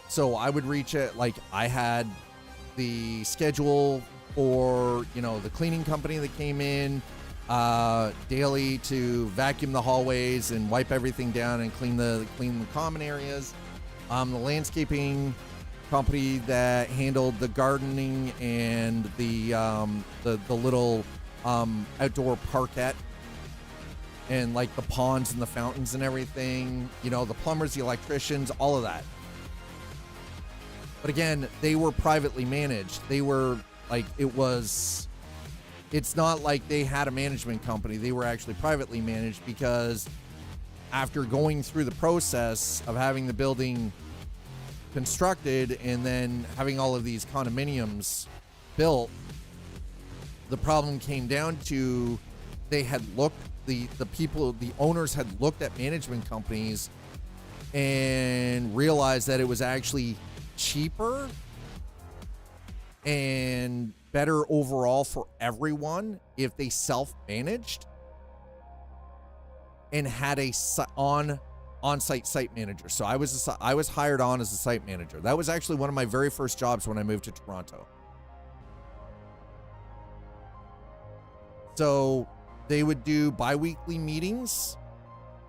So I would reach it, like I had the schedule for, you know, the cleaning company that came in daily to vacuum the hallways and wipe everything down and clean the common areas. The landscaping company that handled the gardening and the little outdoor parquet and like the ponds and the fountains and everything, you know, the plumbers, the electricians, all of that. But again, they were privately managed. They were like, it's not like they had a management company. They were actually privately managed because after going through the process of having the building constructed and then having all of these condominiums built, the problem came down to they had looked, the owners had looked at management companies and realized that it was actually cheaper and better overall for everyone if they self-managed. and had a on-site site manager. So I was hired on as a site manager. That was actually one of my very first jobs when I moved to Toronto. So they would do bi-weekly meetings.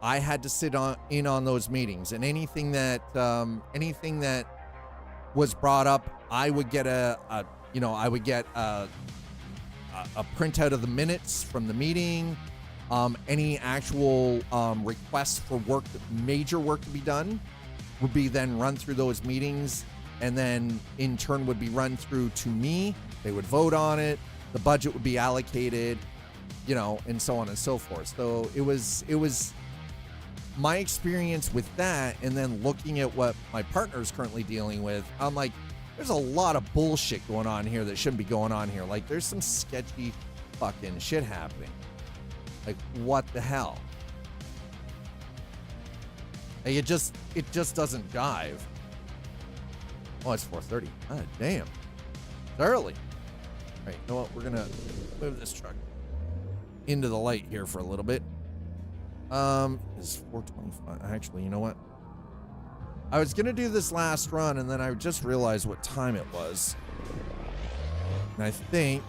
I had to sit in on those meetings, and anything that was brought up, I would get a printout of the minutes from the meeting. Any actual requests for major work to be done would be then run through those meetings, and then in turn would be run through to me. They would vote on it. The budget would be allocated, and so on and so forth. So it was my experience with that, and then looking at what my partner is currently dealing with. I'm like, there's a lot of bullshit going on here that shouldn't be going on here. Like, there's some sketchy fucking shit happening. Like, what the hell? Like, it just doesn't jive. Oh, it's 4:30. God damn. It's early. All right, you know what? We're gonna move this truck into the light here for a little bit. It's 4:25. Actually, you know what? I was gonna do this last run, and then I just realized what time it was. And I think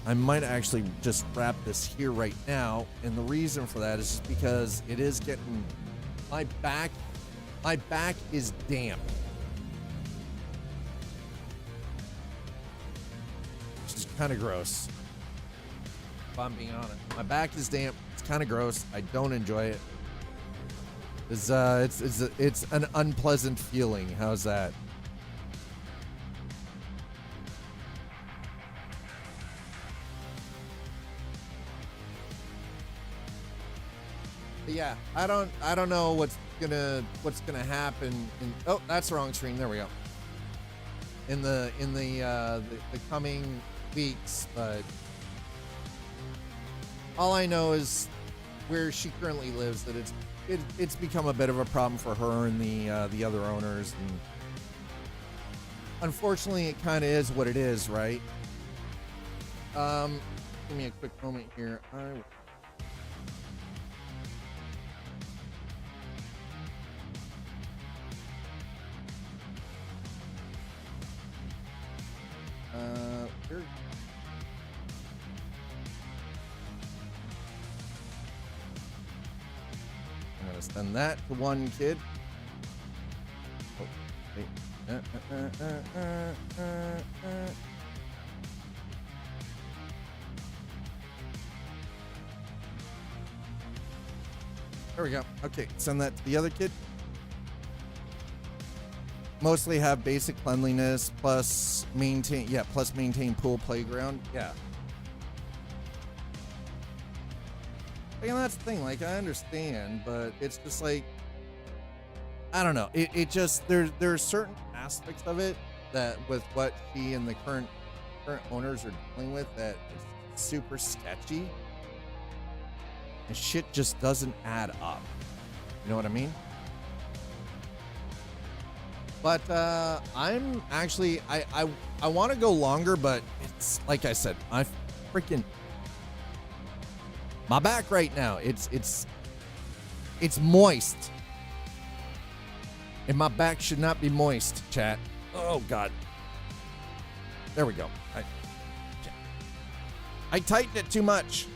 I might actually just wrap this here right now. And the reason for that is just because it is getting my back is damp. Which is kind of gross. If I'm being honest. My back is damp. It's kind of gross. I don't enjoy it. It's an unpleasant feeling. How's that? But yeah, I don't know what's gonna happen oh, that's the wrong screen. There we go. In the coming weeks, but all I know is where she currently lives, that it's become a bit of a problem for her and the other owners, and unfortunately it kind of is what it is, right? Give me a quick moment here. Here. I'm gonna send that to one kid. Oh, wait. There we go. Okay, send that to the other kid. Mostly have basic cleanliness plus maintain pool playground. Yeah. And that's the thing, like, I understand, but it's just like, I don't know. It just, there are certain aspects of it that with what she and the current owners are dealing with that is super sketchy. And shit just doesn't add up. You know what I mean? But I'm actually, I want to go longer, but it's like I said, I freaking, my back right now, it's moist. And my back should not be moist, chat. Oh, God. There we go. I tightened it too much.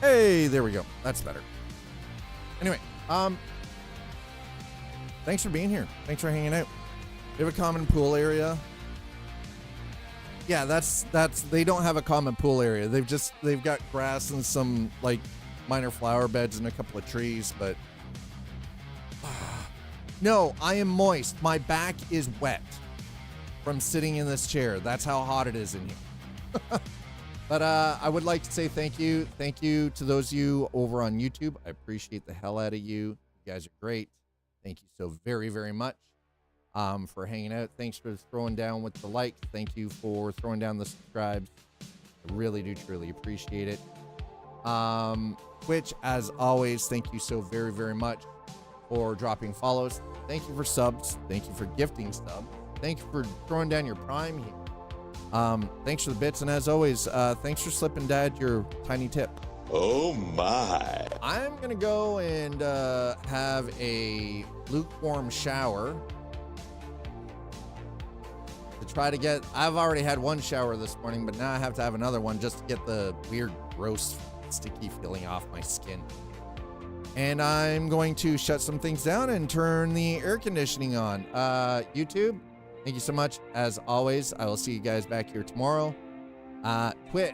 Hey, there we go. That's better. Anyway, thanks for being here. Thanks for hanging out. We have a common pool area. Yeah, that's they don't have a common pool area. They've got grass and some like minor flower beds and a couple of trees, but no, I am moist. My back is wet from sitting in this chair. That's how hot it is in here. But I would like to say thank you. Thank you to those of you over on YouTube. I appreciate the hell out of you. You guys are great. Thank you so very, very much for hanging out. Thanks for throwing down with the likes. Thank you for throwing down the subscribes. I really do truly appreciate it. Twitch, as always, thank you so very, very much for dropping follows. Thank you for subs. Thank you for gifting subs. Thank you for throwing down your prime here. Thanks for the bits, and as always, thanks for slipping Dad your tiny tip. Oh my. I'm gonna go and have a lukewarm shower to try to get. I've already had one shower this morning, but now I have to have another one just to get the weird, gross, sticky feeling off my skin. And I'm going to shut some things down and turn the air conditioning on. YouTube, thank you so much. As always, I will see you guys back here tomorrow. Twitch.